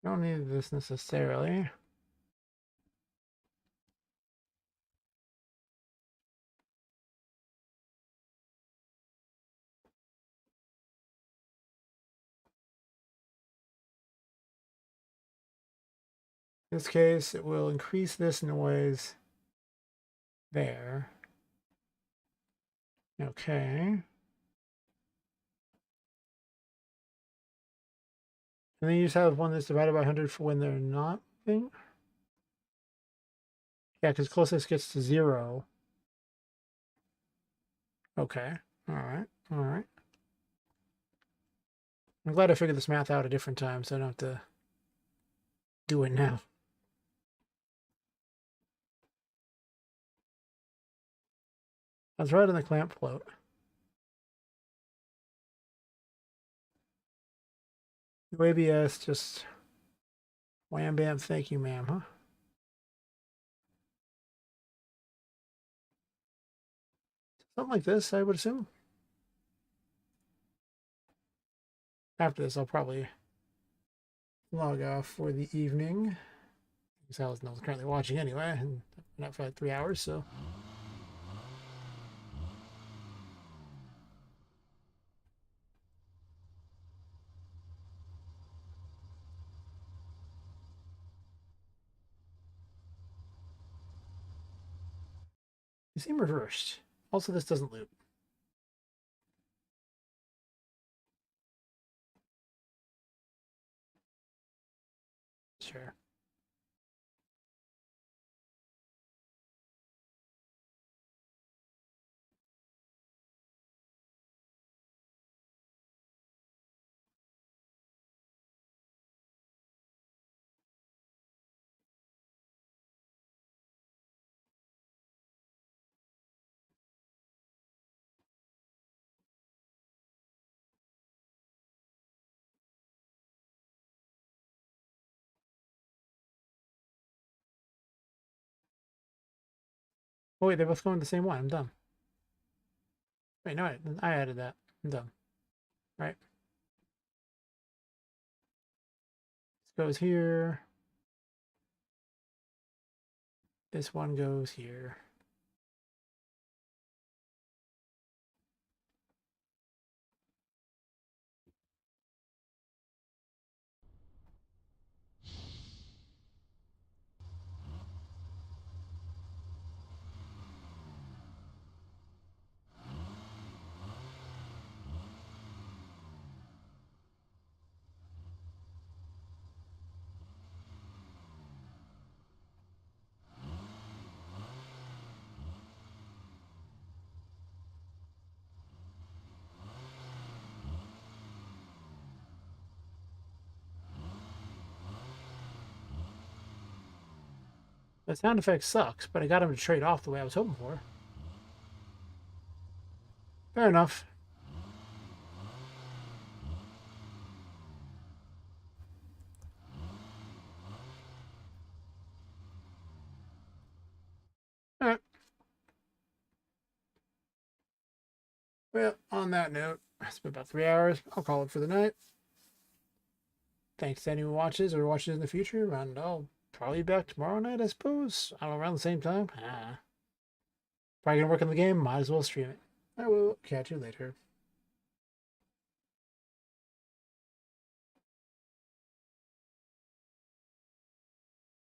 Don't need this necessarily. In this case, it will increase this noise there. Okay. And then you just have one that's divided by 100 for when they're not moving. Yeah, because closest gets to 0. Okay. All right. All right. I'm glad I figured this math out a different time, so I don't have to do it now. I was right on the clamp float. No ABS, just wham bam, thank you, ma'am, huh? Something like this, I would assume. After this, I'll probably log off for the evening. Because Alice currently watching anyway, and not for like 3 hours, so. You seem reversed. Also, this doesn't loop. Sure. Oh wait, they're both going the same one. I'm dumb. Wait, no, I added that. I'm dumb. Right. This goes here. This one goes here. The sound effect sucks, but I got him to trade off the way I was hoping for. Fair enough. Alright. Well, on that note, it's been about 3 hours. I'll call it for the night. Thanks to anyone who watches or watches in the future, and I'll probably be back tomorrow night, I suppose. I don't know, around the same time. Probably gonna work on the game, might as well stream it. I will catch you later.